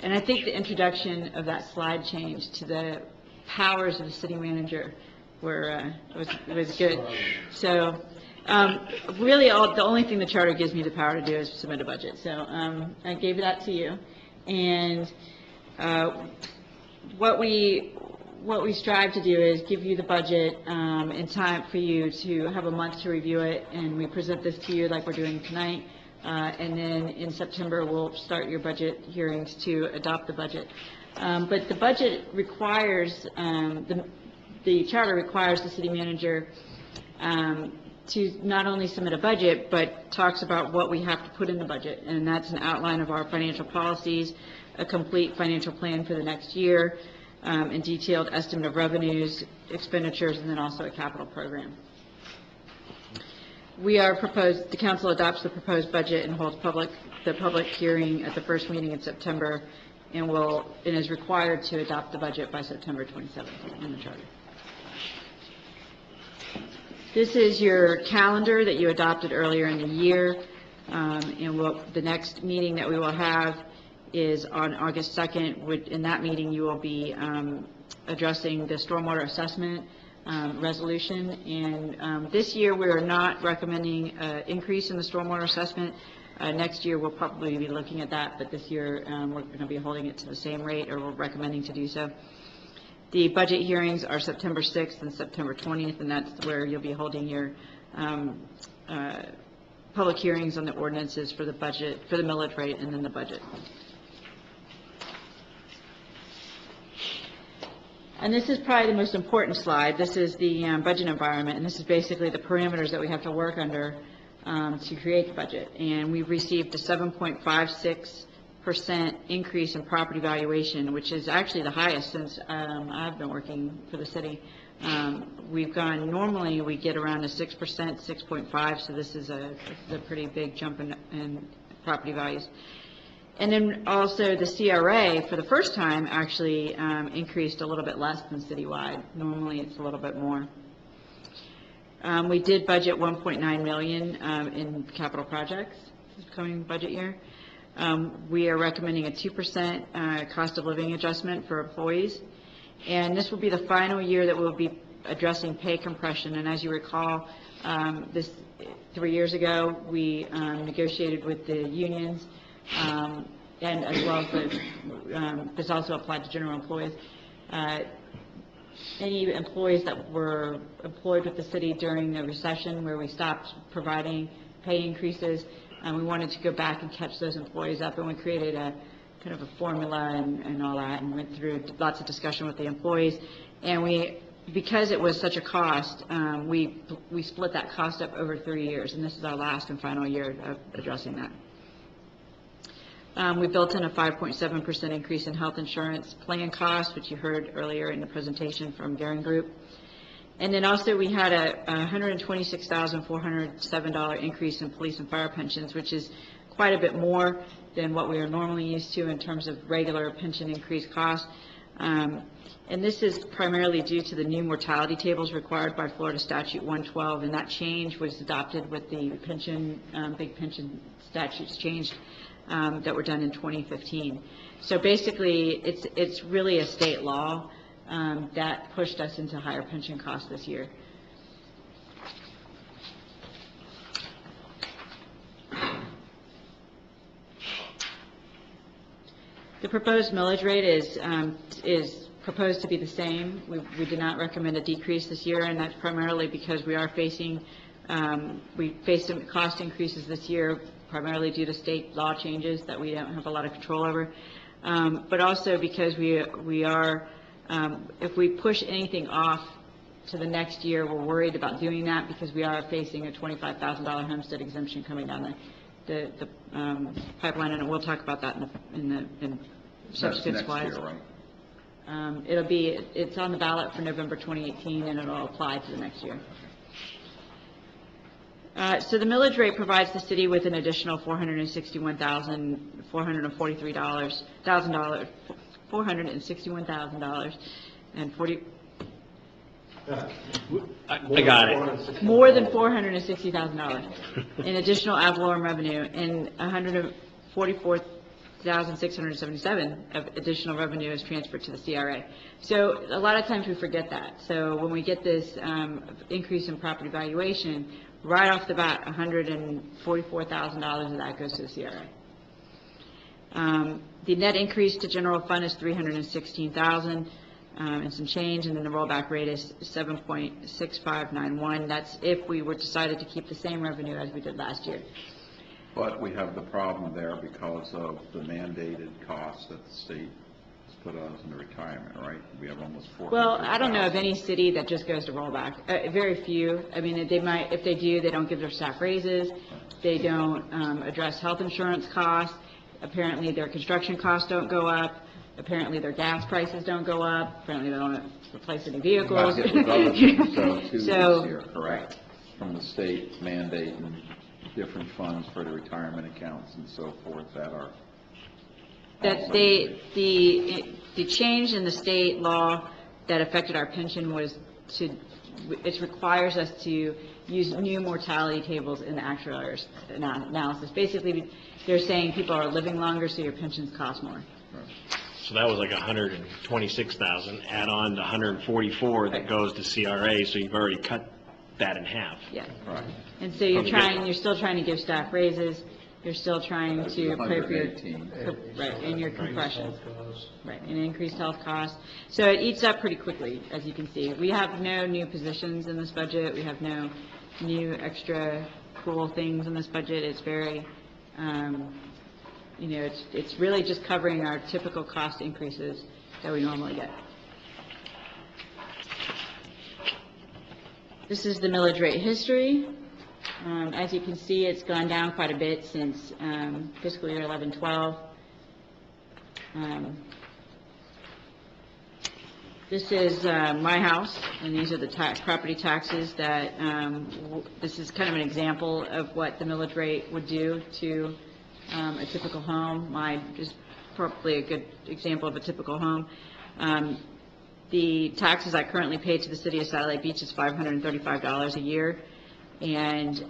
[SPEAKER 3] And I think the introduction of that slide change to the powers of the city manager was good. So really, the only thing the charter gives me the power to do is submit a budget. So I gave that to you. And what we strive to do is give you the budget in time for you to have a month to review it. And we present this to you like we're doing tonight. And then in September, we'll start your budget hearings to adopt the budget. But the budget requires, the charter requires the city manager to not only submit a budget, but talks about what we have to put in the budget. And that's an outline of our financial policies, a complete financial plan for the next year, and detailed estimate of revenues, expenditures, and then also a capital program. The council adopts the proposed budget and holds the public hearing at the first meeting in September, and is required to adopt the budget by September 27th in the charter. This is your calendar that you adopted earlier in the year, and the next meeting that we will have is on August 2nd. In that meeting, you will be addressing the stormwater assessment resolution, and this year we are not recommending an increase in the stormwater assessment. Next year we'll probably be looking at that, but this year we're going to be holding it to the same rate, or we're recommending to do so. The budget hearings are September 6th and September 20th, and that's where you'll be holding your public hearings on the ordinances for the budget, for the millage rate, and then the budget. And this is probably the most important slide. This is the budget environment, and this is basically the parameters that we have to work under to create the budget. And we've received a 7.56% increase in property valuation, which is actually the highest since I've been working for the city. Normally we get around a 6%, 6.5%, so this is a pretty big jump in property values. And then also the CRA, for the first time, actually increased a little bit less than citywide. Normally it's a little bit more. We did budget $1.9 million in capital projects this coming budget year. We are recommending a 2% cost of living adjustment for employees. And this will be the final year that we'll be addressing pay compression. And as you recall, 3 years ago, we negotiated with the unions, and as well as this also applied to general employees. Any employees that were employed with the city during the recession where we stopped providing pay increases, we wanted to go back and catch those employees up, and we created a kind of a formula and all that, and went through lots of discussion with the employees. And because it was such a cost, we split that cost up over 3 years, and this is our last and final year of addressing that. We built in a 5.7% increase in health insurance plan costs, which you heard earlier in the presentation from Garing Group. And then also we had a $126,407 increase in police and fire pensions, which is quite a bit more than what we are normally used to in terms of regular pension increase costs. And this is primarily due to the new mortality tables required by Florida Statute 112, and that change was adopted with the pension, big pension statutes changed that were done in 2015. So basically, it's really a state law that pushed us into higher pension costs this year. The proposed millage rate is proposed to be the same. We did not recommend a decrease this year, and that's primarily because we faced some cost increases this year, primarily due to state law changes that we don't have a lot of control over, but also because we are, if we push anything off to the next year, we're worried about doing that because we are facing a $25,000 homestead exemption coming down the pipeline, and we'll talk about that in subsequent slides.
[SPEAKER 2] That's next year, right?
[SPEAKER 3] It's on the ballot for November 2018, and it'll apply to the next year. So the millage rate provides the city with an additional $461,000 and 40.
[SPEAKER 9] I got it.
[SPEAKER 3] More than $460,000 in additional ad valorem revenue, and $144,677 of additional revenue is transferred to the CRA. So a lot of times we forget that. So when we get this increase in property valuation, right off the bat, $144,000 of that goes to the CRA. The net increase to general fund is $316,000 and some change, and then the rollback rate is 7.6591. That's if we were decided to keep the same revenue as we did last year.
[SPEAKER 2] But we have the problem there because of the mandated costs that the state is put us into retirement, right? We have almost 400,000.
[SPEAKER 3] Well, I don't know of any city that just goes to rollback. Very few. I mean, they might, if they do, they don't give their staff raises. They don't address health insurance costs. Apparently, their construction costs don't go up. Apparently, their gas prices don't go up. Apparently, they don't replace any vehicles.
[SPEAKER 2] Not hit with other things, though, too,
[SPEAKER 3] So-
[SPEAKER 2] this year, correct? From the state mandate and different funds for the retirement accounts and so forth that are.
[SPEAKER 3] That
[SPEAKER 2] also
[SPEAKER 3] the change in the state law that affected our pension was to, it requires us to use new mortality tables in the actuary's analysis. Basically, they're saying people are living longer, so your pensions cost more.
[SPEAKER 9] So that was like 126,000, add on the 144 that goes to CRA, so you've already cut that in half.
[SPEAKER 3] Yeah.
[SPEAKER 2] Right.
[SPEAKER 3] And so you're still trying to give staff raises, you're still trying to pay for your,
[SPEAKER 2] 118.
[SPEAKER 3] right, and your compression. Right, and increased health costs. So it eats up pretty quickly, as you can see. We have no new positions in this budget, we have no new extra cool things in this budget. It's very, you know, it's really just covering our typical cost increases that we normally get. This is the millage rate history. As you can see, it's gone down quite a bit since fiscal year 11-12. This is my house, and these are the property taxes that, this is kind of an example of what the millage rate would do to a typical home. Mine is probably a good example of a typical home. The taxes I currently pay to the city of Satellite Beach is $535 a year. And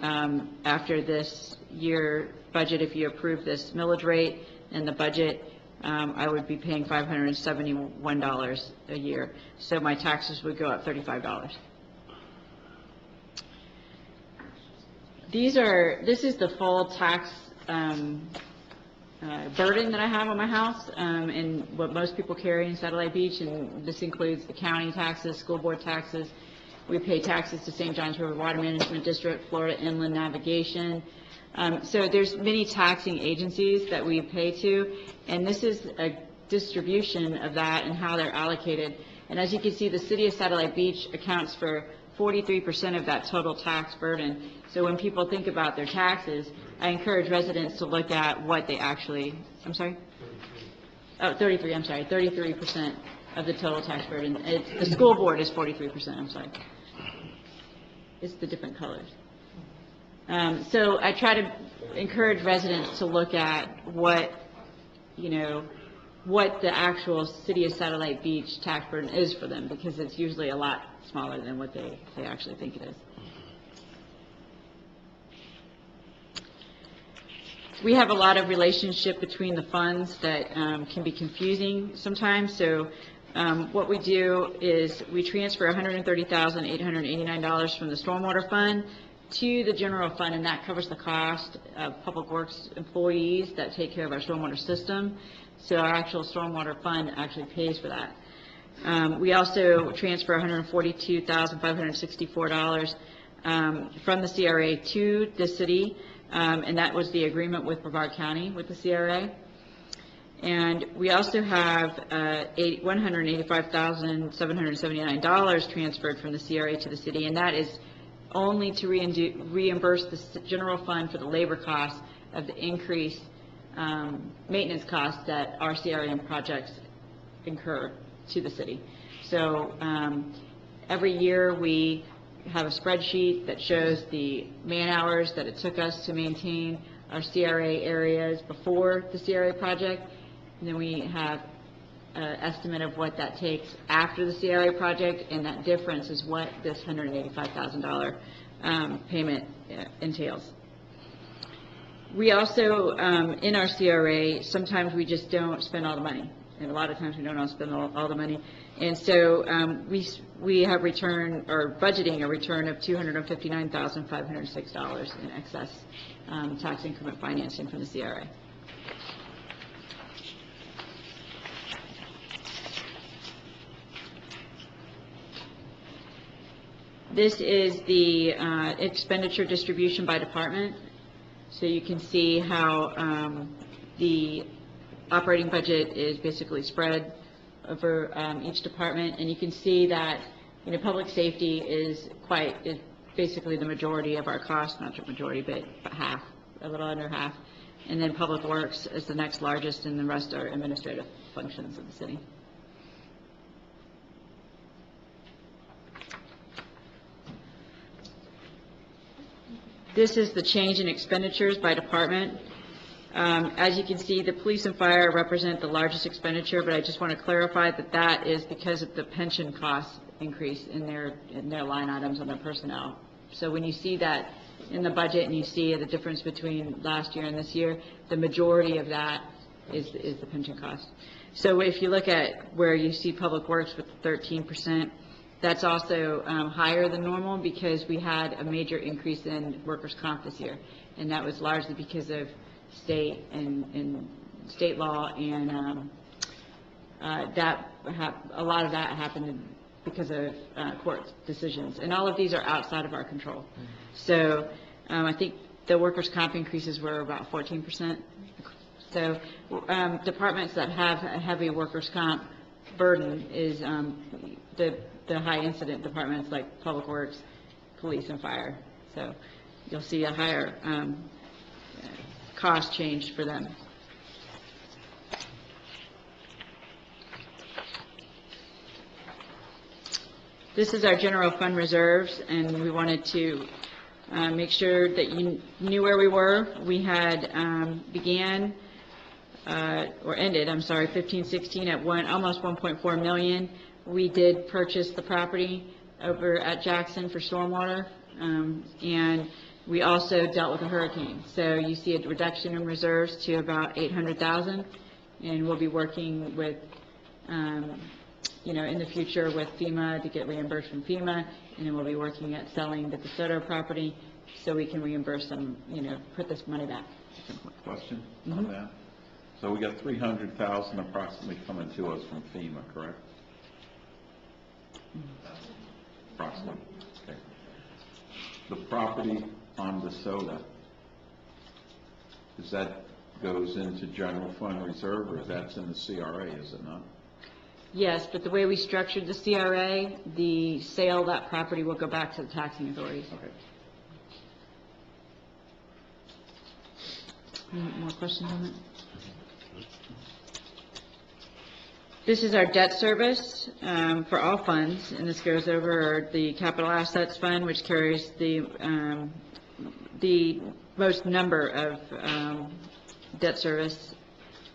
[SPEAKER 3] after this year budget, if you approve this millage rate and the budget, I would be paying $571 a year. So my taxes would go up $35. This is the full tax burden that I have on my house, and what most people carry in Satellite Beach, and this includes the county taxes, school board taxes. We pay taxes to St. Johns River Water Management District, Florida Inland Navigation. So there's many taxing agencies that we pay to, and this is a distribution of that and how they're allocated. And as you can see, the city of Satellite Beach accounts for 43% of that total tax burden. So when people think about their taxes, I encourage residents to look at what they actually, I'm sorry? Oh, 33% of the total tax burden. The school board is 43%, I'm sorry. It's the different colors. So I try to encourage residents to look at what, you know, what the actual city of Satellite Beach tax burden is for them, because it's usually a lot smaller than what they actually think it is. We have a lot of relationship between the funds that can be confusing sometimes. So what we do is we transfer $130,889 from the stormwater fund to the general fund, and that covers the cost of Public Works employees that take care of our stormwater system. So our actual stormwater fund actually pays for that. We also transfer $142,564 from the CRA to the city, and that was the agreement with Brevard County with the CRA. And we also have $185,779 transferred from the CRA to the city, and that is only to reimburse the general fund for the labor costs of the increased maintenance costs that our CRM projects incur to the city. So every year we have a spreadsheet that shows the man hours that it took us to maintain our CRA areas before the CRA project, and then we have an estimate of what that takes after the CRA project, and that difference is what this $185,000 payment entails. We also, in our CRA, sometimes we just don't spend all the money, and a lot of times we don't all spend all the money. And so we have budgeting a return of $259,506 in excess tax increment financing from the CRA. This is the expenditure distribution by department. So you can see how the operating budget is basically spread over each department, and you can see that, you know, public safety is basically the majority of our cost, not the majority, but half, a little under half. And then public works is the next largest, and the rest are administrative functions of the city. This is the change in expenditures by department. As you can see, the police and fire represent the largest expenditure, but I just want to clarify that that is because of the pension cost increase in their line items on their personnel. So when you see that in the budget and you see the difference between last year and this year, the majority of that is the pension cost. So if you look at where you see public works with 13%, that's also higher than normal because we had a major increase in workers' comp this year, and that was largely because of state and state law, and a lot of that happened because of court decisions, and all of these are outside of our control. So I think the workers' comp increases were about 14%. So departments that have a heavy workers' comp burden is the high incident departments like public works, police, and fire. So you'll see a higher cost change for them. This is our general fund reserves, and we wanted to make sure that you knew where we were. We had ended 15-16 at almost 1.4 million. We did purchase the property over at Jackson for stormwater, and we also dealt with a hurricane. So you see a reduction in reserves to about 800,000, and we'll be working with, in the future with FEMA to get reimbursed from FEMA, and then we'll be working at selling the DeSoto property so we can reimburse them, put this money back.
[SPEAKER 2] Question on that? So we got 300,000 approximately coming to us from FEMA, correct? Approximately. Okay. The property on DeSoto, goes into general fund reserve, or that's in the CRA, is it not?
[SPEAKER 3] Yes, but the way we structured the CRA, the sale of that property will go back to the taxing authorities.
[SPEAKER 2] Okay.
[SPEAKER 3] Any more questions on that? This is our debt service for all funds, and this goes over the capital assets fund, which carries the most number of debt service,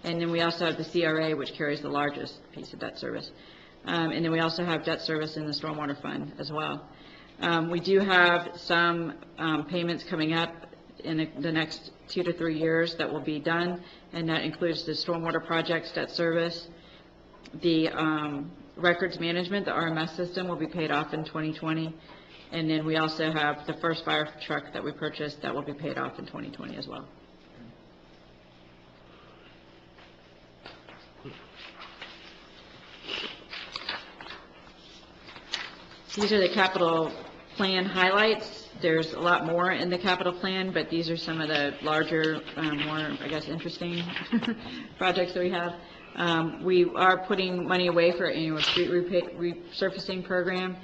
[SPEAKER 3] and then we also have the CRA, which carries the largest piece of debt service, and then we also have debt service in the stormwater fund as well. We do have some payments coming up in the next 2 to 3 years that will be done, and that includes the stormwater projects debt service. The records management, the RMS system, will be paid off in 2020. And then we also have the first fire truck that we purchased that will be paid off in 2020 as well. These are the capital plan highlights. There's a lot more in the capital plan, but these are some of the larger, more, interesting projects that we have. We are putting money away for our annual street resurfacing program.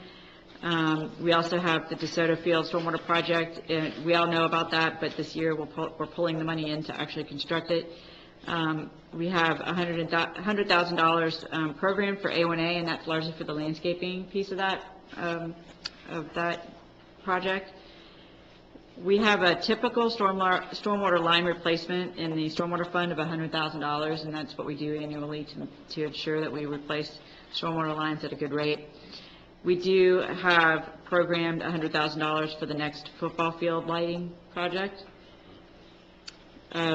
[SPEAKER 3] We also have the DeSoto Field Stormwater Project. We all know about that, but this year we're pulling the money in to actually construct it. We have a $100,000 program for A1A, and that's largely for the landscaping piece of that project. We have a typical stormwater line replacement in the stormwater fund of $100,000, and that's what we do annually to ensure that we replace stormwater lines at a good rate. We do have programmed $100,000 for the next football field lighting project.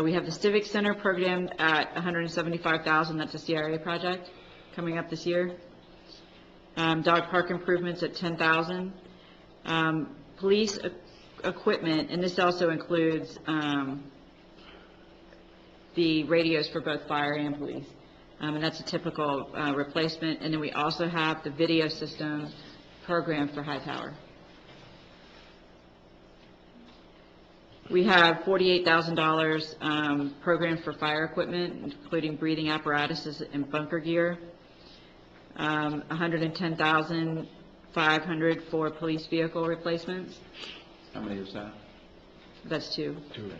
[SPEAKER 3] We have the Civic Center programmed at $175,000. That's a CRA project coming up this year. Dog park improvements at $10,000. Police equipment, and this also includes the radios for both fire and police, and that's a typical replacement. And then we also have the video system program for Hightower. We have $48,000 programmed for fire equipment, including breathing apparatuses and bunker gear. $110,500 for police vehicle replacements.
[SPEAKER 2] How many is that?
[SPEAKER 3] That's two.
[SPEAKER 2] Two.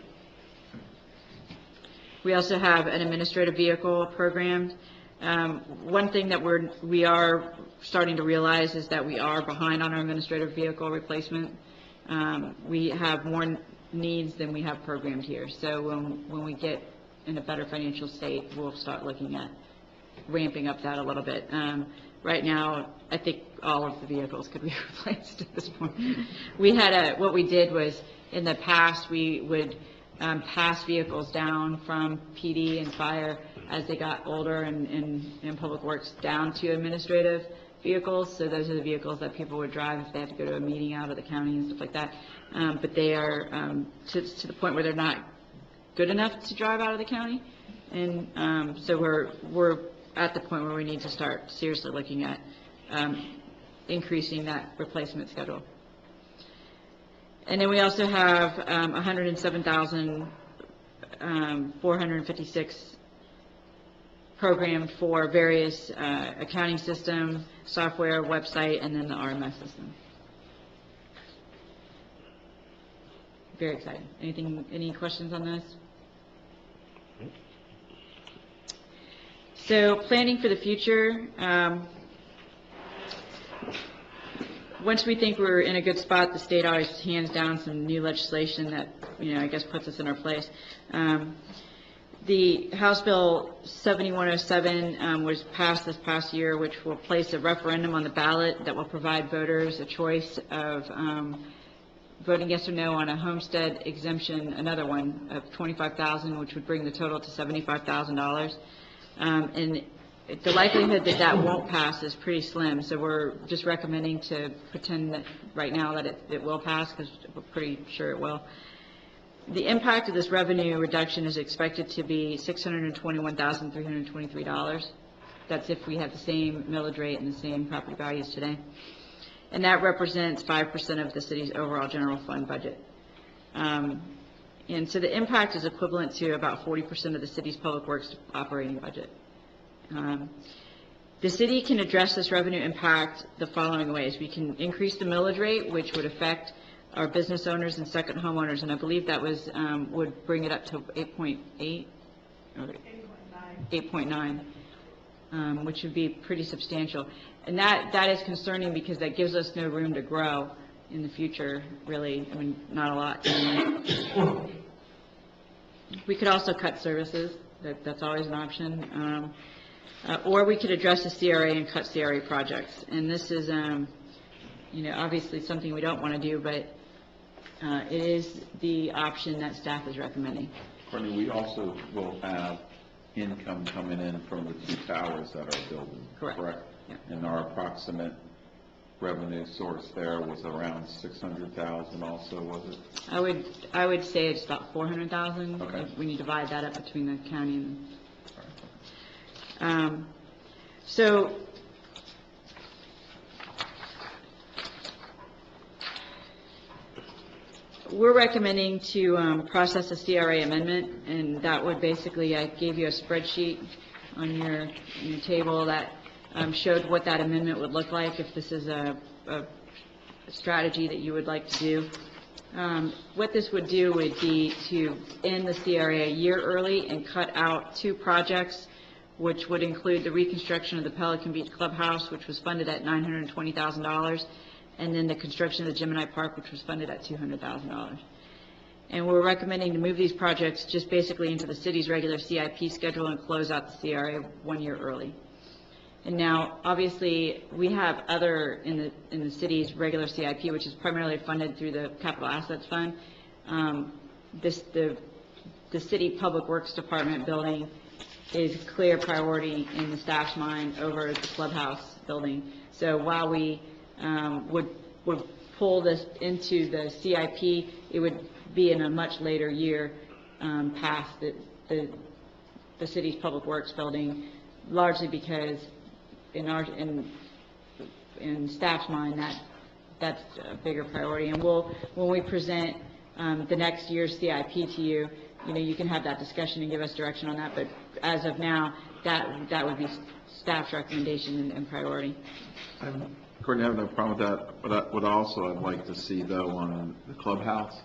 [SPEAKER 3] We also have an administrative vehicle program. One thing that we are starting to realize is that we are behind on our administrative vehicle replacement. We have more needs than we have programmed here. So when we get in a better financial state, we'll start looking at ramping up that a little bit. Right now, I think all of the vehicles could be replaced at this point. What we did was, in the past, we would pass vehicles down from PD and fire as they got older and Public Works down to administrative vehicles. So those are the vehicles that people would drive if they had to go to a meeting out of the county and stuff like that. But they are to the point where they're not good enough to drive out of the county. And so we're at the point where we need to start seriously looking at increasing that replacement schedule. And then we also have $107,456 programmed for various accounting system, software, website, and then the RMS system. Very exciting. Any questions on this? So planning for the future. Once we think we're in a good spot, the state always hands down some new legislation that, I guess puts us in our place. The House Bill 7107 was passed this past year, which will place a referendum on the ballot that will provide voters a choice of voting yes or no on a homestead exemption, another one of $25,000, which would bring the total to $75,000. And the likelihood that that won't pass is pretty slim, so we're just recommending to pretend that right now that it will pass, because we're pretty sure it will. The impact of this revenue reduction is expected to be $621,323. That's if we have the same millage rate and the same property values today. And that represents 5% of the city's overall general fund budget. And so the impact is equivalent to about 40% of the city's public works operating budget. The city can address this revenue impact the following ways. We can increase the millage rate, which would affect our business owners and second homeowners, and I believe that was would bring it up to 8.8 or 8.9, which would be pretty substantial. And that is concerning because that gives us no room to grow in the future, really. I mean, not a lot. We could also cut services. That's always an option. Or we could address the CRA and cut CRA projects. And this is, obviously something we don't want to do, but it is the option that staff is recommending.
[SPEAKER 2] Courtney, we also will have income coming in from the two towers that are building, correct? Yeah. And our approximate revenue source there was around 600,000 also, was it?
[SPEAKER 3] I would say it's about 400,000.
[SPEAKER 2] Okay.
[SPEAKER 3] When you divide that up between the county and so we're recommending to process a CRA amendment, and that would basically, I gave you a spreadsheet on your table that showed what that amendment would look like if this is a strategy that you would like to do. What this would do would be to end the CRA a year early and cut out two projects, which would include the reconstruction of the Pelican Beach Clubhouse, which was funded at $920,000, and then the construction of the Gemini Park, which was funded at $200,000. And we're recommending to move these projects just basically into the city's regular CIP schedule and close out the CRA 1 year early. And now, obviously, we have other in the city's regular CIP, which is primarily funded through the Capital Assets Fund. The city Public Works Department building is clear priority in the staff's mind over the clubhouse building. So while we would pull this into the CIP, it would be in a much later year past the city's Public Works building, largely because in staff's mind that's a bigger priority. And when we present the next year's CIP to you, you can have that discussion and give us direction on that. But as of now, that would be staff's recommendation and priority.
[SPEAKER 2] Courtney, I have no problem with that, but what also I'd like to see though on the clubhouse,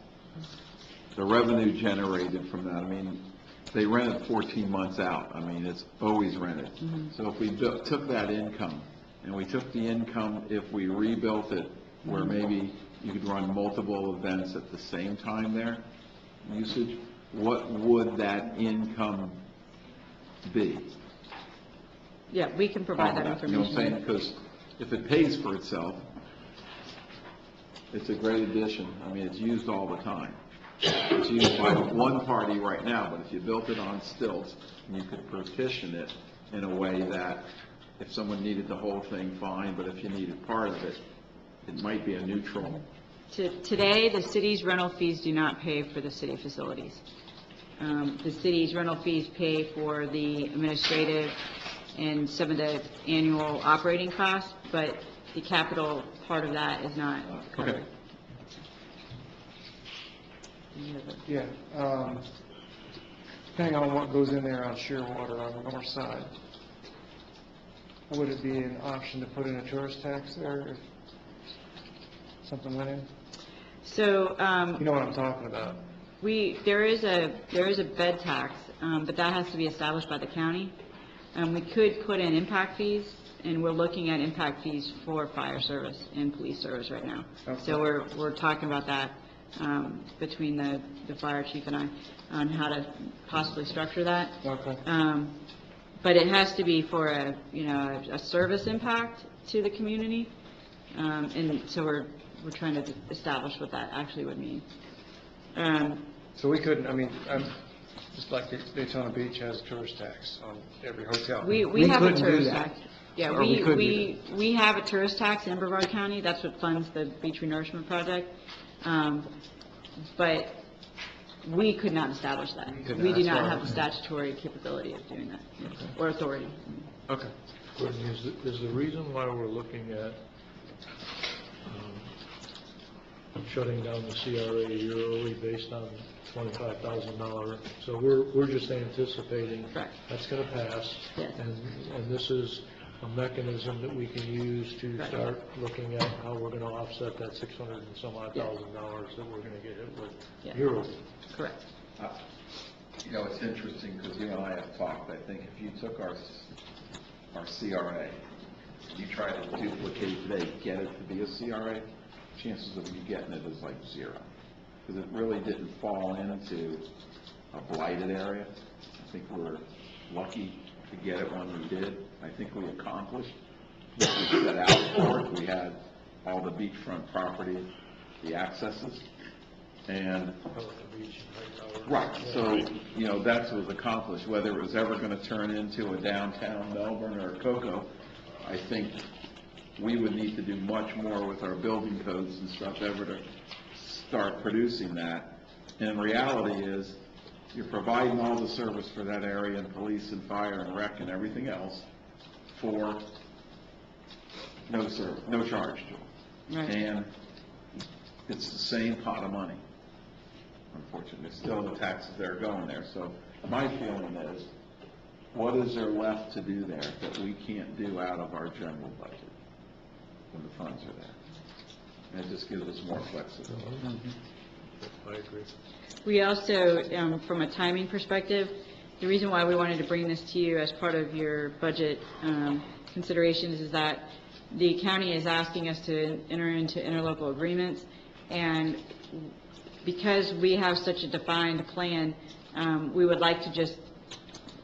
[SPEAKER 2] the revenue generated from that. I mean, they rent it 14 months out. I mean, it's always rented. So if we took that income, and we took the income, if we rebuilt it, where maybe you could run multiple events at the same time there, usage, what would that income be?
[SPEAKER 3] Yeah, we can provide that information.
[SPEAKER 2] You know what I'm saying? Because if it pays for itself, it's a great addition. I mean, it's used all the time. It's used by one party right now, but if you built it on stilts, and you could partition it in a way that if someone needed the whole thing, fine, but if you needed part of it, it might be a neutral.
[SPEAKER 3] Today, the city's rental fees do not pay for the city facilities. The city's rental fees pay for the administrative and some of the annual operating costs, but the capital part of that is not covered.
[SPEAKER 2] Okay.
[SPEAKER 5] Yeah, depending on what goes in there on Shearwater on the north side, would it be an option to put in a tourist tax there if something went in?
[SPEAKER 3] So,
[SPEAKER 5] You know what I'm talking about?
[SPEAKER 3] there is a bed tax, but that has to be established by the county. We could put in impact fees, and we're looking at impact fees for fire service and police service right now.
[SPEAKER 5] Okay.
[SPEAKER 3] So we're talking about that between the fire chief and I on how to possibly structure that.
[SPEAKER 5] Okay.
[SPEAKER 3] But it has to be for a service impact to the community. And so we're trying to establish what that actually would mean.
[SPEAKER 5] So we couldn't, I mean, just like Daytona Beach has a tourist tax on every hotel.
[SPEAKER 3] We have a
[SPEAKER 5] couldn't do
[SPEAKER 3] tourist
[SPEAKER 5] that.
[SPEAKER 3] tax. Yeah,
[SPEAKER 5] Or we could do
[SPEAKER 3] we have a tourist tax in Brevard County. That's what funds the beach renourishment project. But we could not establish that.
[SPEAKER 5] We could not,
[SPEAKER 3] We do
[SPEAKER 5] that's
[SPEAKER 3] not
[SPEAKER 5] why-
[SPEAKER 3] have the statutory capability of doing that, or authority.
[SPEAKER 5] Okay.
[SPEAKER 8] Courtney, is the reason why we're looking at shutting down the CRA yearly based on $25,000? So we're just anticipating
[SPEAKER 3] Correct.
[SPEAKER 8] that's going to pass.
[SPEAKER 3] Yes.
[SPEAKER 8] And this is a mechanism that we can use to
[SPEAKER 3] Right.
[SPEAKER 8] start looking at how we're going to offset that 600 and some odd thousand dollars that we're going to get hit with
[SPEAKER 3] Yes.
[SPEAKER 8] yearly.
[SPEAKER 3] Correct.
[SPEAKER 2] You know, it's interesting because you and I have talked. I think if you took our CRA, you try to duplicate today, get it to be a CRA, chances of you getting it is like zero. Because it really didn't fall into a blighted area. I think we're lucky to get it when we did. I think we accomplished what we set out for it. We had all the beachfront property, the accesses, and right, so, you know, that was accomplished. Whether it was ever going to turn into a downtown Melbourne or a Cocoa, I think we would need to do much more with our building codes and stuff ever to start producing that. And reality is, you're providing all the service for that area, and police and fire and rec and everything else for no service, no charge to them.
[SPEAKER 3] Right.
[SPEAKER 2] And it's the same pot of money. Unfortunately, still the taxes that are going there. So my feeling is, what is there left to do there that we can't do out of our general budget when the funds are there? And it just gives us more flexibility.
[SPEAKER 8] I agree.
[SPEAKER 3] We also, from a timing perspective, the reason why we wanted to bring this to you as part of your budget considerations is that the county is asking us to enter into interlocal agreements, and because we have such a defined plan, we would like to just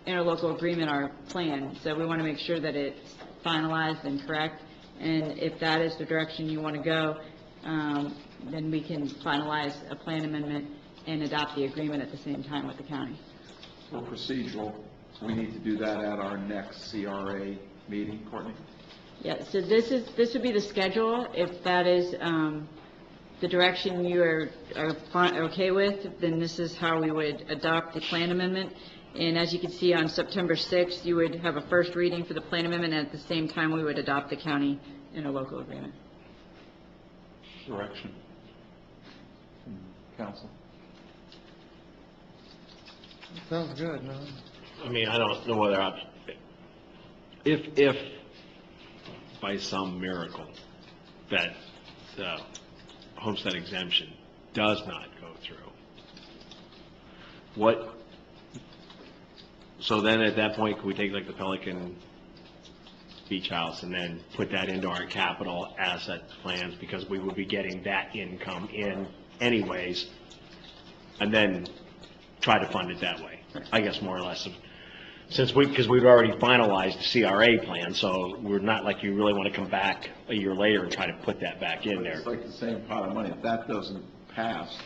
[SPEAKER 3] interlocal agreement our plan. So we want to make sure that it's finalized and correct, and if that is the direction you want to go, then we can finalize a plan amendment and adopt the agreement at the same time with the county.
[SPEAKER 2] For procedural, we need to do that at our next CRA meeting, Courtney?
[SPEAKER 3] Yeah, so this would be the schedule. If that is the direction you are okay with, then this is how we would adopt the plan amendment. And as you can see, on September 6th, you would have a first reading for the plan amendment, and at the same time, we would adopt the county interlocal agreement.
[SPEAKER 2] Direction. Council?
[SPEAKER 5] Sounds good, no?
[SPEAKER 9] I mean, I don't know whether if by some miracle that the homestead exemption does not go through, so then at that point, can we take like the Pelican Beach House and then put that into our capital asset plans, because we would be getting that income in anyways, and then try to fund it that way, I guess, more or less, because we've already finalized the CRA plan, so we're not like you really want to come back a year later and try to put that back in there.
[SPEAKER 2] It's like the same pot of money. If that doesn't pass,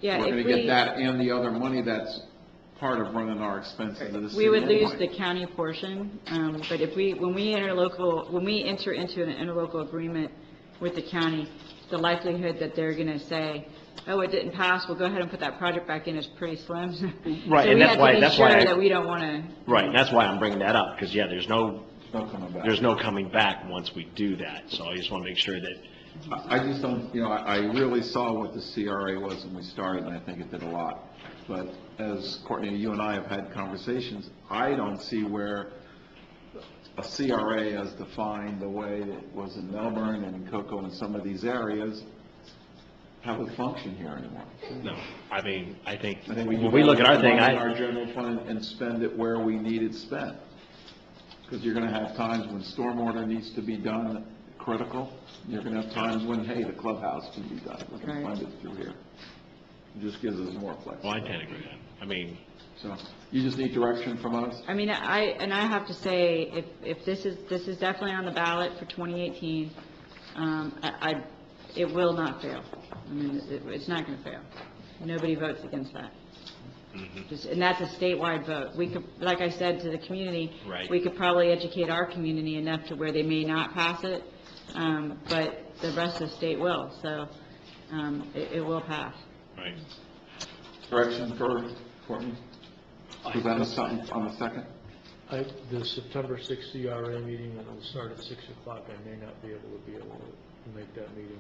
[SPEAKER 3] Yeah,
[SPEAKER 2] we're
[SPEAKER 3] if
[SPEAKER 2] going to get
[SPEAKER 3] we-
[SPEAKER 2] that and the other money that's part of running our expenses of the city
[SPEAKER 3] We would lose
[SPEAKER 2] anyway.
[SPEAKER 3] the county portion, but when we enter into an interlocal agreement with the county, the likelihood that they're going to say, oh, it didn't pass, we'll go ahead and put that project back in is pretty slim.
[SPEAKER 9] Right,
[SPEAKER 3] So
[SPEAKER 9] and
[SPEAKER 3] we
[SPEAKER 9] that's why-
[SPEAKER 3] have to be
[SPEAKER 9] that's why
[SPEAKER 3] sure
[SPEAKER 9] I-
[SPEAKER 3] that we don't want to.
[SPEAKER 9] Right, and that's why I'm bringing that up, because, yeah, there's no
[SPEAKER 2] There's no coming back.
[SPEAKER 9] coming back once we do that, so I just want to make sure that,
[SPEAKER 2] I just don't, I really saw what the CRA was when we started, and I think it did a lot. But as Courtney, you and I have had conversations, I don't see where a CRA as defined the way it was in Melbourne and Cocoa and some of these areas have a function here anymore.
[SPEAKER 9] no, I mean, I think,
[SPEAKER 2] I think
[SPEAKER 9] when we look at our thing,
[SPEAKER 2] in our general fund and spend it where we need it spent. Because you're going to have times when stormwater needs to be done critical. You're going to have times when, hey, the clubhouse can be done. We're going to
[SPEAKER 3] Right.
[SPEAKER 2] fund it through here. It just gives us more
[SPEAKER 9] well, I
[SPEAKER 2] flexibility.
[SPEAKER 9] tend to agree with that. I mean,
[SPEAKER 2] So you just need direction from us?
[SPEAKER 3] I mean, I have to say, if this is definitely on the ballot for 2018, it will not fail. I mean, it's not going to fail. Nobody votes against that. And that's a statewide vote. We could, like I said to the community,
[SPEAKER 9] Right.
[SPEAKER 3] we could probably educate our community enough to where they may not pass it, but the rest of the state will, so it will pass.
[SPEAKER 9] right.
[SPEAKER 2] Direction for Courtney? Present us something on the second?
[SPEAKER 8] The September 6th CRA meeting, and it'll start at 6 o'clock. I may not be able to make that meeting.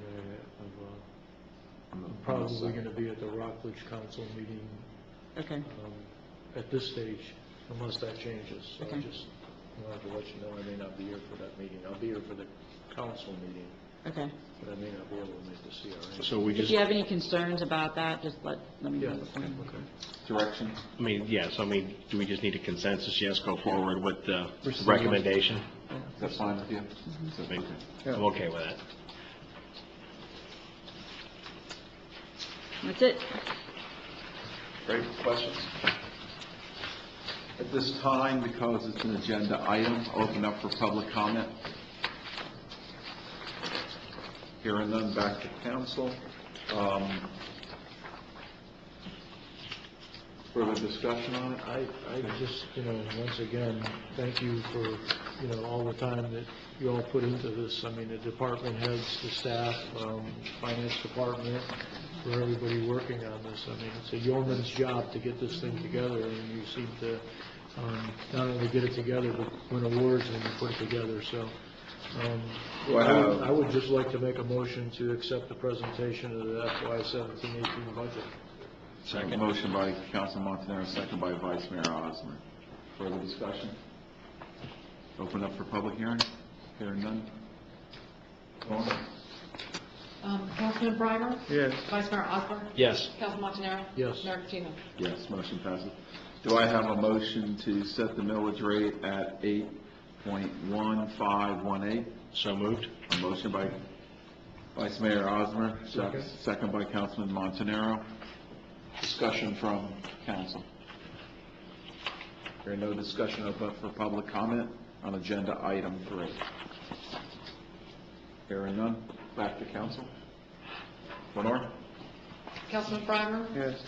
[SPEAKER 8] I'm probably going to be at the Rockledge Council meeting
[SPEAKER 3] Okay.
[SPEAKER 8] at this stage, unless that changes. So I
[SPEAKER 3] Okay.
[SPEAKER 8] just wanted to let you know I may not be here for that meeting. I'll be here for the council meeting,
[SPEAKER 3] Okay.
[SPEAKER 8] but I may not be able to make the CRA.
[SPEAKER 9] So we
[SPEAKER 3] If
[SPEAKER 9] just,
[SPEAKER 3] you have any concerns about that, just let me know
[SPEAKER 8] Yeah,
[SPEAKER 3] before.
[SPEAKER 8] okay.
[SPEAKER 2] Direction?
[SPEAKER 9] I mean, yes, I mean, do we just need a consensus, yes, go forward with the
[SPEAKER 2] Proceed.
[SPEAKER 9] recommendation?
[SPEAKER 2] Is that fine with you?
[SPEAKER 9] I mean,
[SPEAKER 5] Yeah.
[SPEAKER 9] I'm okay with that.
[SPEAKER 3] That's it.
[SPEAKER 2] Great, questions? At this time, because it's an agenda item, open up for public comment. Hearing none, back to council. Further discussion on it?
[SPEAKER 8] I just, once again, thank you for, all the time that you all put into this. I mean, the department heads, the staff, finance department, for everybody working on this. I mean, it's a yeoman's job to get this thing together, and you seem to not only get it together, but win awards when you put it together, so. I would just like to make a motion to accept the presentation of the FY 17-18 budget.
[SPEAKER 2] Second. Motion by Councilman Montanaro, second by Vice Mayor Osmer. Further discussion? Open up for public hearing? Hearing none? Lauren?
[SPEAKER 1] Councilman Breimer?
[SPEAKER 8] Yes.
[SPEAKER 1] Vice Mayor Osborne?
[SPEAKER 9] Yes.
[SPEAKER 1] Councilman Montanaro?
[SPEAKER 8] Yes.
[SPEAKER 1] Mayor Patino?
[SPEAKER 2] Yes, motion passes. Do I have a motion to set the millage rate at 8.1518?
[SPEAKER 9] So moved.
[SPEAKER 2] A motion by Vice Mayor Osmer,
[SPEAKER 8] Second.
[SPEAKER 2] second by Councilman Montanaro. Discussion from council. There no discussion open up for public comment on agenda item 3. Hearing none, back to council. Lenore?
[SPEAKER 1] Councilman Breimer?
[SPEAKER 5] Yes.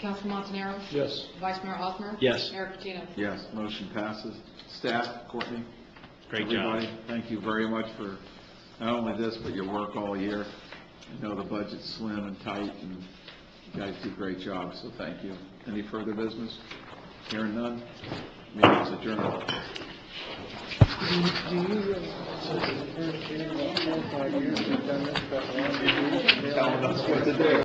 [SPEAKER 1] Councilman Montanaro?
[SPEAKER 8] Yes.
[SPEAKER 1] Vice Mayor Osmer?
[SPEAKER 9] Yes.
[SPEAKER 1] Mayor Patino?
[SPEAKER 2] Yes, motion passes. Staff, Courtney?
[SPEAKER 9] Great job.
[SPEAKER 2] Everybody, thank you very much for not only this, but your work all year. I know the budget's slim and tight, and you guys do a great job, so thank you. Any further business? Hearing none, meeting's adjourned.
[SPEAKER 5] Do you, 4 or 5 years, you've done this stuff?
[SPEAKER 2] Telling us what to do.